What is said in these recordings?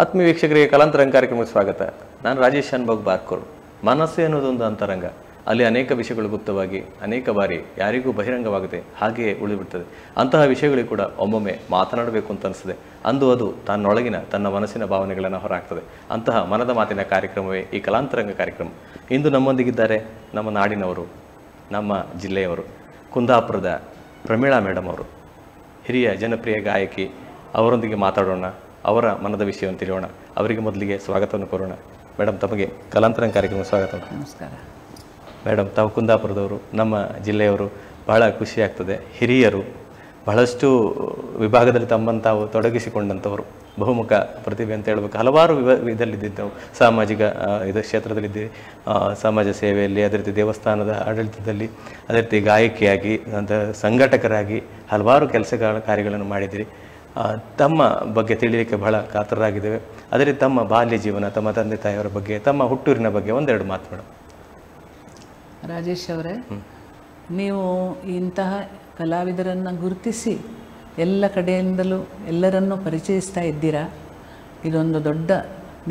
ಆತ್ಮೀಯ ವೀಕ್ಷಕರಿಗೆ ಕಲಾಂತರಂಗ ಕಾರ್ಯಕ್ರಮಕ್ಕೆ ಸ್ವಾಗತ. ನಾನು ರಾಜೇಶ್ ಶಾನ್ಭೋಗ್ ಬಾರ್ಕೂರ್. ಮನಸ್ಸು ಎನ್ನುವುದೊಂದು ಅಂತರಂಗ. ಅಲ್ಲಿ ಅನೇಕ ವಿಷಯಗಳು ಗುಪ್ತವಾಗಿ ಅನೇಕ ಬಾರಿ ಯಾರಿಗೂ ಬಹಿರಂಗವಾಗದೆ ಹಾಗೆಯೇ ಉಳಿದುಬಿಡ್ತದೆ. ಅಂತಹ ವಿಷಯಗಳಿಗೆ ಕೂಡ ಒಮ್ಮೊಮ್ಮೆ ಮಾತನಾಡಬೇಕು ಅಂತ ಅನಿಸ್ತದೆ. ಅಂದು ಅದು ತನ್ನೊಳಗಿನ ತನ್ನ ಮನಸ್ಸಿನ ಭಾವನೆಗಳನ್ನು ಹೊರಹಾಕ್ತದೆ. ಅಂತಹ ಮನದ ಮಾತಿನ ಕಾರ್ಯಕ್ರಮವೇ ಈ ಕಲಾಂತರಂಗ ಕಾರ್ಯಕ್ರಮ. ಇಂದು ನಮ್ಮೊಂದಿಗಿದ್ದಾರೆ ನಮ್ಮ ನಾಡಿನವರು, ನಮ್ಮ ಜಿಲ್ಲೆಯವರು, ಕುಂದಾಪುರದ ಪ್ರಮೀಳಾ ಮೇಡಮ್ ಅವರು, ಹಿರಿಯ ಜನಪ್ರಿಯ ಗಾಯಕಿ. ಅವರೊಂದಿಗೆ ಮಾತಾಡೋಣ, ಅವರ ಮನದ ವಿಷಯವನ್ನು ತಿಳಿಯೋಣ. ಅವರಿಗೆ ಮೊದಲಿಗೆ ಸ್ವಾಗತವನ್ನು ಕೋರೋಣ. ಮೇಡಮ್, ತಮಗೆ ಕಲಾಂತರಂಗ ಕಾರ್ಯಕ್ರಮ ಸ್ವಾಗತ. ನಮಸ್ಕಾರ ಮೇಡಮ್, ತಾವು ಕುಂದಾಪುರದವರು, ನಮ್ಮ ಜಿಲ್ಲೆಯವರು. ಬಹಳ ಖುಷಿ ಆಗ್ತದೆ. ಹಿರಿಯರು, ಬಹಳಷ್ಟು ವಿಭಾಗದಲ್ಲಿ ತಮ್ಮನ್ನು ತಾವು ತೊಡಗಿಸಿಕೊಂಡಂಥವರು, ಬಹುಮುಖ ಪ್ರತಿಭೆ ಅಂತ ಹೇಳ್ಬೇಕು. ಹಲವಾರು ಇದರಲ್ಲಿದ್ದು ಸಾಮಾಜಿಕ ಕ್ಷೇತ್ರದಲ್ಲಿದ್ದೀವಿ, ಸಮಾಜ ಸೇವೆಯಲ್ಲಿ, ಅದೇ ರೀತಿ ದೇವಸ್ಥಾನದ ಆಡಳಿತದಲ್ಲಿ, ಅದೇ ರೀತಿ ಗಾಯಕಿಯಾಗಿ, ಸಂಘಟಕರಾಗಿ ಹಲವಾರು ಕಾರ್ಯಗಳನ್ನು ಮಾಡಿದ್ದೀರಿ. ತಮ್ಮ ಬಗ್ಗೆ ತಿಳಿಯಲಿಕ್ಕೆ ಬಹಳ ಕಾತರರಾಗಿದ್ದೇವೆ. ಅದೇ ರೀತಿ ತಮ್ಮ ಬಾಲ್ಯ ಜೀವನ, ತಮ್ಮ ತಂದೆ ತಾಯಿಯವರ ಬಗ್ಗೆ, ತಮ್ಮ ಹುಟ್ಟೂರಿನ ಬಗ್ಗೆ ಒಂದೆರಡು ಮಾತು ಮೇಡಮ್. ರಾಜೇಶ್ ಅವರೇ, ನೀವು ಇಂತಹ ಕಲಾವಿದರನ್ನು ಗುರುತಿಸಿ ಎಲ್ಲ ಕಡೆಯಿಂದಲೂ ಎಲ್ಲರನ್ನೂ ಪರಿಚಯಿಸ್ತಾ ಇದ್ದೀರಾ. ಇದೊಂದು ದೊಡ್ಡ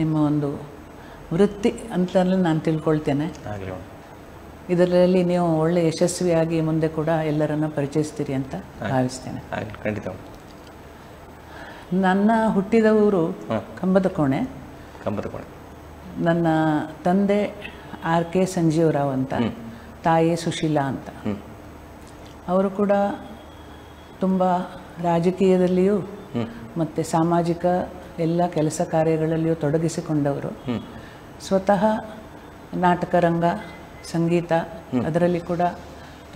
ನಿಮ್ಮ ಒಂದು ವೃತ್ತಿ ಅಂತಲೂ ನಾನು ತಿಳ್ಕೊಳ್ತೇನೆ. ಇದರಲ್ಲಿ ನೀವು ಒಳ್ಳೆ ಯಶಸ್ವಿಯಾಗಿ ಮುಂದೆ ಕೂಡ ಎಲ್ಲರನ್ನು ಪರಿಚಯಿಸ್ತೀರಿ ಅಂತ ಭಾವಿಸ್ತೇನೆ. ಖಂಡಿತ. ನನ್ನ ಹುಟ್ಟಿದ ಊರು ಕಂಬದ ಕೋಣೆ. ನನ್ನ ತಂದೆ R.K. ಸಂಜೀವರಾವ್ ಅಂತ, ತಾಯಿ ಸುಶೀಲಾ ಅಂತ. ಅವರು ಕೂಡ ತುಂಬ ರಾಜಕೀಯದಲ್ಲಿಯೂ ಮತ್ತು ಸಾಮಾಜಿಕ ಎಲ್ಲ ಕೆಲಸ ಕಾರ್ಯಗಳಲ್ಲಿಯೂ ತೊಡಗಿಸಿಕೊಂಡವರು. ಸ್ವತಃ ನಾಟಕ ರಂಗ, ಸಂಗೀತ ಅದರಲ್ಲಿ ಕೂಡ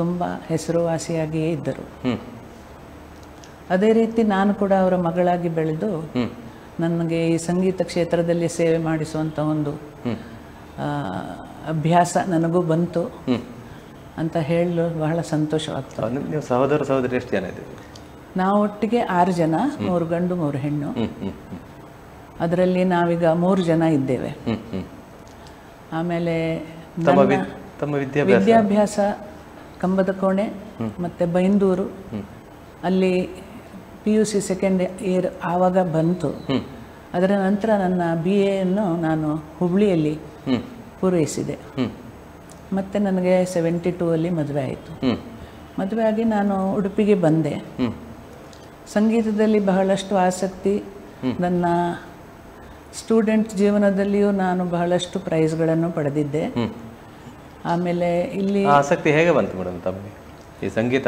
ತುಂಬ ಹೆಸರುವಾಸಿಯಾಗಿಯೇ ಇದ್ದರು. ಅದೇ ರೀತಿ ನಾನು ಕೂಡ ಅವರ ಮಗಳಾಗಿ ಬೆಳೆದು ನನಗೆ ಈ ಸಂಗೀತ ಕ್ಷೇತ್ರದಲ್ಲಿ ಸೇವೆ ಮಾಡಿಸುವಂಥ ಒಂದು ಅಭ್ಯಾಸ ನನಗೂ ಬಂತು ಅಂತ ಹೇಳಲು ಬಹಳ ಸಂತೋಷವಾಗ್ತದೆ. ನೀವು ಸಹೋದರ ಸಹೋದರಿ ಎಷ್ಟು ಜನ ಇದ್ದೀರಿ? ನಾವು ಒಟ್ಟಿಗೆ 6 ಜನ, 3 ಗಂಡು 3 ಹೆಣ್ಣು. ಅದರಲ್ಲಿ ನಾವೀಗ 3 ಜನ ಇದ್ದೇವೆ. ಆಮೇಲೆ ವಿದ್ಯಾಭ್ಯಾಸ ಕಂಬದ ಕೋಣೆ ಮತ್ತು ಬೈಂದೂರು, ಅಲ್ಲಿ PUC ಸೆಕೆಂಡ್ ಇಯರ್ ಆವಾಗ ಬಂತು. ಅದರ ನಂತರ ನನ್ನ BA ಯನ್ನು ನಾನು ಹುಬ್ಳಿಯಲ್ಲಿ ಪೂರೈಸಿದೆ. ಮತ್ತು ನನಗೆ 72 ಮದುವೆ ಆಯಿತು. ಮದುವೆ ಆಗಿ ನಾನು ಉಡುಪಿಗೆ ಬಂದೆ. ಸಂಗೀತದಲ್ಲಿ ಬಹಳಷ್ಟು ಆಸಕ್ತಿ. ನನ್ನ ಸ್ಟೂಡೆಂಟ್ ಜೀವನದಲ್ಲಿಯೂ ನಾನು ಬಹಳಷ್ಟು ಪ್ರೈಸ್ಗಳನ್ನು ಪಡೆದಿದ್ದೆ. ಆಮೇಲೆ ಇಲ್ಲಿ ಆಸಕ್ತಿ ಹೇಗೆ ಬಂತು ಮೇಡಮ್ ತಮಗೆ? ಈ ಸಂಗೀತ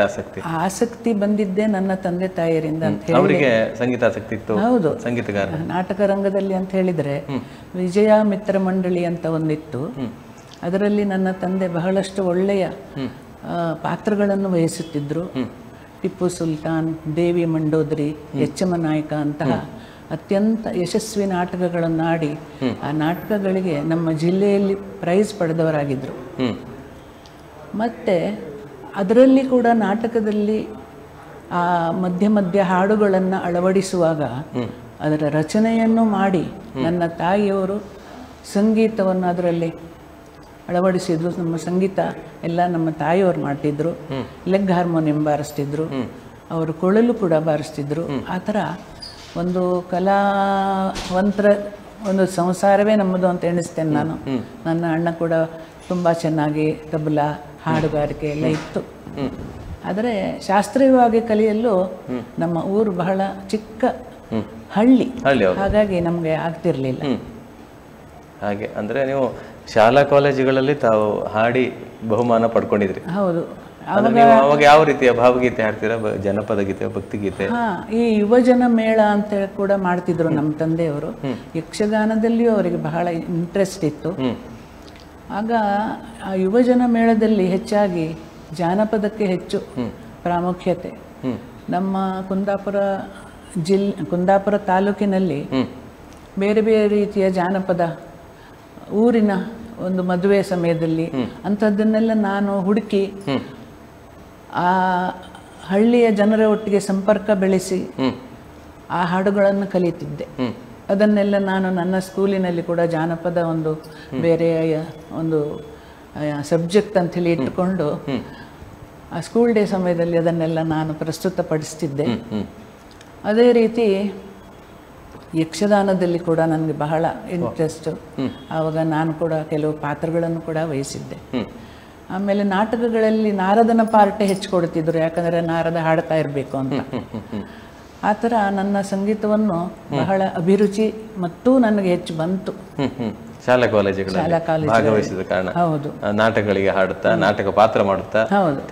ಆಸಕ್ತಿ ಬಂದಿದ್ದೆ ನನ್ನ ತಂದೆ ತಾಯಿಯರಿಂದ ಅಂತ ಹೇಳಿ. ಅವರಿಗೆ ಸಂಗೀತ ಆಸಕ್ತಿ ಇತ್ತು? ಹೌದು, ಸಂಗೀತಗಾರ. ನಾಟಕ ರಂಗದಲ್ಲಿ ಅಂತ ಹೇಳಿದರೆ ವಿಜಯ ಮಿತ್ರ ಮಂಡಳಿ ಅಂತ ಒಂದಿತ್ತು. ಅದರಲ್ಲಿ ನನ್ನ ತಂದೆ ಬಹಳಷ್ಟು ಒಳ್ಳೆಯ ಪಾತ್ರಗಳನ್ನು ವಹಿಸುತ್ತಿದ್ದರು. ಟಿಪ್ಪು ಸುಲ್ತಾನ್, ದೇವಿ ಮಂಡೋದರಿ, ಎಚ್ಚಮ ನಾಯಕ ಅಂತಹ ಅತ್ಯಂತ ಯಶಸ್ವಿ ನಾಟಕಗಳನ್ನು ಆಡಿ ಆ ನಾಟಕಗಳಿಗೆ ನಮ್ಮ ಜಿಲ್ಲೆಯಲ್ಲಿ ಪ್ರೈಸ್ ಪಡೆದವರಾಗಿದ್ದರು. ಮತ್ತು ಅದರಲ್ಲಿ ಕೂಡ ನಾಟಕದಲ್ಲಿ ಆ ಮಧ್ಯ ಹಾಡುಗಳನ್ನು ಅಳವಡಿಸುವಾಗ ಅದರ ರಚನೆಯನ್ನು ಮಾಡಿ ನನ್ನ ತಾಯಿಯವರು ಸಂಗೀತವನ್ನು ಅದರಲ್ಲಿ ಅಳವಡಿಸಿದ್ರು. ನಮ್ಮ ಸಂಗೀತ ಎಲ್ಲ ನಮ್ಮ ತಾಯಿಯವರು ಮಾಡ್ತಿದ್ರು. ಲೆಗ್ ಹಾರ್ಮೋನಿಯಂ ಬಾರಿಸ್ತಿದ್ರು, ಅವರು ಕೊಳಲು ಕೂಡ ಬಾರಿಸ್ತಿದ್ರು. ಆ ಥರ ಒಂದು ಕಲಾವಂತರ ಒಂದು ಸಂಸಾರವೇ ನಮ್ಮದು ಅಂತ ಎಣಿಸ್ತೇನೆ ನಾನು. ನನ್ನ ಅಣ್ಣ ಕೂಡ ತುಂಬ ಚೆನ್ನಾಗಿ ತಬಲಾ, ಹಾಡುಗಾರಿಕೆ ಎಲ್ಲ ಇತ್ತು. ಆದರೆ ಶಾಸ್ತ್ರೀಯವಾಗಿ ಕಲಿಯಲು ನಮ್ಮ ಊರು ಬಹಳ ಚಿಕ್ಕ ಹಳ್ಳಿ, ಹಾಗಾಗಿ ನಮಗೆ ಆಗ್ತಿರ್ಲಿಲ್ಲ. ಹಾಗೆ ಅಂದ್ರೆ ನೀವು ಶಾಲಾ ಕಾಲೇಜುಗಳಲ್ಲಿ ತಾವು ಹಾಡಿ ಬಹುಮಾನ ಪಡ್ಕೊಂಡಿದ್ರಿ? ಹೌದು. ಅವಾಗ ಯಾವ ರೀತಿಯ ಭಾವಗೀತೆ ಹಾಡ್ತೀರಾ? ಜನಪದ ಗೀತೆ, ಭಕ್ತಿಗೀತೆ? ಈ ಯುವಜನ ಮೇಳ ಅಂತ ಕೂಡ ಮಾಡ್ತಿದ್ರು ನಮ್ಮ ತಂದೆಯವರು. ಯಕ್ಷಗಾನದಲ್ಲಿಯೂ ಅವರಿಗೆ ಬಹಳ ಇಂಟ್ರೆಸ್ಟ್ ಇತ್ತು. ಆಗ ಆ ಯುವಜನ ಮೇಳದಲ್ಲಿ ಹೆಚ್ಚಾಗಿ ಜಾನಪದಕ್ಕೆ ಹೆಚ್ಚು ಪ್ರಾಮುಖ್ಯತೆ. ನಮ್ಮ ಕುಂದಾಪುರ ತಾಲೂಕಿನಲ್ಲಿ ಬೇರೆ ಬೇರೆ ರೀತಿಯ ಜಾನಪದ, ಊರಿನ ಒಂದು ಮದುವೆ ಸಮಯದಲ್ಲಿ ಅಂಥದ್ದನ್ನೆಲ್ಲ ನಾನು ಹುಡುಕಿ ಆ ಹಳ್ಳಿಯ ಜನರ ಒಟ್ಟಿಗೆ ಸಂಪರ್ಕ ಬೆಳೆಸಿ ಆ ಹಾಡುಗಳನ್ನು ಕಲಿತಿದ್ದೆ. ಅದನ್ನೆಲ್ಲ ನಾನು ನನ್ನ ಸ್ಕೂಲಿನಲ್ಲಿ ಕೂಡ ಜಾನಪದ ಒಂದು ಬೇರೆಯ ಒಂದು ಸಬ್ಜೆಕ್ಟ್ ಅಂಥೇಳಿ ಇಟ್ಟುಕೊಂಡು ಆ ಸ್ಕೂಲ್ ಡೇ ಸಮಯದಲ್ಲಿ ಅದನ್ನೆಲ್ಲ ನಾನು ಪ್ರಸ್ತುತಪಡಿಸ್ತಿದ್ದೆ. ಅದೇ ರೀತಿ ಯಕ್ಷಗಾನದಲ್ಲಿ ಕೂಡ ನನಗೆ ಬಹಳ ಇಂಟ್ರೆಸ್ಟು. ಆವಾಗ ನಾನು ಕೂಡ ಕೆಲವು ಪಾತ್ರಗಳನ್ನು ಕೂಡ ವಹಿಸಿದ್ದೆ. ಆಮೇಲೆ ನಾಟಕಗಳಲ್ಲಿ ನಾರದನ ಪಾರ್ಟೇ ಹೆಚ್ಚು ಕೊಡ್ತಿದ್ರು, ಯಾಕಂದರೆ ನಾರದ ಹಾಡ್ತಾ ಇರಬೇಕು ಅಂತ. ಆ ಥರ ನನ್ನ ಸಂಗೀತವನ್ನು ಬಹಳ ಅಭಿರುಚಿ ಮತ್ತು ನನಗೆ ಹೆಚ್ಚು ಬಂತು. ಶಾಲಾ ಕಾಲೇಜುಗಳಲ್ಲಿ ಭಾಗವಹಿಸಿದ ಕಾರಣ ಹೌದು, ನಾಟಕಗಳಿಗೆ ಹಾಡುತ್ತಾ ನಾಟಕ ಪಾತ್ರ ಮಾಡುತ್ತಾ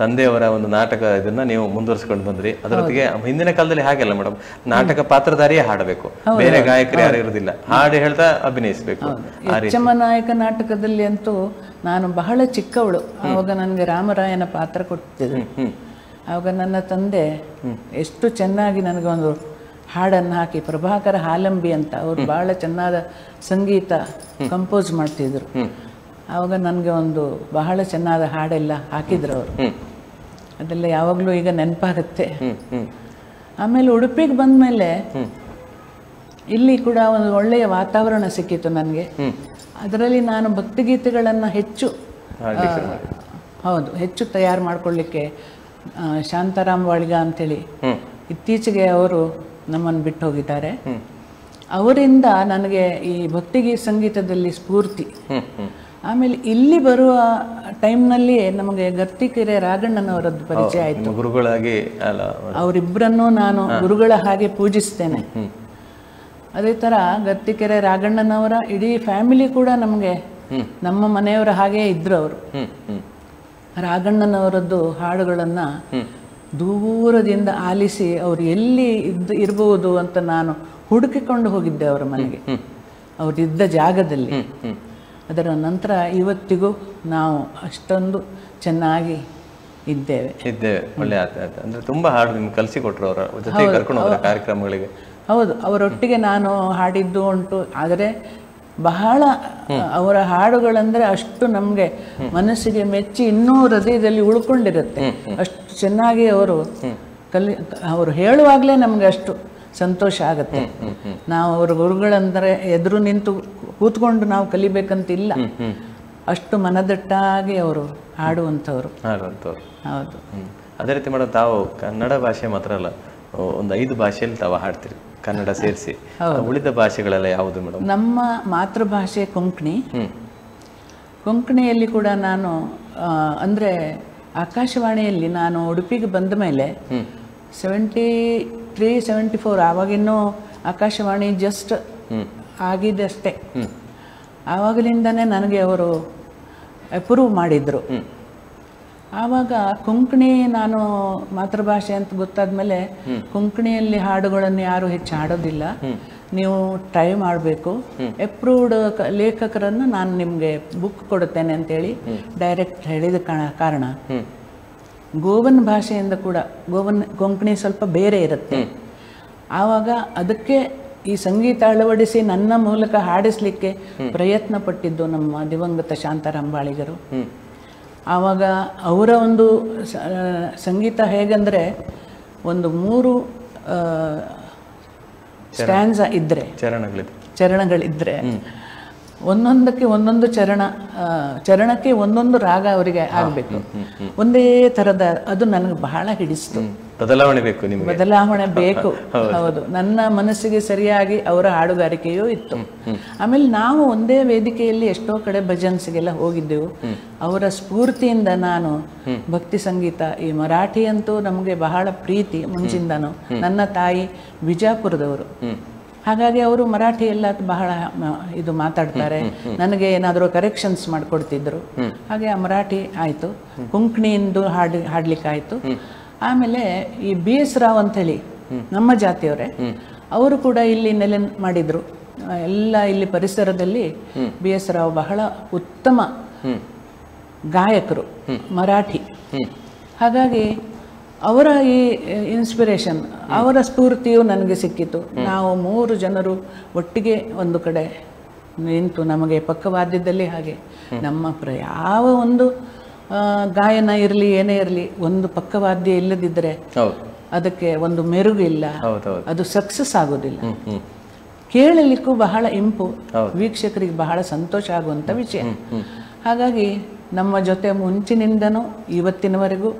ತಂದೆಯವರ ಒಂದು ನಾಟಕ ಇದನ್ನ ನೀವು ಮುಂದುವರಿಸಿಕೊಂಡು ಬಂದ್ರಿ. ಅದರೊಟ್ಟಿಗೆ ಹಿಂದಿನ ಕಾಲದಲ್ಲಿ ಹಾಗೆಲ್ಲ ಮೇಡಮ್, ನಾಟಕ ಪಾತ್ರಧಾರಿಯೇ ಹಾಡಬೇಕು, ಬೇರೆ ಗಾಯಕರು ಯಾರು ಇರುವುದಿಲ್ಲ, ಹಾಡು ಹೇಳ್ತಾ ಅಭಿನಯಿಸಬೇಕು. ಯಕ್ಷಮನಾಯಕ ನಾಟಕದಲ್ಲಿ ಅಂತೂ ನಾನು ಬಹಳ ಚಿಕ್ಕವಳು, ಆವಾಗ ನನಗೆ ರಾಮರಾಯನ ಪಾತ್ರ ಕೊಡ್ತಿದ್ರು. ಆವಾಗ ನನ್ನ ತಂದೆ ಎಷ್ಟು ಚೆನ್ನಾಗಿ ನನಗೆ ಒಂದು ಹಾಡನ್ನು ಹಾಕಿ, ಪ್ರಭಾಕರ ಹಾಲಂಬಿ ಅಂತ ಅವರು ಬಹಳ ಚೆನ್ನಾದ ಸಂಗೀತ ಕಂಪೋಸ್ ಮಾಡ್ತಿದ್ರು. ಆವಾಗ ನನಗೆ ಒಂದು ಬಹಳ ಚೆನ್ನಾದ ಹಾಡೆಲ್ಲ ಹಾಕಿದ್ರು ಅವರು. ಅದೆಲ್ಲ ಯಾವಾಗಲೂ ಈಗ ನೆನಪಾಗುತ್ತೆ. ಆಮೇಲೆ ಉಡುಪಿಗೆ ಬಂದ ಮೇಲೆ ಇಲ್ಲಿ ಕೂಡ ಒಂದು ಒಳ್ಳೆಯ ವಾತಾವರಣ ಸಿಕ್ಕಿತು ನನಗೆ. ಅದರಲ್ಲಿ ನಾನು ಭಕ್ತಿಗೀತೆಗಳನ್ನು ಹೆಚ್ಚು ತಯಾರು ಮಾಡಿಕೊಳ್ಳಿಕ್ಕೆ ಶಾಂತಾರಾಮ್ ವಾಳಿಗ ಅಂಥೇಳಿ ಇತ್ತೀಚೆಗೆ ಅವರು ನಮ್ಮನ್ನು ಬಿಟ್ಟು ಹೋಗಿದ್ದಾರೆ. ಅವರಿಂದ ನನಗೆ ಈ ಭಕ್ತಿಗೀ ಸಂಗೀತದಲ್ಲಿ ಸ್ಫೂರ್ತಿ. ಆಮೇಲೆ ಇಲ್ಲಿ ಬರುವ ಟೈಮ್ನಲ್ಲಿ ನಮಗೆ ಗರ್ತಿಕೆರೆ ರಾಘಣ್ಣನವರದ್ದು ಪರಿಚಯ ಆಯಿತು. ಗುರುಗಳಾಗಿ ಅವರಿಬ್ಬರನ್ನೂ ನಾನು ಗುರುಗಳ ಹಾಗೆ ಪೂಜಿಸ್ತೇನೆ. ಅದೇ ಥರ ಗರ್ತಿಕೆರೆ ರಾಘಣ್ಣನವರ ಇಡೀ ಫ್ಯಾಮಿಲಿ ಕೂಡ ನಮಗೆ ನಮ್ಮ ಮನೆಯವರ ಹಾಗೇ ಇದ್ರು. ಅವರು ರಾಘಣ್ಣನವರದ್ದು ಹಾಡುಗಳನ್ನು ದೂರದಿಂದ ಆಲಿಸಿ ಅವರು ಎಲ್ಲಿ ಇರಬಹುದು ಅಂತ ನಾನು ಹುಡುಕಿಕೊಂಡು ಹೋಗಿದ್ದೆ ಅವರ ಮನೆಗೆ, ಅವರಿದ್ದ ಜಾಗದಲ್ಲಿ. ಅದರ ನಂತರ ಇವತ್ತಿಗೂ ನಾವು ಅಷ್ಟೊಂದು ಚೆನ್ನಾಗಿ ಇದ್ದೇವೆ. ಒಳ್ಳೆ ಅಂದ್ರೆ ತುಂಬಾ ಹಾಡು ನಿಮ್ಗೆ ಕಲಿಸಿಕೊಟ್ರು, ಅವರ ಜೊತೆ ಕರ್ಕೊಂಡು ಹೋದ ಕಾರ್ಯಕ್ರಮಗಳಿಗೆ. ಹೌದು, ಅವರೊಟ್ಟಿಗೆ ನಾನು ಹಾಡಿದ್ದು ಉಂಟು. ಆದರೆ ಬಹಳ ಅವರ ಹಾಡುಗಳಂದ್ರೆ ಅಷ್ಟು ನಮಗೆ ಮನಸ್ಸಿಗೆ ಮೆಚ್ಚಿ ಇನ್ನೂ ಹೃದಯದಲ್ಲಿ ಉಳ್ಕೊಂಡಿರುತ್ತೆ. ಅಷ್ಟು ಚೆನ್ನಾಗಿ ಅವರು ಹೇಳುವಾಗಲೇ ನಮಗೆ ಅಷ್ಟು ಸಂತೋಷ ಆಗುತ್ತೆ. ನಾವು ಅವರ ಗುರುಗಳಂದರೆ ಎದುರು ನಿಂತು ಕೂತ್ಕೊಂಡು ನಾವು ಕಲಿಬೇಕಂತಿಲ್ಲ, ಅಷ್ಟು ಮನದಟ್ಟಾಗಿ ಅವರು ಹಾಡುವಂಥವ್ರು. ಹೌದು. ಅದೇ ರೀತಿ ಮೇಡಮ್, ತಾವು ಕನ್ನಡ ಭಾಷೆ ಮಾತ್ರ ಅಲ್ಲ, ಒಂದು 5 ಭಾಷೆಯಲ್ಲಿ ತಾವು ಹಾಡ್ತೀರಿ, ಕನ್ನಡ ಸೇರಿಸಿ. ಉಳಿದ ಭಾಷೆಗಳೆಲ್ಲ ಯಾವುದು ಮೇಡಮ್? ನಮ್ಮ ಮಾತೃಭಾಷೆ ಕೊಂಕಣಿ. ಕೊಂಕಣಿಯಲ್ಲಿ ಕೂಡ ನಾನು ಅಂದರೆ ಆಕಾಶವಾಣಿಯಲ್ಲಿ ನಾನು ಉಡುಪಿಗೆ ಬಂದ ಮೇಲೆ 73-74 ಆವಾಗಿನ್ನೂ ಆಕಾಶವಾಣಿ ಜಸ್ಟ್ ಆಗಿದೆ ಅಷ್ಟೇ. ಆವಾಗಲಿಂದನೇ ನನಗೆ ಅವರು ಅಪ್ರೂವ್ ಮಾಡಿದರು. ಆವಾಗ ಕೊಂಕಣಿ ನಾನು ಮಾತೃಭಾಷೆ ಅಂತ ಗೊತ್ತಾದ ಮೇಲೆ ಕೊಂಕಣಿಯಲ್ಲಿ ಹಾಡುಗಳನ್ನು ಯಾರು ಹೆಚ್ಚು ಹಾಡೋದಿಲ್ಲ, ನೀವು ಟ್ರೈ ಮಾಡಬೇಕು, ಅಪ್ರೂವ್ಡ್ ಲೇಖಕರನ್ನು ನಾನು ನಿಮಗೆ ಬುಕ್ ಕೊಡುತ್ತೇನೆ ಅಂತೇಳಿ ಡೈರೆಕ್ಟ್ ಹೇಳಿದ ಕಾರಣ ಗೋವನ್ ಭಾಷೆಯಿಂದ ಕೂಡ ಕೊಂಕಣಿ ಸ್ವಲ್ಪ ಬೇರೆ ಇರುತ್ತೆ. ಆವಾಗ ಅದಕ್ಕೆ ಈ ಸಂಗೀತ ಅಳವಡಿಸಿ ನನ್ನ ಮೂಲಕ ಹಾಡಿಸ್ಲಿಕ್ಕೆ ಪ್ರಯತ್ನ ಪಟ್ಟಿದ್ದು ನಮ್ಮ ದಿವಂಗತ ಶಾಂತಾರಾಮ್ ವಾಳಿಗರು. ಆವಾಗ ಅವರ ಒಂದು ಸಂಗೀತ ಹೇಗಂದರೆ, ಒಂದು 3 ಸ್ಟ್ಯಾನ್ಸ ಇದ್ದರೆ, ಚರಣಗಳಿದ್ದರೆ ಒಂದೊಂದಕ್ಕೆ ಒಂದೊಂದು ಚರಣಕ್ಕೆ ಒಂದೊಂದು ರಾಗ ಅವರಿಗೆ ಆಗಬೇಕು, ಒಂದೇ ಥರದ. ಅದು ನನಗೆ ಬಹಳ ಹಿಡಿಸ್ತು. ಬದಲಾವಣೆ ಬೇಕು. ಹೌದು, ನನ್ನ ಮನಸ್ಸಿಗೆ ಸರಿಯಾಗಿ ಅವರ ಹಾಡುಗಾರಿಕೆಯೂ ಇತ್ತು. ಆಮೇಲೆ ನಾವು ಒಂದೇ ವೇದಿಕೆಯಲ್ಲಿ ಎಷ್ಟೋ ಕಡೆ ಭಜನ್ಸ್ಗೆಲ್ಲ ಹೋಗಿದ್ದೆವು. ಅವರ ಸ್ಫೂರ್ತಿಯಿಂದ ನಾನು ಭಕ್ತಿ ಸಂಗೀತ, ಈ ಮರಾಠಿ ಅಂತೂ ನಮಗೆ ಬಹಳ ಪ್ರೀತಿ ಮುಂಚಿಂದನೂ. ನನ್ನ ತಾಯಿ ಬಿಜಾಪುರದವರು, ಹಾಗಾಗಿ ಅವರು ಮರಾಠಿ ಎಲ್ಲ ಬಹಳ ಇದು ಮಾತಾಡ್ತಾರೆ. ನನಗೆ ಏನಾದರೂ ಕರೆಕ್ಷನ್ಸ್ ಮಾಡಿಕೊಡ್ತಿದ್ರು. ಹಾಗೆ ಆ ಮರಾಠಿ ಆಯಿತು, ಕೊಂಕಣಿಯಿಂದ ಹಾಡ್ಲಿಕ್ಕಾಯಿತು. ಆಮೇಲೆ ಈ BS ರಾವ್ ಅಂಥೇಳಿ ನಮ್ಮ ಜಾತಿಯವರೇ, ಅವರು ಕೂಡ ಇಲ್ಲಿ ನೆಲೆ ಮಾಡಿದರು. ಎಲ್ಲ ಇಲ್ಲಿ ಪರಿಸರದಲ್ಲಿ BS ರಾವ್ ಬಹಳ ಉತ್ತಮ ಗಾಯಕರು, ಮರಾಠಿ. ಹಾಗಾಗಿ ಅವರ ಈ ಇನ್ಸ್ಪಿರೇಷನ್, ಅವರ ಸ್ಫೂರ್ತಿಯು ನನಗೆ ಸಿಕ್ಕಿತು. ನಾವು 3 ಜನರು ಒಟ್ಟಿಗೆ ಒಂದು ಕಡೆ ನಿಂತು, ನಮಗೆ ಪಕ್ಕವಾದ್ಯದಲ್ಲಿ ಹಾಗೆ ನಮ್ಮ ಯಾವ ಒಂದು ಗಾಯನ ಇರಲಿ ಏನೇ ಇರಲಿ, ಒಂದು ಪಕ್ಕವಾದ್ಯ ಇಲ್ಲದಿದ್ದರೆ ಅದಕ್ಕೆ ಒಂದು ಮೆರುಗು ಇಲ್ಲ, ಅದು ಸಕ್ಸಸ್ ಆಗೋದಿಲ್ಲ. ಕೇಳಲಿಕ್ಕೂ ಬಹಳ ಇಂಪು, ವೀಕ್ಷಕರಿಗೆ ಬಹಳ ಸಂತೋಷ ಆಗುವಂಥ ವಿಷಯ. ಹಾಗಾಗಿ ನಮ್ಮ ಜೊತೆ ಮುಂಚಿನಿಂದನೂ ಇವತ್ತಿನವರೆಗೂ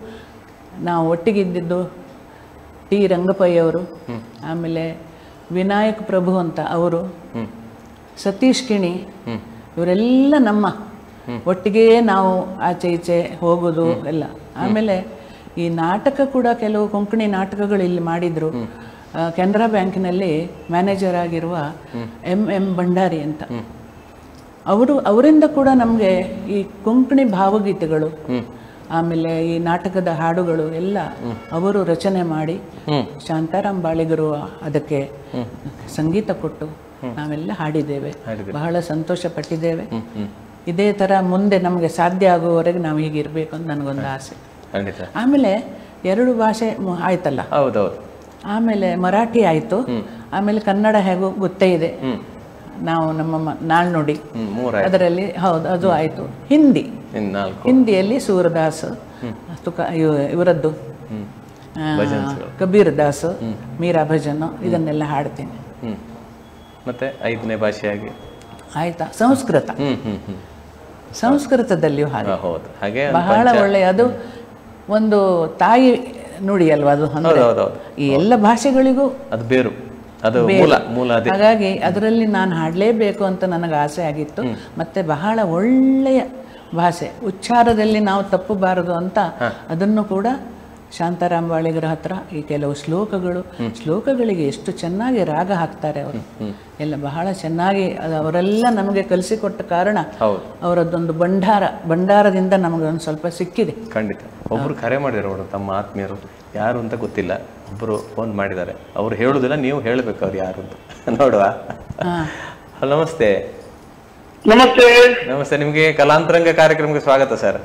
ನಾವು ಒಟ್ಟಿಗಿದ್ದಿದ್ದು ಟಿ ರಂಗಪ್ಪಯ್ಯವರು, ಆಮೇಲೆ ವಿನಾಯಕ್ ಪ್ರಭು ಅಂತ ಅವರು, ಸತೀಶ್ ಕಿಣಿ, ಇವರೆಲ್ಲ ನಮ್ಮ ಒಟ್ಟಿಗೆ ನಾವು ಆಚೆ ಈಚೆ ಹೋಗೋದು ಎಲ್ಲ. ಆಮೇಲೆ ಈ ನಾಟಕ ಕೂಡ ಕೆಲವು ಕೊಂಕಣಿ ನಾಟಕಗಳು ಇಲ್ಲಿ ಮಾಡಿದ್ರು. ಕೆನರಾ ಬ್ಯಾಂಕಿನಲ್ಲಿ ಮ್ಯಾನೇಜರ್ ಆಗಿರುವ ಎಂ ಭಂಡಾರಿ ಅಂತ, ಅವರಿಂದ ಕೂಡ ನಮಗೆ ಈ ಕೊಂಕಣಿ ಭಾವಗೀತೆಗಳು ಆಮೇಲೆ ಈ ನಾಟಕದ ಹಾಡುಗಳು ಎಲ್ಲ ಅವರು ರಚನೆ ಮಾಡಿ ಶಾಂತಾರಾಮ್ ಬಾಳಿಗರು ಅದಕ್ಕೆ ಸಂಗೀತ ಕೊಟ್ಟು ನಾವೆಲ್ಲ ಹಾಡಿದ್ದೇವೆ. ಬಹಳ ಸಂತೋಷ ಪಟ್ಟಿದ್ದೇವೆ. ಇದೇ ಥರ ಮುಂದೆ ನಮಗೆ ಸಾಧ್ಯ ಆಗುವವರೆಗೆ ನಾವು ಹೀಗಿರ್ಬೇಕು ಅಂತ ನನಗೊಂದು ಆಸೆ. ಆಮೇಲೆ 2 ಭಾಷೆ ಆಯ್ತಲ್ಲ, ಆಮೇಲೆ ಮರಾಠಿ ಆಯಿತು, ಆಮೇಲೆ ಕನ್ನಡ ಹೇಗೋ ಗೊತ್ತೇ ಇದೆ, ನಾವು ನಮ್ಮ ನಾಳ್ನುಡಿ ಅದರಲ್ಲಿ ಹೌದು ಅದು ಆಯಿತು. ಹಿಂದಿಯಲ್ಲಿ ಸೂರದಾಸ್, ಇವರದ್ದು ಕಬೀರ್ ದಾಸ್, ಮೀರಾ ಭಜನ್ ಇದನ್ನೆಲ್ಲ ಹಾಡ್ತೀನಿ. ಮತ್ತೆ 5ನೇ ಭಾಷೆಯಾಗಿ ಆಯ್ತಾ ಸಂಸ್ಕೃತ. ಸಂಸ್ಕೃತದಲ್ಲಿಯೂ ಹಾಗೆ ಬಹಳ ಒಳ್ಳೆಯ, ಅದು ಒಂದು ತಾಯಿ ನುಡಿ ಅಲ್ವಾ ಅದು. ಈ ಎಲ್ಲ ಭಾಷೆಗಳಿಗೂ ಅದು ಬೇರು, ಅದು ಮೂಲ. ಹಾಗಾಗಿ ಅದರಲ್ಲಿ ನಾನು ಹಾಡಲೇಬೇಕು ಅಂತ ನನಗೆ ಆಸೆ ಆಗಿತ್ತು. ಮತ್ತೆ ಬಹಳ ಒಳ್ಳೆಯ ಭಾಷೆ, ಉಚ್ಚಾರದಲ್ಲಿ ನಾವು ತಪ್ಪಬಾರದು ಅಂತ ಅದನ್ನು ಕೂಡ ಶಾಂತಾರಾಮ್ ಬಾಳಿಗರ ಹತ್ರ ಈ ಕೆಲವು ಶ್ಲೋಕಗಳಿಗೆ ಎಷ್ಟು ಚೆನ್ನಾಗಿ ರಾಗ ಹಾಕ್ತಾರೆ ಅವರು ಎಲ್ಲ, ಬಹಳ ಚೆನ್ನಾಗಿ ಅವರೆಲ್ಲ ನಮಗೆ ಕಲಿಸಿಕೊಟ್ಟ ಕಾರಣ ಅವರದ್ದೊಂದು ಭಂಡಾರದಿಂದ ನಮಗೊಂದು ಸ್ವಲ್ಪ ಸಿಕ್ಕಿದೆ. ಖಂಡಿತ. ಒಬ್ರು ಕರೆ ಮಾಡಿದ್ರು ತಮ್ಮ ಆತ್ಮೀಯರು, ಯಾರು ಅಂತ ಗೊತ್ತಿಲ್ಲ, ಒಬ್ಬರು ಫೋನ್ ಮಾಡಿದ್ದಾರೆ. ಅವ್ರು ಹೇಳುದಿಲ್ಲ, ನೀವು ಹೇಳಬೇಕು ಅವ್ರು ಯಾರು ಅಂತ. ನೋಡುವ. ಹಲೋ, ನಮಸ್ತೆ. ನಮಸ್ತೆ. ನಿಮಗೆ ಕಲಾಂತರಂಗ ಕಾರ್ಯಕ್ರಮಕ್ಕೆ ಸ್ವಾಗತ ಸರ್.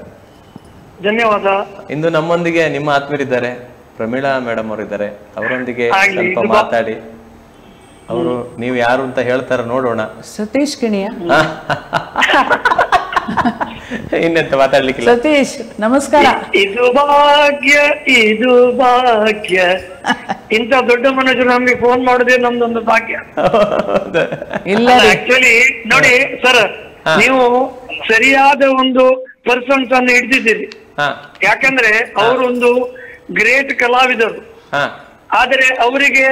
ಧನ್ಯವಾದ. ಇಂದು ನಮ್ಮೊಂದಿಗೆ ನಿಮ್ಮ ಆತ್ಮೀಯರಿದ್ದಾರೆ, ಪ್ರಮೀಳಾ ಮೇಡಮ್ ಅವರಿದ್ದಾರೆ. ಅವರೊಂದಿಗೆ ಸ್ವಲ್ಪ ಮಾತಾಡಿ. ಅವರು ನೀವು ಯಾರು ಅಂತ ಹೇಳ್ತಾರ, ನೋಡೋಣ. ಸತೀಶ್ ಕಿಣಿಯ ಇನ್ನೆಂತ ಮಾತಾಡ್ಲಿಕ್ಕಿಲ್ಲ. ಸತೀಶ್ ನಮಸ್ಕಾರ. ಇದು ಭಾಗ್ಯ ಇಂತ ದೊಡ್ಡ ಮನುಷ್ಯರು ನಮ್ಗೆ ಫೋನ್ ಮಾಡೋದೇ ನಮ್ದೊಂದು ಭಾಗ್ಯ. ಇಲ್ಲ ಆಕ್ಚುಲಿ ನೋಡಿ ಸರ್, ನೀವು ಸರಿಯಾದ ಒಂದು ಪರ್ಸನ್ಸ್ ಅನ್ನು ಹಿಡಿದಿದ್ದೀರಿ. ಯಾಕಂದ್ರೆ ಅವರೊಂದು ಗ್ರೇಟ್ ಕಲಾವಿದರು, ಆದರೆ ಅವರಿಗೆ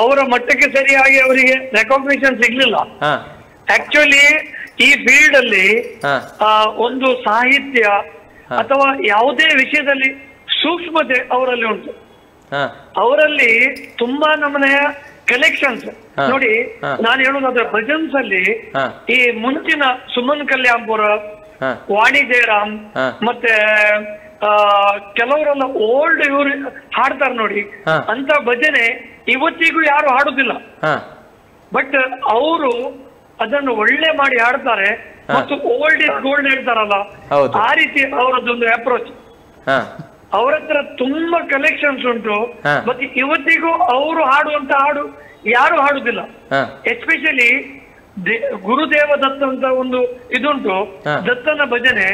ಅವರ ಮಟ್ಟಕ್ಕೆ ಸರಿಯಾಗಿ ಅವರಿಗೆ ರೆಕಾಗ್ನಿಷನ್ ಸಿಗ್ಲಿಲ್ಲ. ಆಕ್ಚುಲಿ ಈ ಫೀಲ್ಡ್ ಅಲ್ಲಿ ಒಂದು ಸಾಹಿತ್ಯ ಅಥವಾ ಯಾವುದೇ ವಿಷಯದಲ್ಲಿ ಸೂಕ್ಷ್ಮತೆ ಅವರಲ್ಲಿ ಉಂಟು. ಅವರಲ್ಲಿ ತುಂಬಾ ನಮ್ಮನೆಯ ಕಲೆಕ್ಷನ್ಸ್ ನೋಡಿ. ನಾನು ಹೇಳುವುದಾದ್ರೆ ಭಜನ್ಸ್ ಅಲ್ಲಿ ಈ ಮುಂಚಿನ ಸುಮನ್ ಕಲ್ಯಾಣ್ಪುರ, ವಾಣಿ ಜಯರಾಮ್ ಮತ್ತೆ ಕೆಲವರೆಲ್ಲ ಓಲ್ಡ್ ಇವರು ಹಾಡ್ತಾರೆ ನೋಡಿ, ಅಂತ ಭಜನೆ ಇವತ್ತಿಗೂ ಯಾರು ಹಾಡುದಿಲ್ಲ. ಬಟ್ ಅವರು ಅದನ್ನು ಒಳ್ಳೆ ಮಾಡಿ ಹಾಡ್ತಾರೆ ಮತ್ತು ಓಲ್ಡ್ ಇಸ್ ಗೋಲ್ಡ್ ಹೇಳ್ತಾರಲ್ಲ, ಆ ರೀತಿ ಅವರದ್ದೊಂದು ಅಪ್ರೋಚ್. ಅವ್ರ ಹತ್ರ ತುಂಬಾ ಕಲೆಕ್ಷನ್ಸ್ ಉಂಟು. ಮತ್ತೆ ಇವತ್ತಿಗೂ ಅವರು ಹಾಡುವಂತ ಹಾಡು ಯಾರು ಹಾಡುದಿಲ್ಲ. ಎಸ್ಪೆಷಲಿ ಗುರುದೇವ ದತ್ತ ಅಂತ ಒಂದು ಇದುಂಟು, ದತ್ತನ ಭಜನೆ,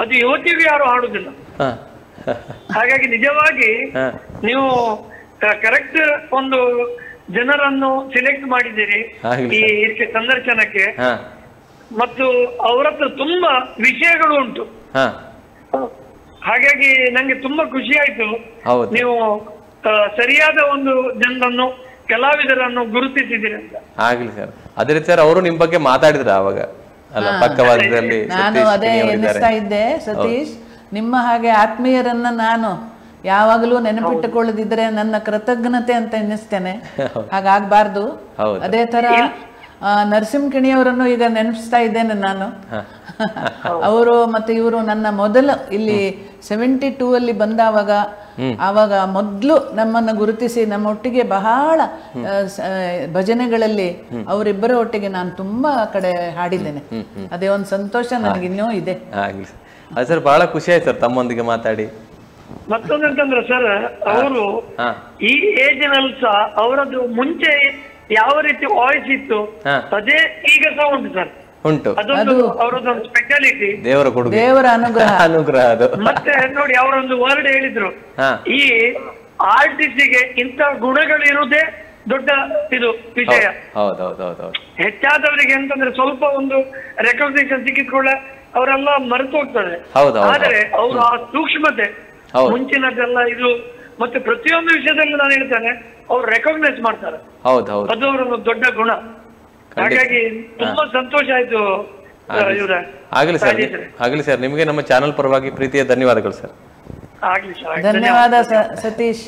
ಅದು ಇವತ್ತಿಗೂ ಯಾರು ಹಾಡುದಿಲ್ಲ. ಹಾಗಾಗಿ ನಿಜವಾಗಿ ನೀವು ಕರೆಕ್ಟ್ ಒಂದು ಜನರನ್ನು ಸಿಲೆಕ್ಟ್ ಮಾಡಿದ್ದೀರಿ ಈ ಇದಕ್ಕೆ ಸಂದರ್ಶನಕ್ಕೆ. ಮತ್ತು ಅವರ ಹತ್ರ ತುಂಬಾ ವಿಷಯಗಳು ಉಂಟು. ಹಾಗಾಗಿ ನಂಗೆ ತುಂಬಾ ಖುಷಿ ಆಯ್ತು, ನೀವು ಸರಿಯಾದ ಒಂದು ಜನರನ್ನು ಕಲಾವಿದರನ್ನು ಗುರುತಿಸಿದ್ದೀರಿ ಅಂತ. ಆಗ್ಲಿ ಸರ್. ಅದೇ ರೀತಿ ಸರ್, ಅವರು ನಿಮ್ ಬಗ್ಗೆ ಮಾತಾಡಿದ್ರ ಅವಾಗ ಅಲ್ಲ ಪಕ್ಕವಾದದಲ್ಲಿ? ನಾನು ಅದೇ ಎನಿಸ್ತಾ ಇದ್ದೆ ಸತೀಶ್, ನಿಮ್ಮ ಹಾಗೆ ಆತ್ಮೀಯರನ್ನ ನಾನು ಯಾವಾಗಲೂ ನೆನಪಿಟ್ಟುಕೊಳ್ಳದಿದ್ರೆ ನನ್ನ ಕೃತಜ್ಞತೆ ಅಂತ ಎನಿಸ್ತೇನೆ. ಹಾಗಾಗಬಾರ್ದು. ಅದೇ ತರ ನರಸಿಂಹ ಕಿಣಿಯವರನ್ನು ಈಗ ನೆನಪಿಸ್ತಾ ಇದ್ದೇನೆ ನಾನು. ಅವರು ಮತ್ತೆ ಇವರು ನನ್ನ ಮೊದಲು ಇಲ್ಲಿ 72 ಅಲ್ಲಿ ಬಂದಾವಾಗ, ಆವಾಗ ಮೊದಲು ನಮ್ಮನ್ನು ಗುರುತಿಸಿ ನಮ್ಮೊಟ್ಟಿಗೆ ಬಹಳ ಭಜನೆಗಳಲ್ಲಿ ಅವರಿಬ್ಬರ ಒಟ್ಟಿಗೆ ನಾನು ತುಂಬಾ ಕಡೆ ಹಾಡಿದ್ದೇನೆ. ಅದೇ ಒಂದು ಸಂತೋಷ ನನಗಿನ್ನೂ ಇದೆ. ಸರ್, ಬಹಳ ಖುಷಿ ಆಯ್ತು ಸರ್ ತಮ್ಮೊಂದಿಗೆ ಮಾತಾಡಿ. ಮತ್ತೊಂದಂತಂದ್ರೆ ಸರ್, ಅವರು ಈ ಏಜಿನಲ್ಲಿ ಸಹ ಅವರದ್ದು ಮುಂಚೆ ಯಾವ ರೀತಿ ವಾಯ್ಸ್ ಇತ್ತು ಅದೇ ಈಗ ಸಹ ಉಂಟು ಸರ್. ಉಂಟು. ಅದೊಂದು ಅವರದೊಂದು ಸ್ಪೆಷಾಲಿಟಿ, ದೇವರ ಕೊಡುಗೆ, ದೇವರ ಅನುಗ್ರಹ ಅದು. ಮತ್ತೆ ನೋಡಿ, ಅವರೊಂದು ವರ್ಡ್ ಹೇಳಿದ್ರು, ಈ ಆರ್ಟಿಸ್ಟಿಗೆ ಇಂಥ ಗುಣಗಳು ಇರುವುದೇ ದೊಡ್ಡ ಇದು ವಿಷಯ. ಹೆಚ್ಚಾದವರಿಗೆ ಅಂತಂದ್ರೆ ಸ್ವಲ್ಪ ಒಂದು ರೆಕಗ್ನಿಷನ್ ಸಿಕ್ಕಿದ್ಕೊಳ್ಳ ಅವರೆಲ್ಲ ಮರೆತು ಹೋಗ್ತಾರೆ. ಆದ್ರೆ ಅವರು ಆ ಸೂಕ್ಷ್ಮತೆ ಮುಂಚಿನದೆಲ್ಲ ಇದು ಮತ್ತೆ ಪ್ರತಿಯೊಂದು ವಿಷಯದಲ್ಲಿ ನಾನು ಹೇಳ್ತೇನೆ ಅವ್ರು ರೆಕಗ್ನೈಸ್ ಮಾಡ್ತಾರೆ. ಹೌದು ಹೌದು, ಅದು ಅವರೊಂದು ದೊಡ್ಡ ಗುಣ. ಹಾಗಾಗಿ ತುಂಬಾ ಸಂತೋಷ ಆಯ್ತು ಇವ್ರೆ. ಆಗಲಿ ಸರ್, ಆಗಲಿ ಸರ್. ನಿಮಗೆ ನಮ್ಮ ಚಾನಲ್ ಪರವಾಗಿ ಪ್ರೀತಿಯ ಧನ್ಯವಾದಗಳು ಸರ್. ಆಗ್ಲಿ ಸರ್, ಧನ್ಯವಾದ ಸತೀಶ್.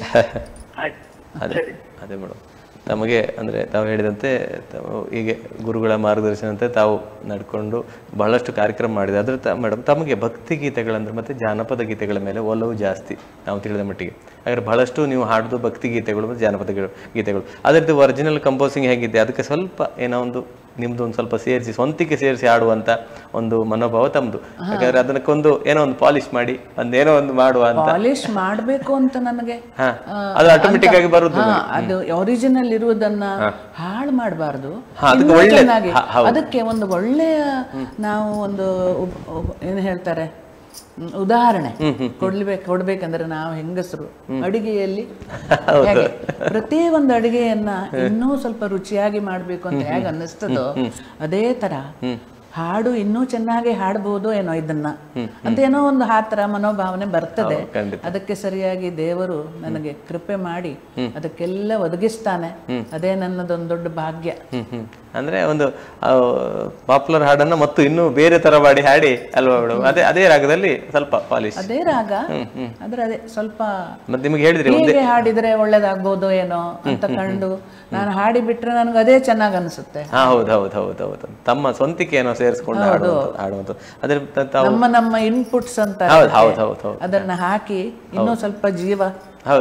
ಅದೇ ಅದೇ ಮೇಡಮ್, ನಮಗೆ ಅಂದರೆ ತಾವು ಹೇಳಿದಂತೆ ಹೀಗೆ ಗುರುಗಳ ಮಾರ್ಗದರ್ಶನಂತೆ ತಾವು ನಡ್ಕೊಂಡು ಬಹಳಷ್ಟು ಕಾರ್ಯಕ್ರಮ ಮಾಡಿದೆ. ಅದ್ರ ಮೇಡಮ್ ತಮಗೆ ಭಕ್ತಿ ಗೀತೆಗಳಂದ್ರೆ ಮತ್ತು ಜಾನಪದ ಗೀತೆಗಳ ಮೇಲೆ ಒಲವು ಜಾಸ್ತಿ ನಾವು ತಿಳಿದ ಮಟ್ಟಿಗೆ. ಹಾಗಾದ್ರೆ ಬಹಳಷ್ಟು ನೀವು ಹಾಡೋದು ಭಕ್ತಿ ಗೀತೆಗಳು ಮತ್ತು ಜಾನಪದ ಗೀತೆಗಳು. ಅದರದ್ದು ಒರಿಜಿನಲ್ ಕಂಪೋಸಿಂಗ್ ಹೇಗಿದೆ, ಅದಕ್ಕೆ ಸ್ವಲ್ಪ ಏನೋ ಒಂದು ನಿಮ್ದು ಒಂದು ಸ್ವಲ್ಪ ಸೇರಿಸಿ ಸ್ವಂತಿಕೆ ಸೇರಿಸಿ ಆಡುವಂತ ಒಂದು ಮನೋಭಾವ ತಮ್ಮದು. ಯಾಕಂದ್ರೆ ಅದಕ್ಕೊಂದು ಏನೋ ಒಂದು ಪಾಲಿಶ್ ಮಾಡಿ ಒಂದೇನೋ ಒಂದು ಮಾಡುವ ಅಂತ. ಪಾಲಿಶ್ ಮಾಡಬೇಕು ಅಂತ ನನಗೆ ಅದು ಆಟೋಮೆಟಿಕ್ ಆಗಿ ಬರುದು. ಅದು ಒರಿಜಿನಲ್ ಇರುವುದನ್ನ ಹಾಳು ಮಾಡಬಾರ್ದು. ಅದಕ್ಕೆ ಒಂದು ಒಳ್ಳೆಯ ನಾವು ಒಂದು ಏನ್ ಹೇಳ್ತಾರೆ ಉದಾಹರಣೆ ಕೊಡ್ಬೇಕಂದ್ರೆ ನಾವು ಹೆಂಗಸರು ಅಡಿಗೆಯಲ್ಲಿ ಹೇಗೆ ಪ್ರತಿ ಒಂದು ಅಡಿಗೆಯನ್ನ ಇನ್ನೂ ಸ್ವಲ್ಪ ರುಚಿಯಾಗಿ ಮಾಡ್ಬೇಕು ಅಂತ ಹೇಗೆ ಅನ್ನಿಸ್ತದೋ ಅದೇ ತರ ಹಾಡು ಇನ್ನೂ ಚೆನ್ನಾಗಿ ಹಾಡಬಹುದು ಏನೋ ಇದನ್ನ ಅಂತ ಏನೋ ಒಂದು ಆ ತರ ಮನೋಭಾವನೆ ಬರ್ತದೆ. ಅದಕ್ಕೆ ಸರಿಯಾಗಿ ದೇವರು ನನಗೆ ಕೃಪೆ ಮಾಡಿ ಅದಕ್ಕೆಲ್ಲ ಒದಗಿಸ್ತಾನೆ. ಅದೇ ನನ್ನದೊಂದು ದೊಡ್ಡ ಭಾಗ್ಯ. ಅಂದ್ರೆ ಒಂದು ಪಾಪ್ಯುಲರ್ ಹಾಡನ್ನ ಮತ್ತು ಇನ್ನೂ ಬೇರೆ ತರ ಮಾಡಿ ಹಾಡಿ ಅಲ್ವಾ ಮೇಡಮ್? ಅದೇ ರಾಗದಲ್ಲಿ ಸ್ವಲ್ಪ ಪಾಲಿಶ್, ಅದೇ ರಾಗ ಆದ್ರೆ ಅದೇ ಸ್ವಲ್ಪ ಮತ್ತೆ ನಿಮಗೆ ಹೇಳಿದ್ರಿ ಹೀಗೆ ಹಾಡಿದ್ರೆ ಒಳ್ಳೇದಾಗ್ಬೋದು ಏನೋ ಅಂತ ಕಂಡು ನಾನು ಹಾಡಿ ಬಿಟ್ರೆ ನನಗೆ ಅದೇ ಚೆನ್ನಾಗ್ ಅನ್ಸುತ್ತೆ. ಹೌದು ಹೌದು ಹೌದು ಹೌದು, ತಮ್ಮ ಸ್ವಂತಿಕೆ ಏನೋ ಸೇರಿಸ್ಕೊಂಡು ಹಾಡುವಂತ ಅದ್ರ ನಮ್ಮ ಇನ್ಪುಟ್ಸ್ ಅಂತ ಅದನ್ನ ಹಾಕಿ ಇನ್ನೂ ಸ್ವಲ್ಪ ಜೀವ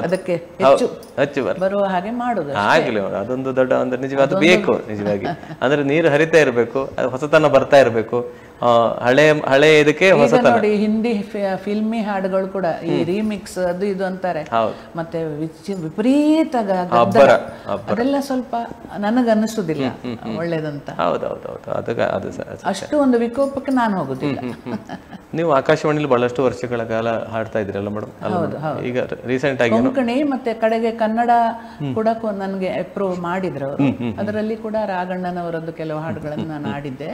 ಅದಕ್ಕೆ ಹೆಚ್ಚು ಬರುವ ಹಾಗೆ ಮಾಡುದು. ಆಗ್ಲಿ, ಅದೊಂದು ದೊಡ್ಡ ಒಂದು ನಿಜವಾದ ಬೇಕು. ನಿಜವಾಗಿ ಅಂದ್ರೆ ನೀರು ಹರಿತಾ ಇರಬೇಕು, ಅದು ಹೊಸತನ ಬರ್ತಾ ಇರಬೇಕು. ಹಳೆ ಇದಕ್ಕೆ ಹೊಸತನ. ನೋಡಿ ಹಿಂದಿ ಫಿಲ್ಮಿ ಹಾಡುಗಳು ಕೂಡ ಈ ರೀಮಿಕ್ಸ್ ಅದು ಇದು ಅಂತಾರೆ. ಮತ್ತೆ ವಿಪರೀತ ಅದೆಲ್ಲ ಸ್ವಲ್ಪ ನನಗನ್ನಿಸುದಿಲ್ಲ ಒಳ್ಳೇದಂತ. ಅಷ್ಟು ಒಂದು ವಿಕೋಪಕ್ಕೆ ನಾನು ಹೋಗುದಿಲ್ಲ. ನೀವು ಆಕಾಶವಾಣಿಲಿ ಬಹಳಷ್ಟು ವರ್ಷಗಳ ಕಾಲ ಹಾಡ್ತಾ ಇದ್ರಲ್ಲ ಮೇಡಮ್? ಈಗ ರೀಸೆಂಟ್ ಆಗಿ ಕೊಂಕಣಿ ಮತ್ತೆ ಕಡೆಗೆ ಕನ್ನಡ ಕೂಡ ನನಗೆ ಅಪ್ರೂವ್ ಮಾಡಿದ್ರು ಅವರು. ಅದರಲ್ಲಿ ಕೂಡ ರಾಘಣ್ಣನವರದ್ದು ಕೆಲವು ಹಾಡುಗಳನ್ನು ನಾನು ಹಾಡಿದ್ದೆ.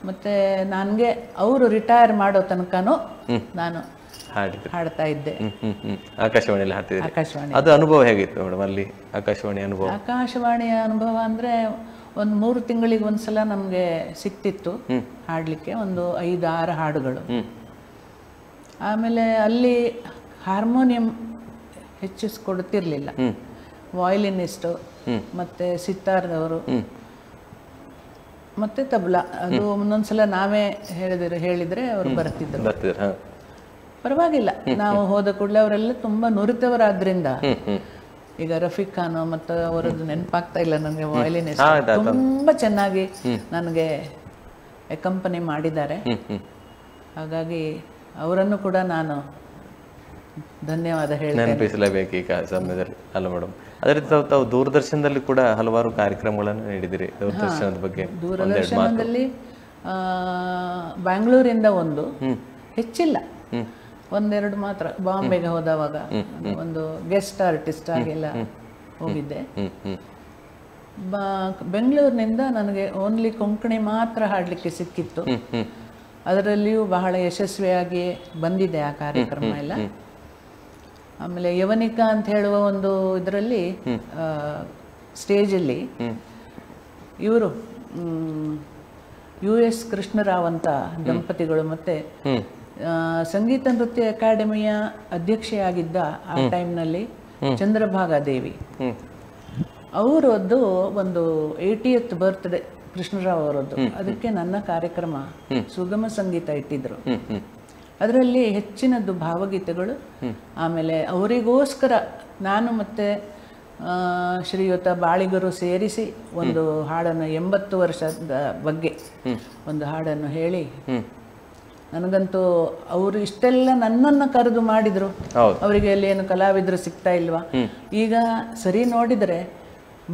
ಮತ್ತೆ ನನ್ಗೆ ಅವರು ರಿಟೈರ್ ಮಾಡೋ ತನಕನೂ ನಾನು ಹಾಡ್ತಾ ಇದ್ದೆ ಆಕಾಶವಾಣಿಯಲ್ಲಿ. ಆಕಾಶವಾಣಿ ಅದು ಅನುಭವ ಹೇಗಿತ್ತು ಮೇಡಮ್ ಅಲ್ಲಿ? ಆಕಾಶವಾಣಿ ಅನುಭವ, ಆಕಾಶವಾಣಿಯ ಅನುಭವ ಅಂದ್ರೆ ಒಂದು 3 ತಿಂಗಳಿಗೆ ಒಂದ್ಸಲ ನಮ್ಗೆ ಸಿಕ್ತಿತ್ತು ಹಾಡ್ಲಿಕ್ಕೆ ಒಂದು 5-6 ಹಾಡುಗಳು. ಆಮೇಲೆ ಅಲ್ಲಿ ಹಾರ್ಮೋನಿಯಂ ಹೆಚ್ಚಿಸ್ಕೊಡ್ತಿರ್ಲಿಲ್ಲ, ವಯಲಿನಿಸ್ಟು ಮತ್ತೆ ಸಿತಾರ್ದವರು ಮತ್ತೆ ತಬಲಾ. ಅದು ಒಂದೊಂದ್ಸಲ ನಾವೇ ಹೇಳಿದ್ರೆ ಅವರು ಬರ್ತಿದ್ರು. ಪರವಾಗಿಲ್ಲ, ನಾವು ಹೋದ ಕೂಡಲೇ ಅವರೆಲ್ಲ ತುಂಬಾ ನುರಿತವರಾದ್ರಿಂದ. ಈಗ ರಫೀಕ್ ಖಾನ್ ಮತ್ತು ಅವರದ್ದು ನೆನಪಾಗ್ತಾ ಇಲ್ಲ ನನಗೆ, ವಯಲಿನಿಸ್ಟ್ ತುಂಬಾ ಚೆನ್ನಾಗಿ ನನಗೆ ಕಂಪನಿ ಮಾಡಿದ್ದಾರೆ. ಹಾಗಾಗಿ ಅವರನ್ನು ಕೂಡ ನಾನು ಧನ್ಯವಾದ ನೆನಪಿಸಲೇಬೇಕು ಈ ಸಮಯದಲ್ಲಿ ಅಲ್ಲ ಮೇಡಮ್? ಅದೇ ತಾವು ದೂರದರ್ಶನದಲ್ಲಿ ಕೂಡ ಹಲವಾರು ಕಾರ್ಯಕ್ರಮಗಳನ್ನು ನೀಡಿದಿರಿ. ದೂರದರ್ಶನದ ಬಗ್ಗೆ ದೂರದರ್ಶನದಲ್ಲಿ ಬ್ಯಾಂಗ್ಳೂರಿಂದ ಒಂದು ಹೆಚ್ಚಿಲ್ಲ, 1-2 ಮಾತ್ರ. ಬಾಂಬೆಗೆ ಹೋದವಾಗ ಒಂದು ಗೆಸ್ಟ್ ಆರ್ಟಿಸ್ಟ್ ಆಗೆಲ್ಲ ಹೋಗಿದ್ದೆ. ಬೆಂಗಳೂರಿನಿಂದ ನನಗೆ ಓನ್ಲಿ ಕೊಂಕಣಿ ಮಾತ್ರ ಹಾಡಲಿಕ್ಕೆ ಸಿಕ್ಕಿತ್ತು. ಅದರಲ್ಲಿಯೂ ಬಹಳ ಯಶಸ್ವಿಯಾಗಿ ಬಂದಿದೆ ಆ ಕಾರ್ಯಕ್ರಮ ಎಲ್ಲ. ಆಮೇಲೆ ಯವನಿಕಾ ಅಂತ ಹೇಳುವ ಒಂದು ಇದರಲ್ಲಿ ಸ್ಟೇಜಲ್ಲಿ ಇವರು US ಕೃಷ್ಣರಾವ್ ಅಂತ ದಂಪತಿಗಳು ಮತ್ತೆ ಸಂಗೀತ ನೃತ್ಯ ಅಕಾಡೆಮಿಯ ಅಧ್ಯಕ್ಷೆಯಾಗಿದ್ದ ಆ ಟೈಮ್ನಲ್ಲಿ ಚಂದ್ರಭಾಗಾ ದೇವಿ ಅವರದ್ದು ಒಂದು 80th ಬರ್ತ್ಡೇ ಕೃಷ್ಣರಾವ್ ಅವರದ್ದು. ಅದಕ್ಕೆ ನನ್ನ ಕಾರ್ಯಕ್ರಮ ಸುಗಮ ಸಂಗೀತ ಇಟ್ಟಿದ್ರು. ಅದರಲ್ಲಿ ಹೆಚ್ಚಿನದ್ದು ಭಾವಗೀತೆಗಳು. ಆಮೇಲೆ ಅವರಿಗೋಸ್ಕರ ನಾನು ಮತ್ತೆ ಶ್ರೀಯುತ ಬಾಳಿಗರು ಸೇರಿಸಿ ಒಂದು ಹಾಡನ್ನು 80 ವರ್ಷದ ಬಗ್ಗೆ ಒಂದು ಹಾಡನ್ನು ಹೇಳಿ, ನನಗಂತೂ ಅವರು ಇಷ್ಟೆಲ್ಲ ನನ್ನನ್ನು ಕರೆದು ಮಾಡಿದ್ರು. ಅವರಿಗೆ ಅಲ್ಲಿ ಏನು ಕಲಾವಿದರು ಸಿಗ್ತಾ ಇಲ್ವಾ? ಈಗ ಸರಿ ನೋಡಿದರೆ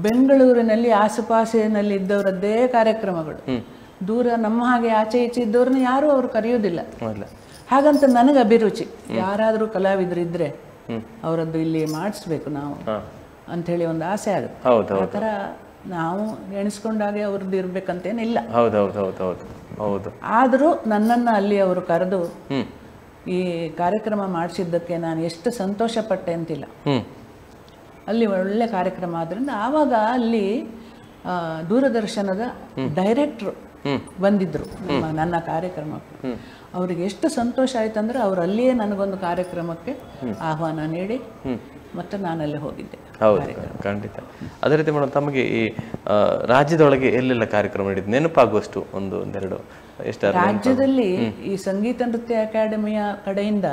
ಬೆಂಗಳೂರಿನಲ್ಲಿ ಆಸುಪಾಸಿನಲ್ಲಿ ಇದ್ದವರದ್ದೇ ಕಾರ್ಯಕ್ರಮಗಳು. ದೂರ ನಮ್ಮ ಹಾಗೆ ಆಚೆ ಈಚೆ ಇದ್ದವ್ರನ್ನ ಯಾರು ಅವರು ಕರೆಯೋದಿಲ್ಲ. ಹಾಗಂತ ನನಗೆ ಅಭಿರುಚಿ, ಯಾರಾದರೂ ಕಲಾವಿದರು ಇದ್ರೆ ಅವರದ್ದು ಇಲ್ಲಿ ಮಾಡಿಸ್ಬೇಕು ನಾವು ಅಂಥೇಳಿ ಒಂದು ಆಸೆ ಆಗುತ್ತೆ. ಆ ಥರ ನಾವು ಎಣಿಸ್ಕೊಂಡಾಗೆ ಅವ್ರದ್ದು ಇರ್ಬೇಕಂತೇನಿಲ್ಲ. ಹೌದು. ಆದರೂ ನನ್ನನ್ನು ಅಲ್ಲಿ ಅವರು ಕರೆದು ಈ ಕಾರ್ಯಕ್ರಮ ಮಾಡಿಸಿದ್ದಕ್ಕೆ ನಾನು ಎಷ್ಟು ಸಂತೋಷ ಪಟ್ಟೆ ಅಂತಿಲ್ಲ. ಅಲ್ಲಿ ಒಳ್ಳೆ ಕಾರ್ಯಕ್ರಮ ಆದ್ದರಿಂದ ಆವಾಗ ಅಲ್ಲಿ ದೂರದರ್ಶನದ ಡೈರೆಕ್ಟ್ರು ಬಂದಿದ್ರು ನನ್ನ ಕಾರ್ಯಕ್ರಮಕ್ಕೆ. ಅವ್ರಿಗೆ ಎಷ್ಟು ಸಂತೋಷ ಆಯ್ತಂದ್ರೆ ಅವ್ರು ಅಲ್ಲಿಯೇ ನನಗೊಂದು ಕಾರ್ಯಕ್ರಮಕ್ಕೆ ಆಹ್ವಾನ ನೀಡಿ ಮತ್ತು ನಾನಲ್ಲಿ ಹೋಗಿದ್ದೆ. ಹೌದು, ಖಂಡಿತ. ಅದೇ ರೀತಿ ಮೇಡಮ್, ತಮಗೆ ಈ ರಾಜ್ಯದೊಳಗೆ ಎಲ್ಲೆಲ್ಲ ಕಾರ್ಯಕ್ರಮ ನಡೆದಿದೆ ನೆನಪಾಗುವಷ್ಟು ಒಂದೆರಡು ಎಷ್ಟು? ರಾಜ್ಯದಲ್ಲಿ ಈ ಸಂಗೀತ ನೃತ್ಯ ಅಕಾಡೆಮಿಯ ಕಡೆಯಿಂದ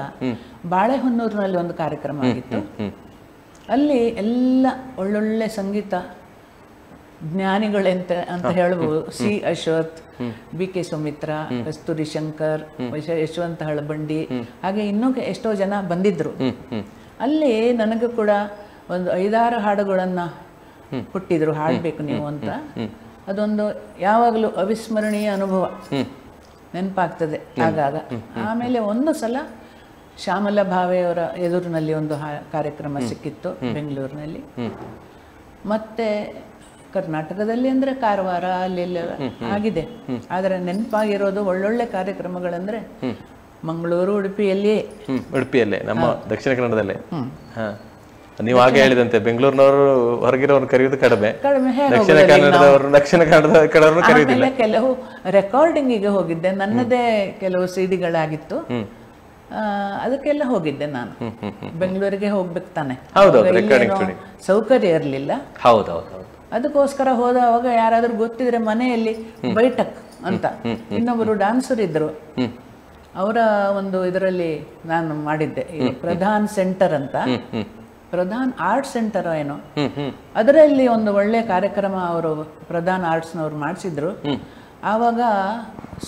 ಬಾಳೆಹೊನ್ನೂರಿನಲ್ಲಿ ಒಂದು ಕಾರ್ಯಕ್ರಮ ಆಗಿತ್ತು. ಅಲ್ಲಿ ಎಲ್ಲ ಒಳ್ಳೊಳ್ಳೆ ಸಂಗೀತ ಜ್ಞಾನಿಗಳಂತ ಅಂತ ಹೇಳ್ಬೋದು. C Ashwath, B K Sumitra, Kasturi Shankar, Yashwant Halbandi, ಹಾಗೆ ಇನ್ನೂ ಎಷ್ಟೋ ಜನ ಬಂದಿದ್ರು. ಅಲ್ಲಿ ನನಗೂ ಕೂಡ ಒಂದು 5-6 ಹಾಡುಗಳನ್ನು ಕೊಟ್ಟಿದ್ರು, ಹಾಡಬೇಕು ನೀವು ಅಂತ. ಅದೊಂದು ಯಾವಾಗಲೂ ಅವಿಸ್ಮರಣೀಯ ಅನುಭವ, ನೆನಪಾಗ್ತದೆ ಆಗಾಗ. ಆಮೇಲೆ ಒಂದು ಸಲ ಶ್ಯಾಮಲ ಭಾವೆಯವರ ಎದುರಿನಲ್ಲಿ ಒಂದು ಕಾರ್ಯಕ್ರಮ ಸಿಕ್ಕಿತ್ತು ಬೆಂಗಳೂರಿನಲ್ಲಿ. ಮತ್ತೆ ಕರ್ನಾಟಕದಲ್ಲಿ ಅಂದರೆ ಕಾರವಾರ ಅಲ್ಲೆಲ್ಲ ಆಗಿದೆ. ಆದರೆ ನೆನಪಾಗಿರೋದು ಒಳ್ಳೊಳ್ಳೆ ಕಾರ್ಯಕ್ರಮಗಳಂದ್ರೆ ಮಂಗಳೂರು, ಉಡುಪಿಯಲ್ಲೇ ನಮ್ಮ ದಕ್ಷಿಣ ಕನ್ನಡದಲ್ಲೇ. ನೀವು ಹಾಗೆ ಹೇಳಿದಂತೆ ಬೆಂಗಳೂರಿನವರು ಹೊರಗಿರೋರು ಕರೆಯುವುದು ಕಡಿಮೆ, ದಕ್ಷಿಣ ಕನ್ನಡದವರು ದಕ್ಷಿಣ ಕನ್ನಡದ ಕಡೆಯವರು ಕರೆಯುವುದಿಲ್ಲ. ಕೆಲವು ರೆಕಾರ್ಡಿಂಗಿಗೆ ಹೋಗಿದ್ದೆ, ನನ್ನದೇ ಕೆಲವು ಸಿಡಿಗಳಾಗಿತ್ತು, ಅದಕ್ಕೆಲ್ಲ ಹೋಗಿದ್ದೆ ನಾನು. ಬೆಂಗಳೂರಿಗೆ ಹೋಗ್ಬೇಕು ತಾನೆ, ಸೌಕರ್ಯ ಇರಲಿಲ್ಲ. ಅದಕ್ಕೋಸ್ಕರ ಹೋದವಾಗ ಯಾರಾದ್ರೂ ಗೊತ್ತಿದ್ರೆ ಮನೆಯಲ್ಲಿ ಬೈಟಕ್ ಅಂತ ಇನ್ನೊಬ್ಬರು ಡಾನ್ಸರ್ ಇದ್ರು, ಅವರ ಒಂದು ಇದರಲ್ಲಿ ನಾನು ಮಾಡಿದ್ದೆ. ಪ್ರಧಾನ್ ಸೆಂಟರ್ ಅಂತ, ಪ್ರಧಾನ್ ಆರ್ಟ್ ಸೆಂಟರ್ ಏನೋ, ಅದರಲ್ಲಿ ಒಂದು ಒಳ್ಳೆ ಕಾರ್ಯಕ್ರಮ ಅವರು ಪ್ರಧಾನ್ ಆರ್ಟ್ಸ್ನವ್ರು ಮಾಡಿಸಿದ್ರು. ಆವಾಗ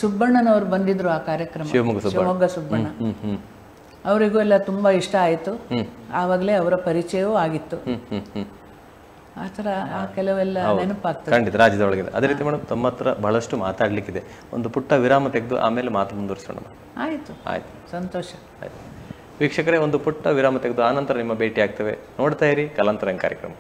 ಸುಬ್ಬಣ್ಣನವ್ರು ಬಂದಿದ್ರು ಆ ಕಾರ್ಯಕ್ರಮ, ಶಿವಮೊಗ್ಗ ಸುಬ್ಬಣ್ಣ. ಅವರಿಗೂ ಎಲ್ಲ ತುಂಬಾ ಇಷ್ಟ ಆಯಿತು. ಆವಾಗಲೇ ಅವರ ಪರಿಚಯವೂ ಆಗಿತ್ತು. ಆ ಥರ ಕೆಲವೆಲ್ಲ ನೆನಪಾಗ್ತದೆ. ಖಂಡಿತ ರಾಜ್ಯದೊಳಗಿದೆ. ಅದೇ ರೀತಿ ಮೇಡಮ್, ತಮ್ಮ ಹತ್ರ ಬಹಳಷ್ಟು ಮಾತಾಡ್ಲಿಕ್ಕಿದೆ. ಒಂದು ಪುಟ್ಟ ವಿರಾಮ ತೆಗೆದು ಆಮೇಲೆ ಮಾತು ಮುಂದುವರಿಸೋಣ. ಆಯಿತು, ಸಂತೋಷ. ಆಯ್ತು ವೀಕ್ಷಕರೇ, ಒಂದು ಪುಟ್ಟ ವಿರಾಮ ತೆಗೆದು ಆನಂತರ ನಿಮ್ಮ ಭೇಟಿ ಆಗ್ತೇವೆ. ನೋಡ್ತಾ ಇರಿ ಕಲಾಂತರಂಗ ಕಾರ್ಯಕ್ರಮ.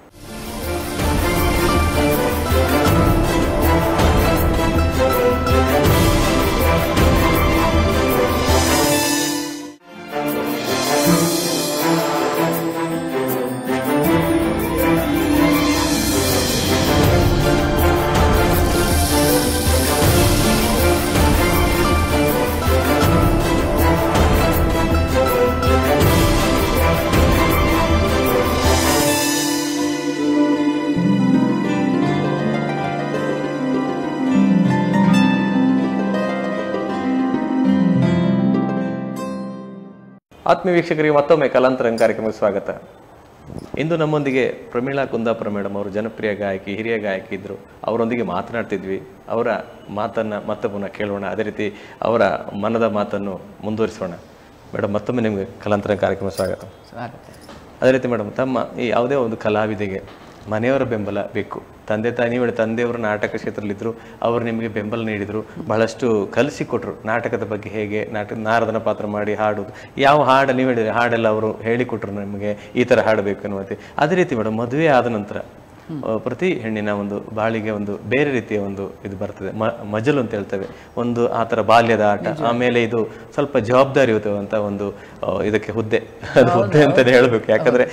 ಆತ್ಮೀಯ ವೀಕ್ಷಕರಿಗೆ ಮತ್ತೊಮ್ಮೆ ಕಲಾಂತರಂಗ ಕಾರ್ಯಕ್ರಮಕ್ಕೆ ಸ್ವಾಗತ. ಇಂದು ನಮ್ಮೊಂದಿಗೆ ಪ್ರಮೀಳಾ ಕುಂದಾಪುರ ಮೇಡಮ್ ಅವರು ಜನಪ್ರಿಯ ಗಾಯಕಿ, ಹಿರಿಯ ಗಾಯಕಿ ಇದ್ದರು. ಅವರೊಂದಿಗೆ ಮಾತನಾಡ್ತಿದ್ವಿ. ಅವರ ಮಾತನ್ನು ಮತ್ತೆ ಪುನಃ ಕೇಳೋಣ, ಅದೇ ರೀತಿ ಅವರ ಮನದ ಮಾತನ್ನು ಮುಂದುವರಿಸೋಣ. ಮೇಡಮ್, ಮತ್ತೊಮ್ಮೆ ನಿಮಗೆ ಕಲಾಂತರಂಗ ಕಾರ್ಯಕ್ರಮ ಸ್ವಾಗತ. ಅದೇ ರೀತಿ ಮೇಡಮ್, ತಮ್ಮ ಈ ಯಾವುದೇ ಒಂದು ಕಲಾವಿದೆಗೆ ಮನೆಯವರ ಬೆಂಬಲ ಬೇಕು. ತಂದೆಯವರು ನಾಟಕ ಕ್ಷೇತ್ರದಲ್ಲಿದ್ದರು, ಅವರು ನಿಮಗೆ ಬೆಂಬಲ ನೀಡಿದರು, ಬಹಳಷ್ಟು ಕಲಿಸಿಕೊಟ್ರು. ನಾಟಕದ ಬಗ್ಗೆ ಹೇಗೆ ನಾರದನ ಪಾತ್ರ ಮಾಡಿ ಹಾಡೋದು, ಯಾವ ಹಾಡು ನೀವು ಹೇಳಿದ್ರೆ ಹಾಡೆಲ್ಲ ಅವರು ಹೇಳಿಕೊಟ್ರು ನಿಮಗೆ, ಈ ಥರ ಹಾಡಬೇಕು ಅನ್ನುವಂತೆ. ಅದೇ ರೀತಿ ಮೇಡಮ್, ಮದುವೆ ಆದ ನಂತರ ಪ್ರತಿ ಹೆಣ್ಣಿನ ಒಂದು ಬಾಳಿಗೆ ಒಂದು ಬೇರೆ ರೀತಿಯ ಒಂದು ಇದು ಬರ್ತದೆ, ಮಜಲು ಅಂತ ಹೇಳ್ತೇವೆ. ಒಂದು ಆ ಥರ ಬಾಲ್ಯದ ಆಟ, ಆಮೇಲೆ ಇದು ಸ್ವಲ್ಪ ಜವಾಬ್ದಾರಿಯುತವಂತ ಒಂದು ಇದಕ್ಕೆ ಹುದ್ದೆ ಅಂತಲೇ ಹೇಳಬೇಕು. ಯಾಕಂದರೆ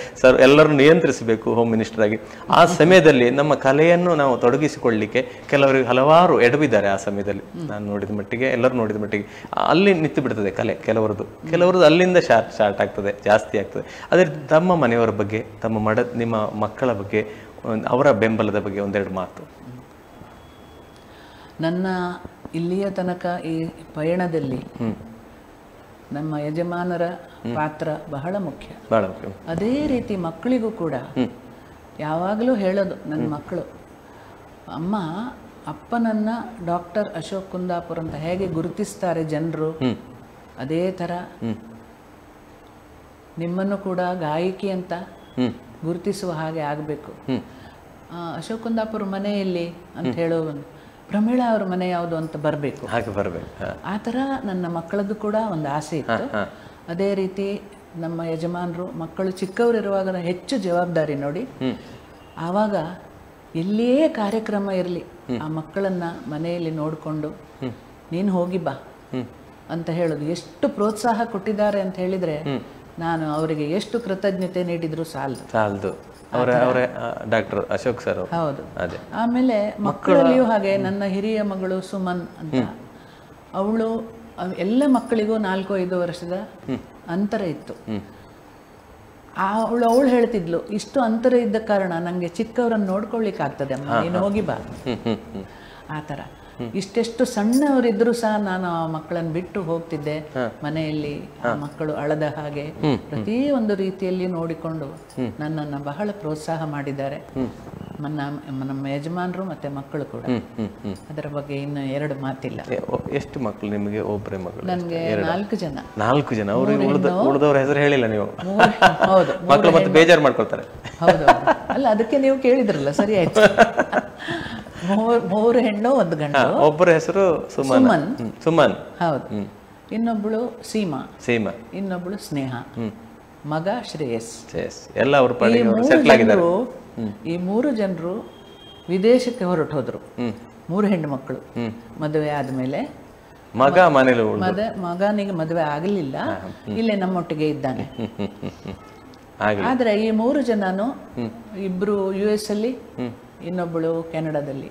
ಎಲ್ಲರೂ ನಿಯಂತ್ರಿಸಬೇಕು ಹೋಮ್ ಮಿನಿಸ್ಟರ್ ಆಗಿ. ಆ ಸಮಯದಲ್ಲಿ ನಮ್ಮ ಕಲೆಯನ್ನು ನಾವು ತೊಡಗಿಸಿಕೊಳ್ಳಲಿಕ್ಕೆ ಕೆಲವರಿಗೆ ಹಲವಾರು ಎಡವಿದ್ದಾರೆ. ಆ ಸಮಯದಲ್ಲಿ ನಾನು ನೋಡಿದ ಮಟ್ಟಿಗೆ, ಎಲ್ಲರೂ ನೋಡಿದ ಮಟ್ಟಿಗೆ ಅಲ್ಲಿ ನಿಂತು ಬಿಡ್ತದೆ ಕಲೆ. ಕೆಲವರದ್ದು ಅಲ್ಲಿಂದ ಸ್ಟಾರ್ಟ್ ಆಗ್ತದೆ, ಜಾಸ್ತಿ ಆಗ್ತದೆ. ಅದೇ ರೀತಿ ತಮ್ಮ ಮನೆಯವರ ಬಗ್ಗೆ, ನಿಮ್ಮ ಮಕ್ಕಳ ಬಗ್ಗೆ, ಅವರ ಬೆಂಬಲದ ಬಗ್ಗೆ ಒಂದೆರಡು ಮಾತು. ನನ್ನ ಇಲ್ಲಿಯ ತನಕ ಈ ಪಯಣದಲ್ಲಿ ನಮ್ಮ ಯಜಮಾನರ ಪಾತ್ರ ಬಹಳ ಮುಖ್ಯ. ಅದೇ ರೀತಿ ಮಕ್ಕಳಿಗೂ ಕೂಡ ಯಾವಾಗಲೂ ಹೇಳೋದು ನನ್ನ ಮಕ್ಕಳು, ಅಮ್ಮ ಅಪ್ಪನನ್ನ ಡಾಕ್ಟರ್ ಅಶೋಕ್ ಕುಂದಾಪುರ್ ಅಂತ ಹೇಗೆ ಗುರುತಿಸ್ತಾರೆ ಜನರು, ಅದೇ ಥರ ನಿಮ್ಮನ್ನು ಕೂಡ ಗಾಯಕಿ ಅಂತ ಗುರುತಿಸುವ ಹಾಗೆ ಆಗಬೇಕು. ಅಶೋಕ್ ಕುಂದಾಪುರ ಮನೆಯಲ್ಲಿ ಅಂತ ಹೇಳೋವನು ಪ್ರಮೀಳಾ ಅವ್ರ ಮನೆ ಯಾವುದು ಅಂತ ಬರಬೇಕು. ಆ ಥರ ನನ್ನ ಮಕ್ಕಳದ್ದು ಕೂಡ ಒಂದು ಆಸೆ ಇತ್ತು. ಅದೇ ರೀತಿ ನಮ್ಮ ಯಜಮಾನರು ಮಕ್ಕಳು ಚಿಕ್ಕವರಿರುವಾಗ ಹೆಚ್ಚು ಜವಾಬ್ದಾರಿ ನೋಡಿ, ಆವಾಗ ಎಲ್ಲಿಯೇ ಕಾರ್ಯಕ್ರಮ ಇರಲಿ ಆ ಮಕ್ಕಳನ್ನ ಮನೆಯಲ್ಲಿ ನೋಡಿಕೊಂಡು ನೀನು ಹೋಗಿ ಬಾ ಅಂತ ಹೇಳೋದು. ಎಷ್ಟು ಪ್ರೋತ್ಸಾಹ ಕೊಟ್ಟಿದ್ದಾರೆ ಅಂತ ಹೇಳಿದರೆ ನಾನು ಅವರಿಗೆ ಎಷ್ಟು ಕೃತಜ್ಞತೆ ನೀಡಿದ್ರು ಸಾಲದು. ಅವರೇ ಡಾಕ್ಟರ್ ಅಶೋಕ್ ಸರ್. ಹೌದು. ಆಮೇಲೆ ಮಕ್ಕಳಲ್ಲಿಯೂ ಹಾಗೆ, ನನ್ನ ಹಿರಿಯ ಮಗಳು ಸುಮನ್ ಅಂತ, ಅವಳು ಎಲ್ಲ ಮಕ್ಕಳಿಗೂ 4-5 ವರ್ಷದ ಅಂತರ ಇತ್ತು. ಅವಳು ಹೇಳ್ತಿದ್ಲು, ಇಷ್ಟು ಅಂತರ ಇದ್ದ ಕಾರಣ ನನಗೆ ಚಿಕ್ಕವರನ್ನು ನೋಡ್ಕೊಳ್ಳಿಕ್ಕೆ ಆಗ್ತದೆ ಅಮ್ಮ, ನೀನು ಹೋಗಿ ಬಾ. ಆ ಥರ ಇಷ್ಟೆಷ್ಟು ಸಣ್ಣವರಿದ್ರೂ ಸಹ ನಾನು ಆ ಮಕ್ಕಳನ್ನು ಬಿಟ್ಟು ಹೋಗ್ತಿದ್ದೆ ಮನೆಯಲ್ಲಿ. ಆ ಮಕ್ಕಳು ಅಳದ ಹಾಗೆ ಪ್ರತಿಯೊಂದು ರೀತಿಯಲ್ಲಿ ನೋಡಿಕೊಂಡು ನನ್ನನ್ನು ಬಹಳ ಪ್ರೋತ್ಸಾಹ ಮಾಡಿದ್ದಾರೆ. ನಮ್ಮ ಯಜಮಾನರು ಮತ್ತೆ ಮಕ್ಕಳು ಕೂಡ. ಅದರ ಬಗ್ಗೆ ಇನ್ನು 2 ಮಾತಿಲ್ಲ. ಎಷ್ಟು ಮಕ್ಕಳು ನಿಮಗೆ? ಒಬ್ಬರೇ ಮಕ್ಕಳು? ನನಗೆ 4 ಜನ. 4 ಜನ. ಉಳಿದವ್ರ ಹೆಸರು ಹೇಳಿಲ್ಲ ನೀವು. ಹೌದು, ಮಕ್ಕಳು ಮತ್ತೆ ಬೇಜಾರು ಮಾಡ್ಕೊಳ್ತಾರೆ. ಹೌದು. ಅಲ್ಲ, ಅದಕ್ಕೆ ನೀವು ಕೇಳಿದ್ರಲ್ಲ, ಸರಿ ಆಯ್ತು. 3 ಹೆಣ್ಣು 1 ಗಂಡು. ಒಬ್ಬರ ಹೆಸರು ಸುಮನ್. ಹೌದು. ಇನ್ನೊಬ್ಬಳು ಸೀಮಾ. ಇನ್ನೊಬ್ಬಳು ಸ್ನೇಹ. ಮಗ ಶ್ರೇಯಸ್. ಎಲ್ಲ ಅವ್ರ ಪಾಡಿಗೆ ಅವರು ಸೆಟ್ಲ್ ಆಗಿದ್ದಾರೆ. ಈ 3 ಜನರು ವಿದೇಶಕ್ಕೆ ಹೊರಟೋದ್ರು. 3 ಹೆಣ್ಣು ಮಕ್ಕಳು ಮದುವೆ ಆದ್ಮೇಲೆ. ಮಗನಿಗೆ ಮದುವೆ ಆಗಲಿಲ್ಲ, ಇಲ್ಲೇ ನಮ್ಮೊಟ್ಟಿಗೆ ಇದ್ದಾನೆ. ಆದ್ರೆ ಈ 3 ಜನನು, ಇಬ್ರು US ಅಲ್ಲಿ, ಇನ್ನೊಬ್ಬಳು ಕೆನಡಾದಲ್ಲಿ.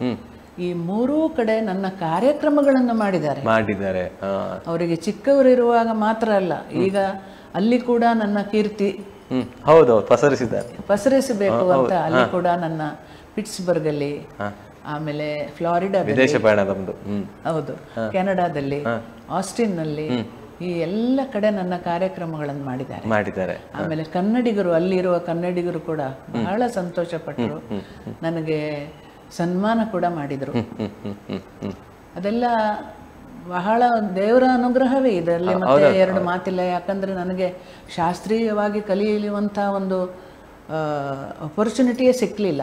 ಈ 3 ಕಡೆ ನನ್ನ ಕಾರ್ಯಕ್ರಮಗಳನ್ನು ಮಾಡಿದ್ದಾರೆ. ಅವರಿಗೆ ಚಿಕ್ಕವರಿರುವಾಗ ಮಾತ್ರ ಅಲ್ಲ, ಈಗ ಅಲ್ಲಿ ಕೂಡ ನನ್ನ ಕೀರ್ತಿ ಪಸರಿಸಬೇಕು ಅಂತ ಅಲ್ಲಿ ಕೂಡ ನನ್ನ ಪಿಟ್ಸ್ಬರ್ಗ್ ಅಲ್ಲಿ, ಆಮೇಲೆ ಫ್ಲಾರಿಡಾ, ಹೌದು, ಕೆನಡಾದಲ್ಲಿ, ಆಸ್ಟಿನ್ ನಲ್ಲಿ, ಈ ಎಲ್ಲ ಕಡೆ ನನ್ನ ಕಾರ್ಯಕ್ರಮಗಳನ್ನು ಮಾಡಿದ್ದಾರೆ. ಆಮೇಲೆ ಕನ್ನಡಿಗರು, ಅಲ್ಲಿರುವ ಕನ್ನಡಿಗರು ಕೂಡ ಬಹಳ ಸಂತೋಷ ಪಟ್ಟರು, ನನಗೆ ಸನ್ಮಾನ ಕೂಡ ಮಾಡಿದರು. ಅದೆಲ್ಲ ಬಹಳ ದೇವರ ಅನುಗ್ರಹವೇ ಇದರಲ್ಲಿ, ಮತ್ತೆ 2 ಮಾತಿಲ್ಲ. ಯಾಕಂದ್ರೆ ನನಗೆ ಶಾಸ್ತ್ರೀಯವಾಗಿ ಕಲಿಯುವಂಥ ಒಂದು ಅಪರ್ಚುನಿಟಿಯೇ ಸಿಕ್ಕಲಿಲ್ಲ.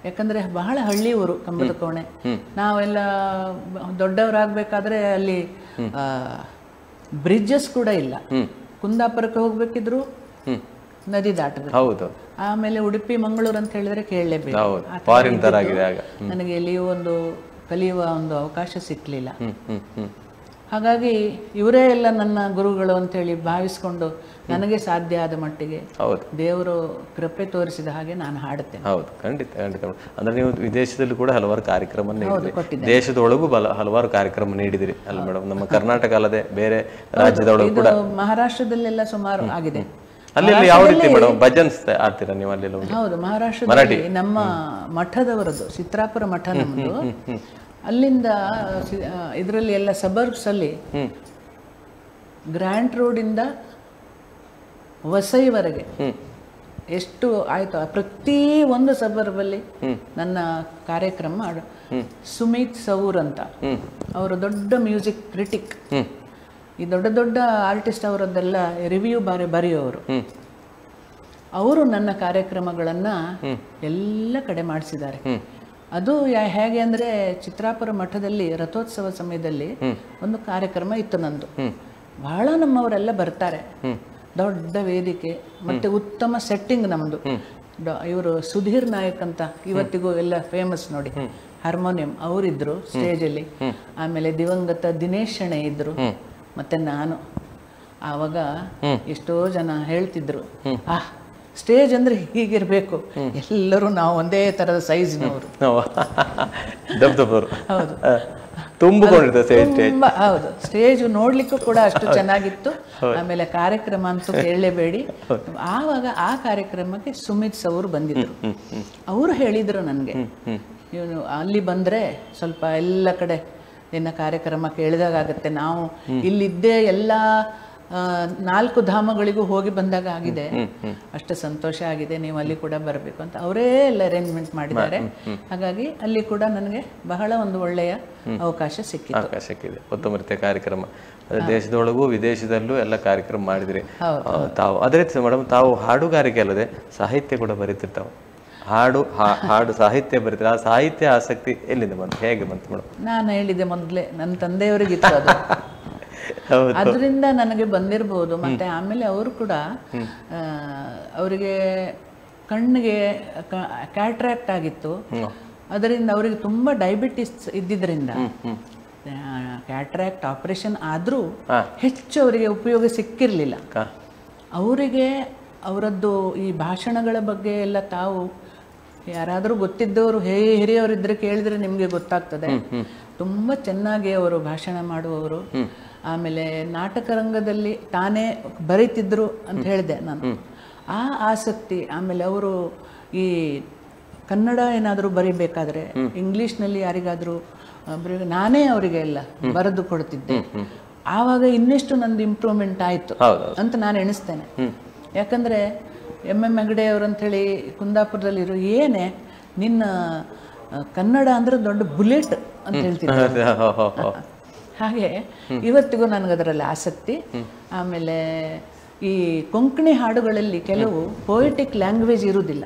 ಯಾಕಂದ್ರೆ ಬಹಳ ಹಳ್ಳಿ ಊರು ಕಂಬದ ಕೋಣೆ. ನಾವೆಲ್ಲ ದೊಡ್ಡವರಾಗಬೇಕಾದ್ರೆ ಅಲ್ಲಿ ಬ್ರಿಡ್ಜಸ್ ಕೂಡ ಇಲ್ಲ. ಕುಂದಾಪುರಕ್ಕೆ ಹೋಗ್ಬೇಕಿದ್ರು ನದಿ ದಾಟಬೇಕು. ಆಮೇಲೆ ಉಡುಪಿ ಮಂಗಳೂರು ಅಂತ ಹೇಳಿದ್ರೆ ಕೇಳಲೇಬೇಕು. ನನಗೆ ಎಲ್ಲಿಯೂ ಒಂದು ಕಲಿಯುವ ಒಂದು ಅವಕಾಶ ಸಿಕ್ಕಲಿಲ್ಲ. ಹಾಗಾಗಿ ಇವರೇ ಎಲ್ಲ ನನ್ನ ಗುರುಗಳು ಅಂತೇಳಿ ಭಾವಿಸ್ಕೊಂಡು ನನಗೆ ಸಾಧ್ಯ ಆದ ಮಟ್ಟಿಗೆ ದೇವರು ಕೃಪೆ ತೋರಿಸಿದ ಹಾಗೆ ನಾನು ಹಾಡುತ್ತೇನೆ. ಹೌದು, ಖಂಡಿತ. ಅಂದ್ರೆ ನೀವು ವಿದೇಶದಲ್ಲಿ ಕೂಡ ಹಲವಾರು ಕಾರ್ಯಕ್ರಮ ನೀಡಿದ್ರಿ, ದೇಶದೊಳಗೂ ಹಲವಾರು ಕಾರ್ಯಕ್ರಮ ನೀಡಿದಿರಿ ಅಲ್ಲ ಮೇಡಮ್? ನಮ್ಮ ಕರ್ನಾಟಕ ಅಲ್ಲದೆ ಬೇರೆ ರಾಜ್ಯದೊಳಗೂ ಕೂಡ. ಮಹಾರಾಷ್ಟ್ರದಲ್ಲೆಲ್ಲ ಸುಮಾರು ಆಗಿದೆ. ಅಲ್ಲಿ ಯಾವ ರೀತಿ ಮೇಡಮ್ ಭಜನ್ಸ್ ಆಡ್ತೀರಾ ನೀವು ಅಲ್ಲಿ? ಹೌದು, ಮಹಾರಾಷ್ಟ್ರದಲ್ಲಿ ನಮ್ಮ ಮಠದವರದ್ದು, ಚಿತ್ರಾಪುರ ಮಠ ನಮ್ಮದು. ಅಲ್ಲಿಂದ ಇದರಲ್ಲಿ ಎಲ್ಲ ಸಬರ್ಬ್ಸ್ ಅಲ್ಲಿ ಗ್ರ್ಯಾಂಟ್ ರೋಡಿಂದ ವಸೈವರೆಗೆ ಎಷ್ಟು ಆಯ್ತು, ಪ್ರತಿ ಒಂದು ಸಬರ್ಬಲ್ಲಿ ನನ್ನ ಕಾರ್ಯಕ್ರಮ. ಸುಮಿತ್ ಸೌರ್ ಅಂತ ಅವರು ದೊಡ್ಡ ಮ್ಯೂಸಿಕ್ ಕ್ರಿಟಿಕ್, ಈ ದೊಡ್ಡ ದೊಡ್ಡ ಆರ್ಟಿಸ್ಟ್ ಅವರದ್ದೆಲ್ಲ ರಿವ್ಯೂ ಬರೆಯೋರು. ಅವರು ನನ್ನ ಕಾರ್ಯಕ್ರಮಗಳನ್ನು ಎಲ್ಲ ಕಡೆ ಮಾಡಿಸಿದ್ದಾರೆ. ಅದು ಹೇಗೆ ಅಂದರೆ, ಚಿತ್ರಾಪುರ ಮಠದಲ್ಲಿ ರಥೋತ್ಸವ ಸಮಯದಲ್ಲಿ ಒಂದು ಕಾರ್ಯಕ್ರಮ ಇತ್ತು ನಂದು. ಬಹಳ ನಮ್ಮವರೆಲ್ಲ ಬರ್ತಾರೆ, ದೊಡ್ಡ ವೇದಿಕೆ, ಮತ್ತೆ ಉತ್ತಮ ಸೆಟ್ಟಿಂಗ್ ನಮ್ಮದು. ಇವರು ಸುಧೀರ್ ನಾಯಕ್ ಅಂತ ಇವತ್ತಿಗೂ ಎಲ್ಲ ಫೇಮಸ್ ನೋಡಿ, ಹಾರ್ಮೋನಿಯಂ ಅವರಿದ್ರು ಸ್ಟೇಜಲ್ಲಿ. ಆಮೇಲೆ ದಿವಂಗತ ದಿನೇಶ್ ಶೆಣೆ ಇದ್ರು, ಮತ್ತೆ ನಾನು. ಆವಾಗ ಎಷ್ಟೋ ಜನ ಹೇಳ್ತಿದ್ರು, ಸ್ಟೇಜ್ ಅಂದ್ರೆ ಹೀಗಿರ್ಬೇಕು, ಎಲ್ಲರೂ ನಾವು ಒಂದೇ ತರದ ಸೈಜ್ನವರು. ಹೌದು, ಹೌದು. ಸ್ಟೇಜ್ ನೋಡ್ಲಿಕ್ಕೂ ಕೂಡ ಅಷ್ಟು ಚೆನ್ನಾಗಿತ್ತು. ಆಮೇಲೆ ಕಾರ್ಯಕ್ರಮ ಅಂತೂ ಕೇಳಲೇಬೇಡಿ. ಆವಾಗ ಆ ಕಾರ್ಯಕ್ರಮಕ್ಕೆ ಸುಮಿತ್ ಸೌರ್ ಬಂದಿದ್ರು. ಅವರು ಹೇಳಿದ್ರು ನನಗೆ, ನೀವು ಅಲ್ಲಿ ಬಂದ್ರೆ ಸ್ವಲ್ಪ ಎಲ್ಲ ಕಡೆ ನಿನ್ನ ಕಾರ್ಯಕ್ರಮ ಕೇಳಿದಾಗತ್ತೆ. ನಾವು ಇಲ್ಲಿದ್ದೇ ಎಲ್ಲ 4 ಧಾಮಗಳಿಗೂ ಹೋಗಿ ಬಂದಾಗ ಆಗಿದೆ, ಅಷ್ಟು ಸಂತೋಷ ಆಗಿದೆ, ನೀವು ಅಲ್ಲಿ ಕೂಡ ಬರಬೇಕು ಅಂತ ಅವರೇ ಎಲ್ಲ ಅರೇಂಜ್ಮೆಂಟ್ ಮಾಡಿದ್ದಾರೆ. ಹಾಗಾಗಿ ಅಲ್ಲಿ ಕೂಡ ನನಗೆ ಬಹಳ ಒಂದು ಒಳ್ಳೆಯ ಅವಕಾಶ ಸಿಕ್ಕಿದೆ. ಉತ್ತಮ ರೀತಿಯ ಕಾರ್ಯಕ್ರಮ, ದೇಶದೊಳಗೂ ವಿದೇಶದಲ್ಲೂ ಎಲ್ಲ ಕಾರ್ಯಕ್ರಮ ಮಾಡಿದ್ರಿ ತಾವು. ಅದೇ ರೀತಿ ಮೇಡಮ್, ತಾವು ಹಾಡುಗಾರಿಕೆ ಅಲ್ಲದೆ ಸಾಹಿತ್ಯ ಕೂಡ ಬರೀತಿರ್ತಾವೆ. ಹಾಡು ಸಾಹಿತ್ಯ ಬರೀತಾರೆ. ಆ ಸಾಹಿತ್ಯ ಆಸಕ್ತಿ ಎಲ್ಲಿಂದ ಬಂತು, ಹೇಗೆ ಬಂತು ಮೇಡಮ್? ನಾನು ಹೇಳಿದೆ ಮೊದಲೇ, ನನ್ನ ತಂದೆಯವರಿಗಿತ್ತು ಅದು, ಅದರಿಂದ ನನಗೆ ಬಂದಿರಬಹುದು. ಮತ್ತೆ ಆಮೇಲೆ ಅವರು ಕೂಡ ಅವರಿಗೆ ಕಣ್ಣಿಗೆ ಕ್ಯಾಟ್ರಾಕ್ಟ್ ಆಗಿತ್ತು. ಅದರಿಂದ ಅವರಿಗೆ ತುಂಬಾ ಡಯಾಬಿಟಿಸ್ ಇದ್ದಿದ್ದರಿಂದ ಕ್ಯಾಟ್ರಾಕ್ಟ್ ಆಪರೇಷನ್ ಆದರೂ ಹೆಚ್ಚು ಅವರಿಗೆ ಉಪಯೋಗ ಸಿಕ್ಕಿರಲಿಲ್ಲ. ಅವರಿಗೆ ಅವರದ್ದು ಈ ಭಾಷಣಗಳ ಬಗ್ಗೆ ಎಲ್ಲ ತಾವು ಯಾರಾದರೂ ಗೊತ್ತಿದ್ದವರು ಹಿರಿಯವರಿದ್ದರೆ ಕೇಳಿದರೆ ನಿಮಗೆ ಗೊತ್ತಾಗ್ತದೆ. ತುಂಬ ಚೆನ್ನಾಗಿ ಅವರು ಭಾಷಣ ಮಾಡುವವರು. ಆಮೇಲೆ ನಾಟಕ ರಂಗದಲ್ಲಿ ತಾನೇ ಬರೀತಿದ್ರು ಅಂತ ಹೇಳಿದೆ ನಾನು. ಆ ಆಸಕ್ತಿ. ಆಮೇಲೆ ಅವರು ಈ ಕನ್ನಡ ಏನಾದರೂ ಬರೀಬೇಕಾದ್ರೆ ಇಂಗ್ಲೀಷ್ನಲ್ಲಿ ಯಾರಿಗಾದರೂ ನಾನೇ ಅವರಿಗೆ ಎಲ್ಲ ಬರೆದು ಕೊಡ್ತಿದ್ದೆ. ಆವಾಗ ಇನ್ನೆಷ್ಟು ನಂದು ಇಂಪ್ರೂವ್ಮೆಂಟ್ ಆಯಿತು ಅಂತ ನಾನು ಎಣಿಸ್ತೇನೆ. ಯಾಕಂದರೆ MM ಹೆಗಡೆ ಅವರು ಅಂಥೇಳಿ ಕುಂದಾಪುರದಲ್ಲಿರೋ ಏನೇ ನಿನ್ನ ಕನ್ನಡ ಅಂದರೆ ದೊಡ್ಡ ಬುಲೆಟ್ ಅಂತ ಹೇಳ್ತಿದ್ದೆ. ಹಾಗೆ ಇವತ್ತಿಗೂ ನನಗದರಲ್ಲಿ ಆಸಕ್ತಿ. ಆಮೇಲೆ ಈ ಕೊಂಕಣಿ ಹಾಡುಗಳಲ್ಲಿ ಕೆಲವು ಪೊಯಿಟಿಕ್ ಲ್ಯಾಂಗ್ವೇಜ್ ಇರುವುದಿಲ್ಲ,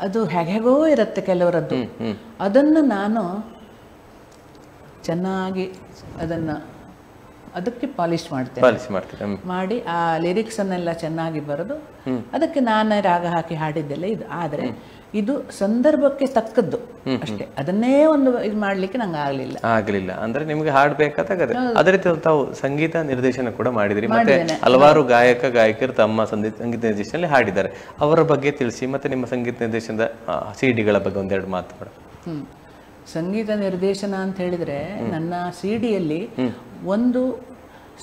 ಅದು ಹೇಗೋ ಇರುತ್ತೆ ಕೆಲವರದ್ದು. ಅದನ್ನು ನಾನು ಚೆನ್ನಾಗಿ ಅದಕ್ಕೆ ಪಾಲಿಶ್ ಮಾಡ್ತೇನೆ. ಮಾಡಿ ಆ ಲಿರಿಕ್ಸನ್ನೆಲ್ಲ ಚೆನ್ನಾಗಿ ಬರೆದು ಅದಕ್ಕೆ ನಾನೇ ರಾಗ ಹಾಕಿ ಹಾಡಿದ್ದೆಲ್ಲ ಇದು. ಆದರೆ ಇದು ಸಂದರ್ಭಕ್ಕೆ ತಕ್ಕದ್ದು ಅಷ್ಟೇ. ಅದನ್ನೇ ಒಂದು ಇದು ಮಾಡ್ಲಿಕ್ಕೆ ನಂಗೆ ಆಗಲಿಲ್ಲ. ಅಂದ್ರೆ ನಿಮ್ಗೆ ಹಾಡ್ಬೇಕಾದಾಗ ಅದೇ ರೀತಿ ತಾವು ಸಂಗೀತ ನಿರ್ದೇಶನ ಕೂಡ ಮಾಡಿದ್ರಿ. ಮತ್ತೆ ಹಲವಾರು ಗಾಯಕರು ತಮ್ಮ ಸಂಗೀತ ನಿರ್ದೇಶನದಲ್ಲಿ ಹಾಡಿದ್ದಾರೆ. ಅವರ ಬಗ್ಗೆ ತಿಳಿಸಿ, ಮತ್ತೆ ನಿಮ್ಮ ಸಂಗೀತ ನಿರ್ದೇಶನದ CD-ಗಳ ಬಗ್ಗೆ ಒಂದೆರಡು ಮಾತು. ಸಂಗೀತ ನಿರ್ದೇಶನ ಅಂತ ಹೇಳಿದ್ರೆ ನನ್ನ CD-ಯಲ್ಲಿ ಒಂದು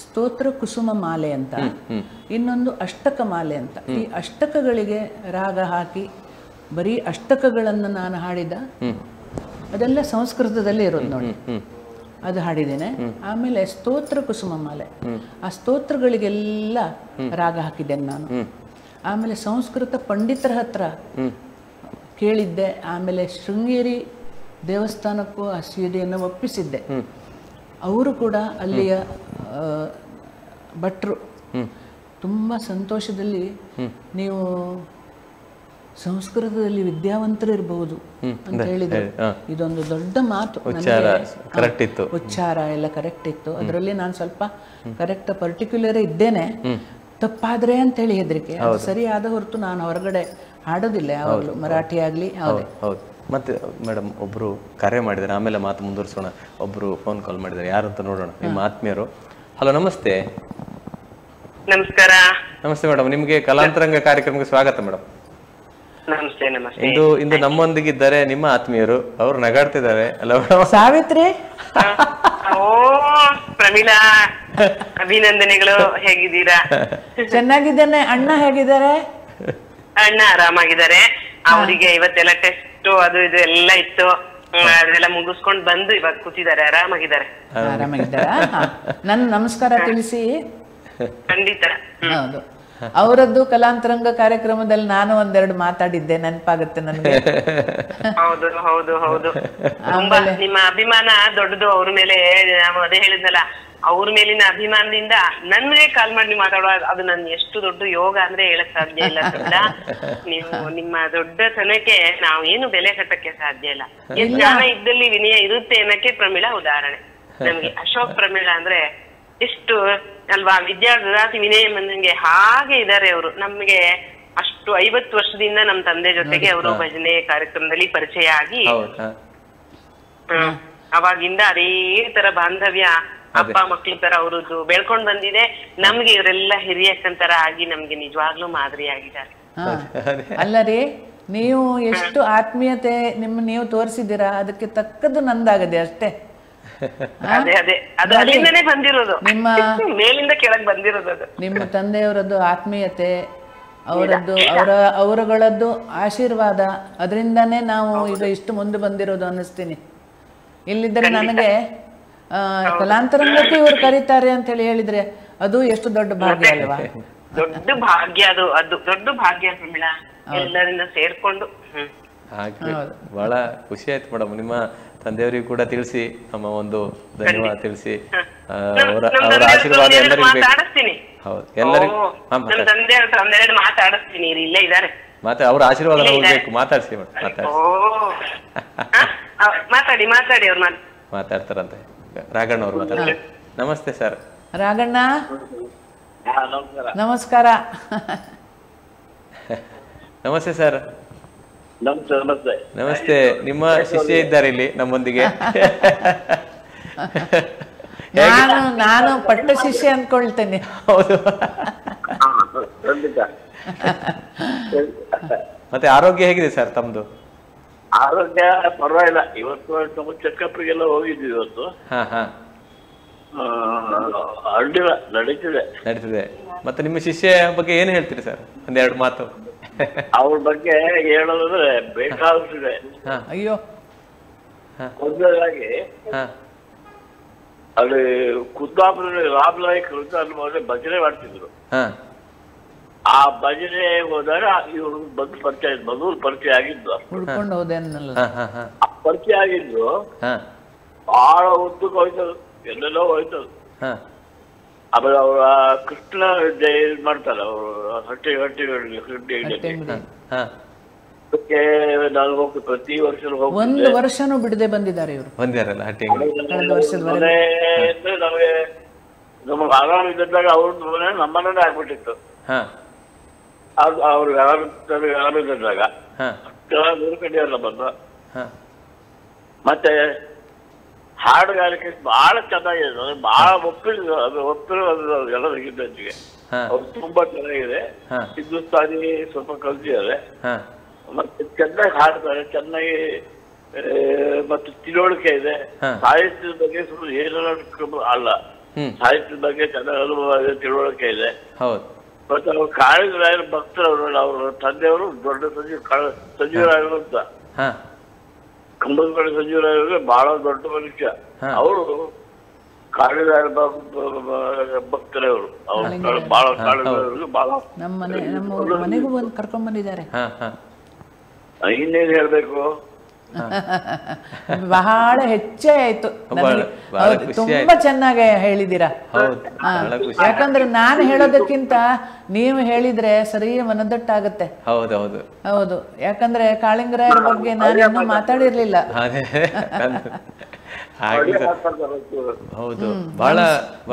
ಸ್ತೋತ್ರ ಕುಸುಮ ಮಾಲೆ ಅಂತ, ಇನ್ನೊಂದು ಅಷ್ಟಕ ಮಾಲೆ ಅಂತ. ಈ ಅಷ್ಟಕಗಳಿಗೆ ರಾಗ ಹಾಕಿ ಬರೀ ಅಷ್ಟಕಗಳನ್ನು ನಾನು ಹಾಡಿದ, ಅದೆಲ್ಲ ಸಂಸ್ಕೃತದಲ್ಲಿ ಇರೋದು ನೋಡಿ, ಅದು ಹಾಡಿದ್ದೇನೆ. ಆಮೇಲೆ ಸ್ತೋತ್ರ ಕುಸುಮ ಮಾಲೆ, ಆ ಸ್ತೋತ್ರಗಳಿಗೆಲ್ಲ ರಾಗ ಹಾಕಿದ್ದೇನೆ ನಾನು. ಆಮೇಲೆ ಸಂಸ್ಕೃತ ಪಂಡಿತರ ಹತ್ರ ಕೇಳಿದ್ದೆ. ಆಮೇಲೆ ಶೃಂಗೇರಿ ದೇವಸ್ಥಾನಕ್ಕೂ ಆ CD-ಯನ್ನು ಒಪ್ಪಿಸಿದ್ದೆ. ಅವರು ಕೂಡ ಅಲ್ಲಿಯ ಭಟ್ರು ತುಂಬ ಸಂತೋಷದಲ್ಲಿ, ನೀವು ಸಂಸ್ಕೃತದಲ್ಲಿ ವಿದ್ಯಾವಂತರು ಇರಬಹುದು ಅಂತ ಹೇಳಿದರು. ಇದೊಂದು ದೊಡ್ಡ ಮಾತು. ಉಚ್ಚಾರ ಎಲ್ಲ ಕರೆಕ್ಟ್ ಇತ್ತು. ಅದರಲ್ಲಿ ನಾನು ಸ್ವಲ್ಪ ಕರೆಕ್ಟ್ ಪರ್ಟಿಕ್ಯುಲರ್ ಇದ್ದೇನೆ. ತಪ್ಪಾದ್ರೆ ಅಂತ ಹೇಳಿ ಹೆದರಿಕೆ. ಸರಿಯಾದ ಹೊರತು ನಾನು ಹೊರಗಡೆ ಹಾಡೋದಿಲ್ಲ ಯಾವಾಗಲೂ, ಮರಾಠಿ ಆಗಲಿ. ಹೌದು. ಮತ್ತೆ ಮೇಡಮ್ ಒಬ್ರು ಕರೆ ಮಾಡಿದ್ದಾರೆ, ಆಮೇಲೆ ಮಾತು ಮುಂದುವರಿಸೋಣ. ಒಬ್ರು ಫೋನ್ ಕಾಲ್ ಮಾಡಿದ್ದಾರೆ, ಯಾರು ಅಂತ ನೋಡೋಣ. ನಿಮ್ಮ ಆತ್ಮೀಯರು. ಹಲೋ, ನಮಸ್ತೆ. ನಮಸ್ಕಾರ. ನಮಸ್ತೆ ಮೇಡಮ್, ನಿಮ್ಗೆ ಕಲಾಂತರಂಗ ಕಾರ್ಯಕ್ರಮಕ್ಕೆ ಸ್ವಾಗತ ಮೇಡಮ್. ನಮಸ್ತೆ. ನಮಸ್ತೆ. ಇಂದು ನಮ್ಮೊಂದಿಗಿದ್ದಾರೆ ನಿಮ್ಮ ಆತ್ಮೀಯರು, ಅವ್ರು ನಗಾಡ್ತಿದ್ದಾರೆ. ಅಲ್ಲ ಸಾವಿತ್ರಿ. ಓ ಪ್ರಮೀಳಾ, ಅಭಿನಂದನೆಗಳು. ಹೇಗಿದ್ದೀರಾ? ಚೆನ್ನಾಗಿದ್ದೇನೆ. ಅಣ್ಣ ಹೇಗಿದ್ದಾರೆ? ಅಣ್ಣ ಆರಾಮಾಗಿದ್ದಾರೆ. ಅವರಿಗೆ ಇವತ್ತೆಲ್ಲ ಟೆಸ್ಟ್ ಅದು ಇದು ಎಲ್ಲ ಇತ್ತು, ಅದೆಲ್ಲ ಮುಗಿಸ್ಕೊಂಡು ಬಂದು ಇವಾಗ ಕೂತಿದ್ದಾರೆ, ಆರಾಮಾಗಿದ್ದಾರೆ. ನನ್ನ ನಮಸ್ಕಾರ ತಿಳಿಸಿ. ಖಂಡಿತ. ಹೌದು, ಅವರದ್ದು ಕಲಾಂತರಂಗ ಕಾರ್ಯಕ್ರಮದಲ್ಲಿ ನಾನು ಒಂದೆರಡು ಮಾತಾಡಿದ್ದೆ, ನೆನಪಾಗುತ್ತೆ ನನಗೆ. ಹೌದು ಹೌದು ಹೌದು. ತುಂಬಾ ನಿಮ್ಮ ಅಭಿಮಾನ ದೊಡ್ಡದು ಅವ್ರ ಮೇಲೆ. ಅದೇ ಹೇಳಿದ್ನಲ್ಲ, ಅವ್ರ ಮೇಲಿನ ಅಭಿಮಾನದಿಂದ ನನ್ಗೆ ಕಾಲ್ ಮಾಡಿ ಮಾತಾಡುವ, ಅದು ನನ್ ಎಷ್ಟು ದೊಡ್ಡ ಯೋಗ ಅಂದ್ರೆ ಹೇಳಕ್ ಸಾಧ್ಯ ಇಲ್ಲ. ನೀವು ನಿಮ್ಮ ದೊಡ್ಡತನಕ್ಕೆ ನಾವು ಏನು ಬೆಲೆ ಕಟ್ಟಕ್ಕೆ ಸಾಧ್ಯ ಇಲ್ಲ. ಜ್ಞಾನ ಇದ್ದಲ್ಲಿ ವಿನಯ ಇರುತ್ತೆ ಅನ್ನಕ್ಕೆ ಪ್ರಮೀಳಾ ಉದಾಹರಣೆ. ನಮ್ಗೆ ಅಶೋಕ್ ಪ್ರಮೀಳಾ ಅಂದ್ರೆ ಎಷ್ಟು ಅಲ್ವಾ, ವಿದ್ಯಾರ್ಥಿ ವಿನಯ ಮಂದಂಗೆ ಹಾಗೆ ಇದ್ದಾರೆ ಅವರು. ನಮ್ಗೆ ಅಷ್ಟು 50 ವರ್ಷದಿಂದ ನಮ್ ತಂದೆ ಜೊತೆಗೆ ಅವರು ಭಜನೆ ಕಾರ್ಯಕ್ರಮದಲ್ಲಿ ಪರಿಚಯ ಆಗಿ, ಅವಾಗಿಂದ ಅದೇ ತರ ಬಾಂಧವ್ಯ ಅಪ್ಪ ಮಕ್ಳ ತರ ಅವ್ರದ್ದು ಬೆಳ್ಕೊಂಡ್ ಬಂದಿದೆ. ನಮ್ಗೆ ಇವರೆಲ್ಲ ಹಿರಿಯಕ್ಕಂತರ ಆಗಿ ನಮ್ಗೆ ನಿಜವಾಗ್ಲೂ ಮಾದರಿ ಆಗಿದ್ದಾರೆ. ಅಲ್ಲ ರೀ, ನೀವು ಎಷ್ಟು ಆತ್ಮೀಯತೆ ನೀವು ತೋರಿಸಿದ್ದೀರಾ, ಅದಕ್ಕೆ ತಕ್ಕದ್ದು ನಂದಾಗದೆ ಅಷ್ಟೇ. ಅದೇ ಅದೇ ಅದು ಅಲ್ಲಿಂದನೇ ಬಂದಿರೋದು, ನಿಮ್ಮ ಮೇಲಿಂದ ಕೆಳಗ್ ಬಂದಿರೋದು. ಅದು ನಿಮ್ಮ ತಂದೆಯವರದ್ದು ಆತ್ಮೀಯತೆ, ಅವರದ್ದು ಅವರುಗಳದ್ದು ಆಶೀರ್ವಾದ, ಅದರಿಂದಾನೇ ನಾವು ಈಗ ಇಷ್ಟು ಮುಂದೆ ಬಂದಿರೋದು ಅನ್ನಿಸ್ತೀನಿ. ಇಲ್ಲಿದ್ದರೆ ನನಗೆ ಕಲಾಂತರಂಗಕ್ಕೆ ಇವರು ಕರೀತಾರೆ ಅಂತ ಹೇಳಿ ಹೇಳಿದ್ರೆ ಅದು ಎಷ್ಟು ದೊಡ್ಡ ಭಾಗ್ಯ ಅಲ್ವಾ? ದೊಡ್ಡ ಭಾಗ್ಯ ಅದು, ಅದು ದೊಡ್ಡ ಭಾಗ್ಯ ಪ್ರಮೀಳಾ, ಎಲ್ಲರಿಂದ ಸೇರ್ಕೊಂಡು. ಬಹಳ ಖುಷಿ ಆಯ್ತು ಮೇಡಮ್. ನಿಮ್ಮ ತಂದೆಯವರಿಗೂ ಕೂಡ ತಿಳಿಸಿ ನಮ್ಮ ಒಂದು ಧನ್ಯವಾದ ತಿಳಿಸಿ. ಅವರ ಆಶೀರ್ವಾದ ಎಲ್ಲರಿಗೂ ಬೇಕು. ಹೌದು, ಎಲ್ಲರಿಗೂ ಮಾತಾಡಿಸ್ತೀನಿ, ಇಲ್ಲೇ ಇದ್ದಾರೆ. ಮತ್ತೆ ಅವ್ರ ಆಶೀರ್ವಾದ ಬೇಕು, ಮಾತಾಡ್ಸಿ ಮಾತಾಡಿ ಮಾತಾಡಿ ಅವ್ರು ಮಾತಾಡ್ತಾರಂತೆ. ರಾಘಣ್ಣ ಅವ್ರು ಮಾತಾಡ್ತಾರೆ. ನಮಸ್ತೆ ಸರ್. ರಾಘಣ್ಣ ನಮಸ್ಕಾರ. ನಮಸ್ತೆ ಸರ್. ನಮಸ್ತೆ. ನಮಸ್ತೆ. ನಿಮ್ಮ ಶಿಷ್ಯ ಇದ್ದಾರೆ ಇಲ್ಲಿ ನಮ್ಮೊಂದಿಗೆ. ನಾನು ಪಟ್ಟ ಶಿಷ್ಯ ಅಂದ್ಕೊಳ್ತೇನೆ. ಹೌದು. ಮತ್ತೆ ಆರೋಗ್ಯ ಹೇಗಿದೆ ಸರ್ ತಮ್ದು? ಆರೋಗ್ಯ ಪರವಾಗಿಲ್ಲ. ಇವತ್ತು ನಮ್ಮ ಚೆಕಪ್ಗೆಲ್ಲ ಹೋಗಿದ್ವಿ ಇವತ್ತು. ಅಡ್ಡಿಲ್ಲ, ನಡೀತಿದೆ. ಮತ್ತೆ ನಿಮ್ಮ ಶಿಷ್ಯ ಬಗ್ಗೆ ಏನು ಹೇಳ್ತೀರಿ ಸರ್? ಒಂದೆರಡು ಮಾತು. ಅವ್ರ ಬಗ್ಗೆ ಹೇಳೋದಂದ್ರೆ ಬೇಕಾಗುತ್ತಿದೆ. ಅಯ್ಯೋ, ಮೊದಲಾಗಿ ಅಲ್ಲಿ ಕುದ್ದಾಪುರ ರಾಮನಾಯಕ್ ಅಲ್ಲಿ ಭಜನೆ ಮಾಡ್ತಿದ್ರು. ಆ ಭಜನೆ ಹೋದಾಗ ಇವರು ಬಂದು ಪರಿಚಯ ಆಗಿದ್ದು. ಹುಡ್ಕೊಂಡು ಹೋದೇನಲ್ಲ, ಪರಿಚಯ ಆಗಿದ್ದು ಬಹಳ ಹೊತ್ತಕ್ಕೆ ಹೋಯ್ತದು, ಎಲ್ಲೆಲ್ಲೋ ಹೋಯ್ತದು. ಆಮೇಲೆ ಅವರ ಕೃಷ್ಣ ಮಾಡ್ತಾರೆ ಅವರು ನಾನು ಹೋಗಿ ಪ್ರತಿ ವರ್ಷ ಒಂದು ವರ್ಷನೂ ಬಿಡದೆ ಬಂದಿದ್ದಾರೆ ಇವರು. ನಮಗೆ ನಮಗ್ ಆರಾಮ ಇದ್ದಾಗ ಅವ್ರ ನಮ್ಮನೇ ಆಗ್ಬಿಟ್ಟಿತ್ತು. ಅವ್ರಿಗೆ ಆರಾಮ ಇದ್ದಾಗ ದೂರ ಕಡೆಯಲ್ಲ ಬಂದು. ಮತ್ತೆ ಹಾಡುಗಾರಿಕೆ ಬಹಳ ಚೆನ್ನಾಗಿದೆ, ಬಹಳ ಒಪ್ಪಿದ್ರು. ಅದು ಒಪ್ಪಿರೋ ಎಲ್ಲರಿಗಿಂತ ಹೆಚ್ಚಿಗೆ ಅವ್ರು ತುಂಬಾ ಚೆನ್ನಾಗಿದೆ. ಹಿಂದೂಸ್ತಾನಿ ಸ್ವಲ್ಪ ಕಲ್ತಿದ್ದಾರೆ, ಮತ್ತೆ ಚೆನ್ನಾಗಿ ಹಾಡ್ತಾರೆ, ಚೆನ್ನಾಗಿ ಮತ್ತೆ ತಿಳುವಳಿಕೆ ಇದೆ. ಸಾಹಿತ್ಯದ ಬಗ್ಗೆ ಸ್ವಲ್ಪ ಏನೋ ಅಲ್ಲ, ಸಾಹಿತ್ಯದ ಬಗ್ಗೆ ಚೆನ್ನಾಗಿ ಅನುಭವ ಇದೆ, ತಿಳುವಳಿಕೆ ಇದೆ. ಮತ್ತೆ ಅವ್ರು ಕಾಳಿಂಗರಾಯರ ಭಕ್ತರವರು, ಅವ್ರ ತಂದೆಯವರು ದೊಡ್ಡ ಸಂಜೀವರಾಯರು ಅಂತ, ಕಂಬದಕಡೆ ಸಂಜೀವರಾಯರಿಗೆ ಬಹಳ ದೊಡ್ಡ ಮನುಷ್ಯ. ಅವರು ಕಾಳಿಂಗರಾಯರ ಭಕ್ತರೇ ಅವರು. ಅವ್ರು ಬಹಳ ಕಾಳಿಂಗರಾಯರಿಗೆ ಬಹಳ ನಮ್ಮ ಮನೆಗೂ ಬಂದು ಕರ್ಕೊಂಡ್ ಬಂದಿದ್ದಾರೆ. ಇನ್ನೇನ್ ಹೇಳ್ಬೇಕು, ಬಹಳ ಹೆಚ್ಚೇ ಆಯ್ತು. ತುಂಬಾ ಚೆನ್ನಾಗಿ ಹೇಳಿದೀರಾ. ಯಾಕಂದ್ರೆ ನಾನು ಹೇಳೋದಕ್ಕಿಂತ ನೀವು ಹೇಳಿದ್ರೆ ಸರಿ ಮನದಟ್ಟಾಗತ್ತೆ. ಹೌದು, ಯಾಕಂದ್ರೆ ಕಾಳಿಂಗರಾಯರ ಬಗ್ಗೆ ನಾನು ಇನ್ನೂ ಮಾತಾಡಿರ್ಲಿಲ್ಲ.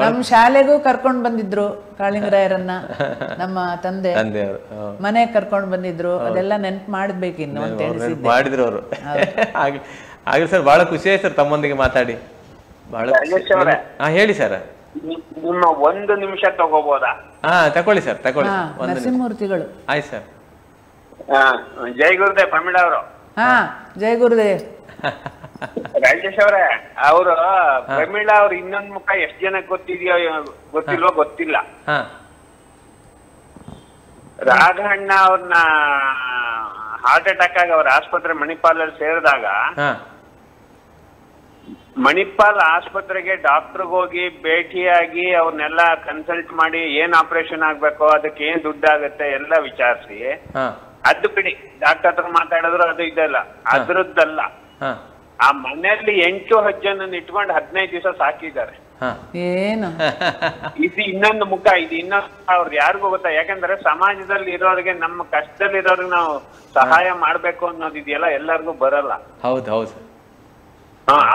ನಮ್ ಶಾಲೆಗೂ ಕರ್ಕೊಂಡ್ ಬಂದಿದ್ರು ಕಾಳಿಂಗರಾಯರನ್ನ, ನಮ್ಮ ತಂದೆ ಮನೆ ಕರ್ಕೊಂಡ್ ಬಂದಿದ್ರು. ಅದೆಲ್ಲ ನೆನ್ಪು ಮಾಡ್ಬೇಕಿನ್ನು ಅಂತ ಮಾಡಿದ್ರು ಅವರು. ಆಗ್ಲಿ ಸರ್, ಬಹಳ ಖುಷಿ ಆಯ್ತು ಸರ್ ತಮ್ಮೊಂದಿಗೆ ಮಾತಾಡಿ. ಬಹಳ ಹೇಳಿ ಸರ್. ನಿಮ್ಮ ಒಂದು ನಿಮಿಷ ತಗೋಬೋದಾ? ತಕೊಳ್ಳಿ ಸರ್, ತಕೊಳ್ಳಿ. ನರಸಿಂಹಮೂರ್ತಿಗಳು. ಆಯ್ತು ಸರ್. ಜೈ ಗುರುದೇವ್ ಪ್ರಮೀಳಾ ಅವರು. ಜೈ ಗುರುದೇವ್. ರಾಜೇಶ್ ಅವರೇ, ಅವರು ಪ್ರಮೀಳಾ ಅವ್ರ ಇನ್ನೊಂದ್ ಮುಖ ಎಷ್ಟ್ ಜನಕ್ಕೆ ಗೊತ್ತಿದೆಯೋ ಗೊತ್ತಿಲ್ವೋ ಗೊತ್ತಿಲ್ಲ. ರಾಘಣ್ಣ ಅವ್ರನ್ನ ಹಾರ್ಟ್ ಅಟ್ಯಾಕ್ ಆಗಿ ಅವ್ರ ಆಸ್ಪತ್ರೆ ಮಣಿಪಾಲ್ ಅಲ್ಲಿ ಸೇರಿದಾಗ ಮಣಿಪಾಲ್ ಆಸ್ಪತ್ರೆಗೆ ಡಾಕ್ಟರ್ಗೆ ಹೋಗಿ ಭೇಟಿಯಾಗಿ ಅವ್ರನ್ನೆಲ್ಲ ಕನ್ಸಲ್ಟ್ ಮಾಡಿ ಏನ್ ಆಪರೇಷನ್ ಆಗ್ಬೇಕೋ, ಅದಕ್ಕೆ ಏನ್ ದುಡ್ಡಾಗತ್ತೆ ಎಲ್ಲ ವಿಚಾರಿಸಿ, ಅದು ಬಿಡಿ ಡಾಕ್ಟರ್ ಹತ್ರ ಮಾತಾಡಿದ್ರು ಅದು ಇದಲ್ಲ, ಅದ್ರದ್ದಲ್ಲ. ಆ ಮನೆಯಲ್ಲಿ 8-10 ಜನ ಇಟ್ಕೊಂಡು 15 ದಿವಸ ಸಾಕಿದ್ದಾರೆ. ಏನು ಇದು ಇನ್ನೊಂದು ಮುಖ, ಇದು ಇನ್ನೊಂದು ಅವ್ರು ಯಾರಿಗೂ ಗೊತ್ತಾ. ಯಾಕಂದ್ರೆ ಸಮಾಜದಲ್ಲಿ ಇರೋರಿಗೆ, ನಮ್ಮ ಕಷ್ಟದಲ್ಲಿ ಇರೋರಿಗೆ ನಾವು ಸಹಾಯ ಮಾಡ್ಬೇಕು ಅನ್ನೋದು ಇದೆಯಲ್ಲ, ಎಲ್ಲರಿಗೂ ಬರಲ್ಲ. ಹೌದು.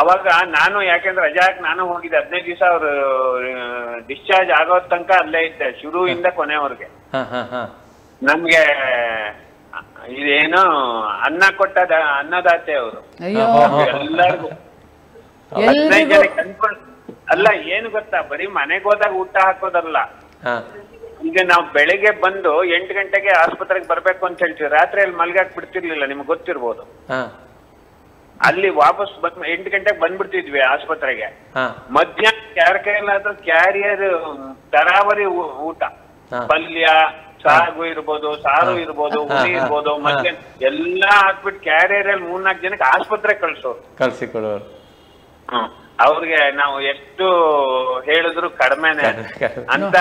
ಅವಾಗ ನಾನು ಯಾಕೆಂದ್ರೆ ರಜಾಕ್ ನಾನು ಹೋಗಿದ್ದೆ 15 ದಿವಸ. ಅವ್ರು ಡಿಸ್ಚಾರ್ಜ್ ಆಗೋ ತನಕ ಅಲ್ಲೇ ಇದ್ದೆ, ಶುರುವಿಂದ ಕೊನೆವರೆಗೆ. ನಮ್ಗೆ ಇದೇನು ಅನ್ನ ಕೊಟ್ಟ ಅನ್ನದಾತೆ ಅವರು. ಎಲ್ಲರಿಗೂ 15 ಜನಕ್ಕೆ ಅನ್ಕೊಂಡು ಅಲ್ಲ, ಏನು ಗೊತ್ತಾ, ಬರೀ ಮನೆಗೆ ಹೋದಾಗ ಊಟ ಹಾಕೋದಲ್ಲ. ಈಗ ನಾವು ಬೆಳಿಗ್ಗೆ ಬಂದು 8 ಗಂಟೆಗೆ ಆಸ್ಪತ್ರೆಗೆ ಬರ್ಬೇಕು ಅಂತ ಹೇಳ್ತೀವಿ, ರಾತ್ರಿಯಲ್ಲಿ ಮಲ್ಗಾಕ್ ಬಿಡ್ತಿರ್ಲಿಲ್ಲ, ನಿಮ್ಗೆ ಗೊತ್ತಿರ್ಬೋದು. ಅಲ್ಲಿ ವಾಪಸ್ 8 ಗಂಟೆಗೆ ಬಂದ್ಬಿಡ್ತಿದ್ವಿ ಆಸ್ಪತ್ರೆಗೆ. ಮಧ್ಯಾಹ್ನ ಯಾರ ಕೈಲಾದ್ರೂ ಕ್ಯಾರಿಯರ್ ತರಾವರಿ ಊಟ, ಪಲ್ಯ, ಸಾಗು ಇರ್ಬೋದು, ಸಾರು ಇರ್ಬೋದು, ಹುಳಿ ಇರ್ಬೋದು, ಮಧ್ಯಾಹ್ನ ಎಲ್ಲಾ ಹಾಕ್ಬಿಟ್ಟು ಕ್ಯಾರಿಯರ್ ಅಲ್ಲಿ 3-4 ಜನಕ್ಕೆ ಆಸ್ಪತ್ರೆಗೆ ಕಳ್ಸಿಕೊಡೋರು. ಅವ್ರಿಗೆ ನಾವು ಎಷ್ಟು ಹೇಳಿದ್ರು ಕಡಿಮೆನೆ ಅಂತ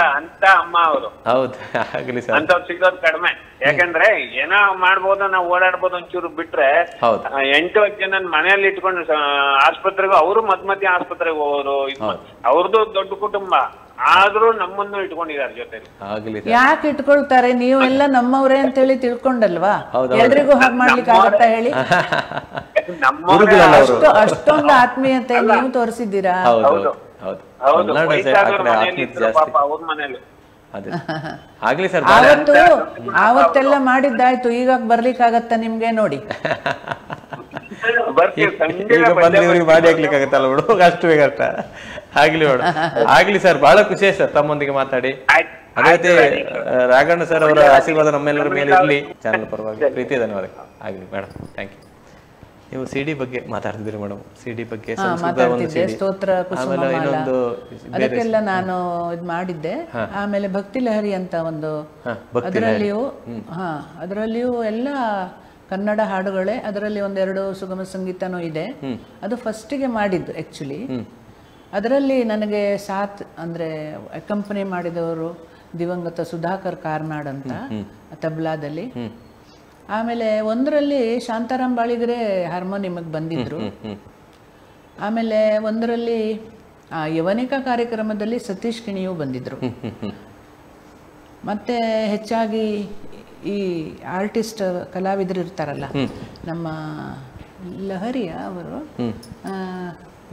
ಅಮ್ಮ ಅವರು. ಅಂತವ್ರು ಸಿಗೋದು ಕಡಿಮೆ. ಯಾಕಂದ್ರೆ ಏನೋ ಮಾಡ್ಬೋದು, ನಾವು ಓಡಾಡ್ಬೋದು ಒಂಚೂರು ಬಿಟ್ರೆ 8-10 ಜನ ಮನೆಯಲ್ಲಿ ಇಟ್ಕೊಂಡು ಆಸ್ಪತ್ರೆಗೂ, ಅವರು ಮಧ್ಯ ಆಸ್ಪತ್ರೆಗೆ ಹೋಗೋರು. ಅವ್ರದ್ದು ದೊಡ್ಡ ಕುಟುಂಬ, ಆದ್ರೂ ನಮ್ಮನ್ನು ಇಟ್ಕೊಂಡಿದ್ದಾರೆ ಜೊತೆಲಿ. ಯಾಕೆ ಇಟ್ಕೊಳ್ತಾರೆ? ನೀವೆಲ್ಲ ನಮ್ಮವ್ರೆ ಅಂತ ಹೇಳಿ ತಿಳ್ಕೊಂಡಲ್ವಾ? ಎಲ್ರಿಗೂ ಹಾಗೆ ಮಾಡ್ಲಿಕ್ಕೆ ಆಗತ್ತಾ ಹೇಳಿ? ಅಷ್ಟೊಂದು ಆತ್ಮೀಯತೆ ನೀವು ತೋರಿಸಿದ್ದೀರಾ. ಆಗ್ಲಿ ಆವತ್ತೆಲ್ಲ ಮಾಡಿದ್ದಾಯ್ತು, ಈಗ ಬರ್ಲಿಕ್ಕಾಗತ್ತ ನಿಮ್ಗೆ? ನೋಡಿ, ಬರ್ತೀವಿ ಈಗ ಬಂದ್ರೆ ಇವ್ರಿಗೆ ಮಾಡಿ ಹಾಕ್ಲಿಕ್ಕಾಗತ್ತಲ್ಲ ಬಿಡು, ಅಷ್ಟು ಬೇಗ ಕಷ್ಟ ಆಗ್ಲಿ ನೋಡು. ಆಗ್ಲಿ ಸರ್, ಬಹಳ ಖುಷಿ ಆಯ್ತು ಸರ್ ತಮ್ಮೊಂದಿಗೆ ಮಾತಾಡಿ. ಅದೇ ರೀತಿ ರಾಘಣ್ಣ ಸರ್ ಅವರ ಆಶೀರ್ವಾದ ನಮ್ಮೆಲ್ಲರ ಮೇಲೆ ಇರಲಿ. ಚಾನಲ್ ಪರವಾಗಿ ಪ್ರೀತಿ ಧನ್ಯವಾದ. ಆಗ್ಲಿ ಮೇಡಮ್, ಥ್ಯಾಂಕ್ ಯು. ನೀವು ಸಿಡಿ ಬಗ್ಗೆ ಮಾತಾಡ್ತಿದ್ರಿ ಮೇಡಮ್, ಸಿಡಿ ಬಗ್ಗೆ ಸ್ತೋತ್ರ ಕುಸುಮಮಾಲ ಅದಕ್ಕೆಲ್ಲ ನಾನು ಇದು ಮಾಡಿದ್ದೆ. ಆಮೇಲೆ ಭಕ್ತಿ ಲಹರಿ ಅಂತ ಒಂದು, ಅದರಲ್ಲಿಯೂ ಎಲ್ಲ ಕನ್ನಡ ಹಾಡುಗಳೇ, ಅದರಲ್ಲಿ ಒಂದೆರಡು ಸುಗಮ ಸಂಗೀತನೂ ಇದೆ. ಅದು ಫಸ್ಟಿಗೆ ಮಾಡಿದ್ದು ಆ್ಯಕ್ಚುಲಿ. ಅದರಲ್ಲಿ ನನಗೆ ಸಾಥ್ ಅಂದರೆ ಅಕಂಪನಿ ಮಾಡಿದವರು ದಿವಂಗತ ಸುಧಾಕರ್ ಕಾರ್ನಾಡ್ ಅಂತ ತಬ್ಲಾದಲ್ಲಿ. ಆಮೇಲೆ ಒಂದರಲ್ಲಿ ಶಾಂತಾರಾಮ್ ಬಾಳಿಗರೆ ಹಾರ್ಮೋನಿಯಮ್ಗೆ ಬಂದಿದ್ರು. ಆಮೇಲೆ ಒಂದರಲ್ಲಿ ಯವನಿಕಾ ಕಾರ್ಯಕ್ರಮದಲ್ಲಿ ಸತೀಶ್ ಕಿಣಿಯೂ ಬಂದಿದ್ರು. ಮತ್ತೆ ಹೆಚ್ಚಾಗಿ ಈ ಆರ್ಟಿಸ್ಟ್ ಕಲಾವಿದರು ಇರ್ತಾರಲ್ಲ, ನಮ್ಮ ಲಹರಿಯ ಅವರು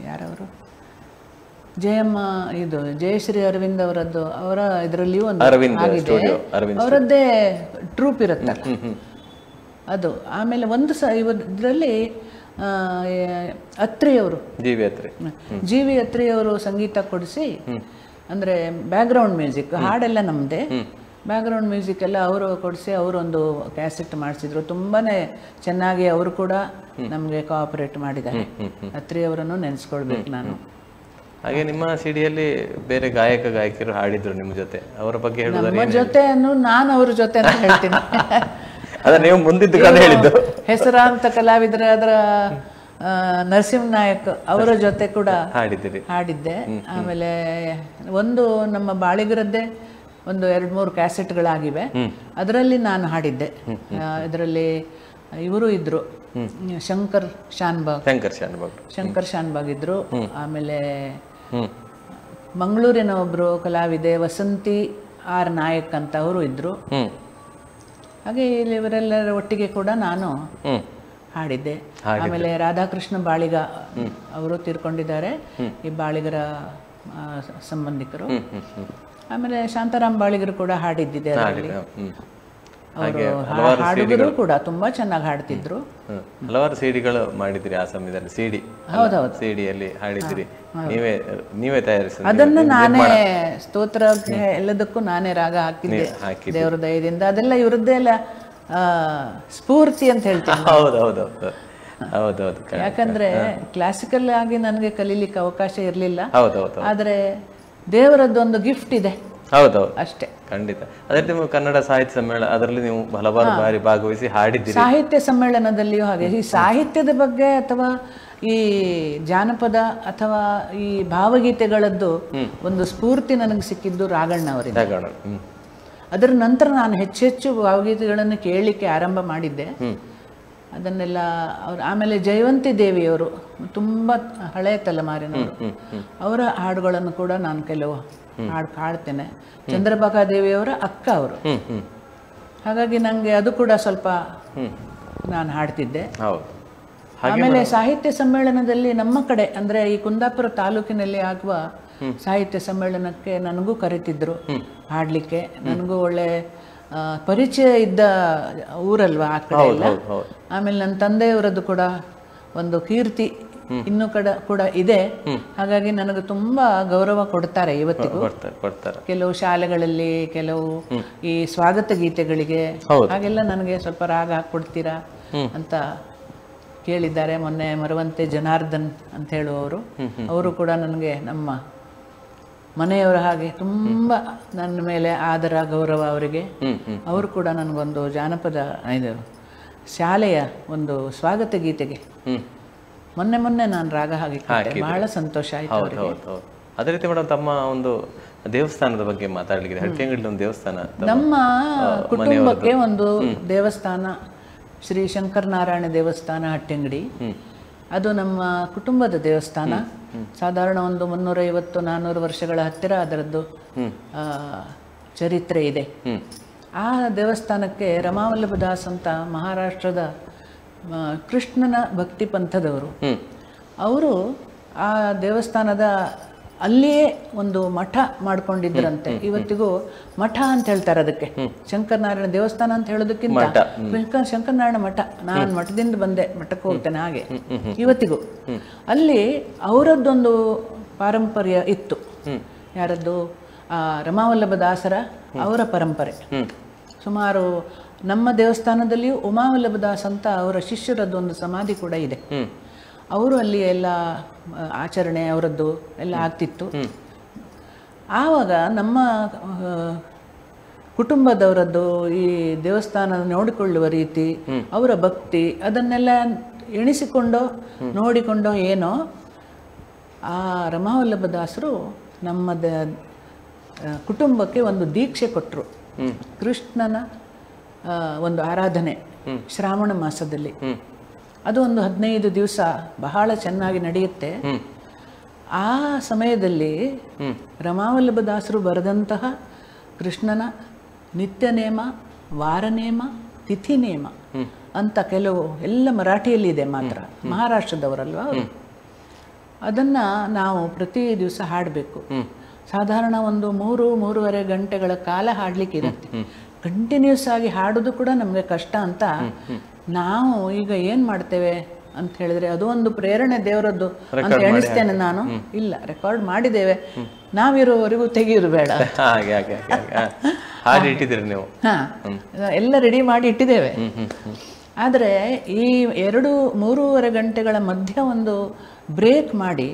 ಯಾರವರು, ಜಯಮ್ಮ, ಇದು ಜಯಶ್ರೀ ಅರವಿಂದ್ ಅವರದ್ದು, ಅವರ ಇದರಲ್ಲಿಯೂ ಒಂದು ಆಗಿದೆ, ಅವರದ್ದೇ ಟ್ರೂಪ್ ಇರುತ್ತಲ್ಲ ಅದು. ಆಮೇಲೆ ಒಂದು ಇದರಲ್ಲಿ ಅತ್ರಿಯವರು, ಜಿ ವಿ ಅತ್ರಿಯವರು ಸಂಗೀತ ಕೊಡಿಸಿ, ಅಂದರೆ ಬ್ಯಾಕ್ಗ್ರೌಂಡ್ ಮ್ಯೂಸಿಕ್, ಹಾಡೆಲ್ಲ ನಮ್ಮದೇ, ಬ್ಯಾಕ್ಗ್ರೌಂಡ್ ಮ್ಯೂಸಿಕ್ ಎಲ್ಲ ಅವರು ಕೊಡಿಸಿ ಅವರೊಂದು ಕ್ಯಾಸೆಟ್ ಮಾಡಿಸಿದ್ರು. ತುಂಬಾ ಚೆನ್ನಾಗಿ ಅವರು ಕೂಡ ನಮಗೆ ಕೋಆಪರೇಟ್ ಮಾಡಿದ್ದಾರೆ. ಅತ್ರಿಯವರನ್ನು ನೆನೆಸ್ಕೊಳ್ಬೇಕು ನಾನು. ಹಾಗೆ ನಿಮ್ಮ ಸಿಡಿಯಲ್ಲಿ ಬೇರೆ ಗಾಯಕರು ಹಾಡಿದ್ರು ನಿಮ್ಮ ಜೊತೆ, ಅವರ ಬಗ್ಗೆ ನಮ್ಮ ಜೊತೆ ನಾನು ಅವ್ರ ಜೊತೆ ಹೇಳ್ತೀನಿ. ನೀವು ಮುಂದಿದ್ದು ಹೇಳಿದ್ದು ಹೆಸರಾಂತ ಕಲಾವಿದರಾದ್ರ ನರಸಿಂಹ ನಾಯಕ್ ಅವರ ಜೊತೆ ಕೂಡ ಹಾಡಿದ್ದೆ. ಆಮೇಲೆ ಒಂದು ನಮ್ಮ ಬಾಳಿಗರದ್ದೇ ಒಂದು 2-3 ಕ್ಯಾಸೆಟ್ಗಳಾಗಿವೆ, ಅದರಲ್ಲಿ ನಾನು ಹಾಡಿದ್ದೆ. ಇದರಲ್ಲಿ ಇವರು ಇದ್ರು, ಶಂಕರ್ ಶಾನ್ಭಾಗ್ ಇದ್ರು. ಆಮೇಲೆ ಮಂಗಳೂರಿನ ಒಬ್ರು ಕಲಾವಿದೆ ವಸಂತಿ ಆರ್ ನಾಯಕ್ ಅಂತ ಅವರು ಇದ್ರು. ಹಾಗೆ ಇಲ್ಲಿ ಇವರೆಲ್ಲರ ಒಟ್ಟಿಗೆ ಕೂಡ ನಾನು ಹಾಡಿದ್ದೆ. ಆಮೇಲೆ ರಾಧಾಕೃಷ್ಣ ಬಾಳಿಗ ಅವರು ತೀರ್ಕೊಂಡಿದ್ದಾರೆ, ಈ ಬಾಳಿಗರ ಸಂಬಂಧಿಕರು. ಆಮೇಲೆ ಶಾಂತಾರಾಮ್ ಬಾಳಿಗರು ಕೂಡ ಹಾಡಿದ್ದಿದೆ. ಹಾಡುಗರು ಕೂಡ ತುಂಬಾ ಚೆನ್ನಾಗಿ ಹಾಡ್ತಿದ್ರು. ಹಲವಾರು ಸಿಡಿಗಳು ಮಾಡಿದ್ರಿ ಆ ಸಮಯದಲ್ಲಿ. ಹೌದೌದು, ಸಿಡಿಯಲ್ಲಿ ಹಾಡಿದ್ರಿ, ನೀವೇ ತಯಾರಿಸಿದ್ರಿ. ಅದನ್ನ ನಾನೇ ಸ್ತೋತ್ರ ಎಲ್ಲದಕ್ಕೂ ನಾನೇ ರಾಗ ಹಾಕಿದ್ದೆ ದೇವರ ದಯದಿಂದ. ಅದೆಲ್ಲ ಇವರದ್ದೇ ಎಲ್ಲ ಸ್ಫೂರ್ತಿ ಅಂತ ಹೇಳ್ತೀನಿ. ಹೌದೌದು. ಯಾಕಂದ್ರೆ ಕ್ಲಾಸಿಕಲ್ ಆಗಿ ನನಗೆ ಕಲೀಲಿಕ್ಕೆ ಅವಕಾಶ ಇರಲಿಲ್ಲ, ಆದ್ರೆ ದೇವರದ್ದೊಂದು ಗಿಫ್ಟ್ ಇದೆ. ಹೌದೌದು, ಅಷ್ಟೇ, ಖಂಡಿತ. ಅದೇ ನೀವು ಕನ್ನಡ ಸಾಹಿತ್ಯ ಸಮ್ಮೇಳನ ಅದರಲ್ಲಿ ನೀವು ಹಲವಾರು ಬಾರಿ ಭಾಗವಹಿಸಿ ಹಾಡಿದ್ದೀರಿ. ಸಾಹಿತ್ಯ ಸಮ್ಮೇಳನದಲ್ಲಿಯೂ ಹಾಗೆ ಈ ಸಾಹಿತ್ಯದ ಬಗ್ಗೆ ಅಥವಾ ಈ ಜಾನಪದ ಅಥವಾ ಈ ಭಾವಗೀತೆಗಳದ್ದು ಒಂದು ಸ್ಫೂರ್ತಿ ನನಗೆ ಸಿಕ್ಕಿದ್ದು ರಾಘಣ್ಣ ಅವರಿಂದ. ಅದರ ನಂತರ ನಾನು ಹೆಚ್ಚೆಚ್ಚು ಭಾವಗೀತೆಗಳನ್ನು ಕೇಳಲಿಕ್ಕೆ ಆರಂಭ ಮಾಡಿದ್ದೆ. ಅದನ್ನೆಲ್ಲ ಅವರು, ಆಮೇಲೆ ಜಯವಂತಿ ದೇವಿಯವರು ತುಂಬ ಹಳೆಯ ತಲೆಮಾರಿನವರು, ಅವರ ಹಾಡುಗಳನ್ನು ಕೂಡ ನಾನು ಕೆಲವು ಹಾಡ್ತೇನೆ. ಚಂದ್ರಭಾಗಾ ದೇವಿಯವರ ಅಕ್ಕ ಅವರು, ಹಾಗಾಗಿ ನನಗೆ ಅದು ಕೂಡ ಸ್ವಲ್ಪ ನಾನು ಹಾಡ್ತಿದ್ದೆ. ಆಮೇಲೆ ಸಾಹಿತ್ಯ ಸಮ್ಮೇಳನದಲ್ಲಿ ನಮ್ಮ ಕಡೆ ಅಂದರೆ ಈ ಕುಂದಾಪುರ ತಾಲೂಕಿನಲ್ಲಿ ಆಗುವ ಸಾಹಿತ್ಯ ಸಮ್ಮೇಳನಕ್ಕೆ ನನಗೂ ಕರೀತಿದ್ರು ಹಾಡಲಿಕ್ಕೆ. ನನಗೂ ಒಳ್ಳೆ ಪರಿಚಯ ಇದ್ದ ಊರಲ್ವಾ ಆ ಕಡೆ ಎಲ್ಲ. ಆಮೇಲೆ ನನ್ನ ತಂದೆಯವರದ್ದು ಕೂಡ ಒಂದು ಕೀರ್ತಿ ಇನ್ನೂ ಕೂಡ ಇದೆ, ಹಾಗಾಗಿ ನನಗೆ ತುಂಬಾ ಗೌರವ ಕೊಡ್ತಾರೆ ಇವತ್ತಿಗೂ. ಕೆಲವು ಶಾಲೆಗಳಲ್ಲಿ ಕೆಲವು ಈ ಸ್ವಾಗತ ಗೀತೆಗಳಿಗೆ ಹಾಗೆಲ್ಲ ನನಗೆ ಸ್ವಲ್ಪ ರಾಗ ಹಾಕ್ಕೊಡ್ತೀರಾ ಅಂತ ಕೇಳಿದ್ದಾರೆ. ಮೊನ್ನೆ ಮರವಂತೆ ಜನಾರ್ದನ್ ಅಂತ ಹೇಳುವವರು, ಅವರು ಕೂಡ ನನಗೆ ನಮ್ಮ ಮನೆಯವರ ಹಾಗೆ ತುಂಬ ನನ್ನ ಮೇಲೆ ಆದರ ಗೌರವ ಅವರಿಗೆ. ಅವರು ಕೂಡ ನನಗೊಂದು ಜಾನಪದ ಇದು ಶಾಲೆಯ ಒಂದು ಸ್ವಾಗತ ಗೀತೆಗೆ ಮೊನ್ನೆ ನಾನು ರಾಗ ಹಾಕಿ ಬಹಳ ಸಂತೋಷ ಆಯ್ತು. ಅದೇ ರೀತಿ ಮೇಡಮ್, ತಮ್ಮ ಒಂದು ದೇವಸ್ಥಾನದ ಬಗ್ಗೆ ಮಾತಾಡಲಿಕ್ಕೆ, ಹಟ್ಟಿಯಂಗಡಿ ಒಂದು ದೇವಸ್ಥಾನ, ನಮ್ಮ ಕುಟುಂಬಕ್ಕೆ ಒಂದು ದೇವಸ್ಥಾನ, ಶ್ರೀ ಶಂಕರನಾರಾಯಣ ದೇವಸ್ಥಾನ ಹಟ್ಟಿಯಂಗಡಿ. ಅದು ನಮ್ಮ ಕುಟುಂಬದ ದೇವಸ್ಥಾನ. ಸಾಧಾರಣ ಒಂದು 350-400 ವರ್ಷಗಳ ಹತ್ತಿರ ಅದರದ್ದು ಚರಿತ್ರೆ ಇದೆ. ಆ ದೇವಸ್ಥಾನಕ್ಕೆ ರಮಾವಲ್ಲಭದಾಸ್ ಅಂತ ಮಹಾರಾಷ್ಟ್ರದ ಕೃಷ್ಣನ ಭಕ್ತಿ ಪಂಥದವರು, ಅವರು ಆ ದೇವಸ್ಥಾನದ ಅಲ್ಲಿಯೇ ಒಂದು ಮಠ ಮಾಡ್ಕೊಂಡಿದ್ರಂತೆ. ಇವತ್ತಿಗೂ ಮಠ ಅಂತ ಹೇಳ್ತಾರೆ ಅದಕ್ಕೆ. ಶಂಕರನಾರಾಯಣ ದೇವಸ್ಥಾನ ಅಂತ ಹೇಳೋದಕ್ಕಿಂತ ಶಂಕರನಾರಾಯಣ ಮಠ. ನಾನು ಮಠದಿಂದ ಬಂದೆ, ಮಠಕ್ಕೆ ಹೋಗ್ತೇನೆ ಹಾಗೆ ಇವತ್ತಿಗೂ. ಅಲ್ಲಿ ಅವರದ್ದೊಂದು ಪಾರಂಪರ್ಯ ಇತ್ತು. ಯಾರದ್ದು? ರಮಾವಲ್ಲಭ ದಾಸರ ಅವರ ಪರಂಪರೆ. ಸುಮಾರು ನಮ್ಮ ದೇವಸ್ಥಾನದಲ್ಲಿಯೂ ಉಮಾವಲ್ಲಭ ದಾಸ್ ಅಂತ ಅವರ ಶಿಷ್ಯರದ್ದೊಂದು ಸಮಾಧಿ ಕೂಡ ಇದೆ. ಅವರು ಅಲ್ಲಿ ಎಲ್ಲ ಆಚರಣೆ ಅವರದ್ದು ಎಲ್ಲ ಆಗ್ತಿತ್ತು. ಆವಾಗ ನಮ್ಮ ಕುಟುಂಬದವರದ್ದು ಈ ದೇವಸ್ಥಾನ ನೋಡಿಕೊಳ್ಳುವ ರೀತಿ, ಅವರ ಭಕ್ತಿ, ಅದನ್ನೆಲ್ಲ ಎಣಿಸಿಕೊಂಡೋ ನೋಡಿಕೊಂಡೋ ಏನೋ ಆ ರಮಾವಲ್ಲಭ ದಾಸರು ನಮ್ಮ ಕುಟುಂಬಕ್ಕೆ ಒಂದು ದೀಕ್ಷೆ ಕೊಟ್ಟರು. ಕೃಷ್ಣನ ಒಂದು ಆರಾಧನೆ ಶ್ರಾವಣ ಮಾಸದಲ್ಲಿ. ಅದು ಒಂದು 15 ದಿವಸ ಬಹಳ ಚೆನ್ನಾಗಿ ನಡೆಯುತ್ತೆ. ಆ ಸಮಯದಲ್ಲಿ ರಮಾವಲ್ಲಭ ದಾಸರು ಬರೆದಂತಹ ಕೃಷ್ಣನ ನಿತ್ಯ ನೇಮ, ವಾರ ನೇಮ, ತಿಥಿ ನೇಮ ಅಂತ ಕೆಲವು ಎಲ್ಲ ಮರಾಠಿಯಲ್ಲಿ ಇದೆ ಮಾತ್ರ, ಮಹಾರಾಷ್ಟ್ರದವರಲ್ವ ಅವರು. ಅದನ್ನು ನಾವು ಪ್ರತಿ ದಿವಸ ಹಾಡಬೇಕು. ಸಾಧಾರಣ ಒಂದು 3-3.5 ಗಂಟೆಗಳ ಕಾಲ ಹಾಡಲಿಕ್ಕೆ ಇರುತ್ತೆ. ಕಂಟಿನ್ಯೂಸ್ ಆಗಿ ಹಾಡೋದು ಕೂಡ ನಮಗೆ ಕಷ್ಟ ಅಂತ ನಾವು ಈಗ ಏನು ಮಾಡ್ತೇವೆ ಅಂತ ಹೇಳಿದ್ರೆ, ಅದು ಒಂದು ಪ್ರೇರಣೆ ದೇವರದ್ದು ಅಂತ ಎಣಿಸ್ತೇನೆ ನಾನು. ಇಲ್ಲ, ರೆಕಾರ್ಡ್ ಮಾಡಿದ್ದೇವೆ, ನಾವಿರೋವರೆಗೂ ತೆಗೆಯೋದು ಬೇಡ. ಎಲ್ಲ ರೆಡಿ ಮಾಡಿ ಇಟ್ಟಿದ್ದೇವೆ. ಆದರೆ ಈ 2-3.5 ಗಂಟೆಗಳ ಮಧ್ಯ ಒಂದು ಬ್ರೇಕ್ ಮಾಡಿ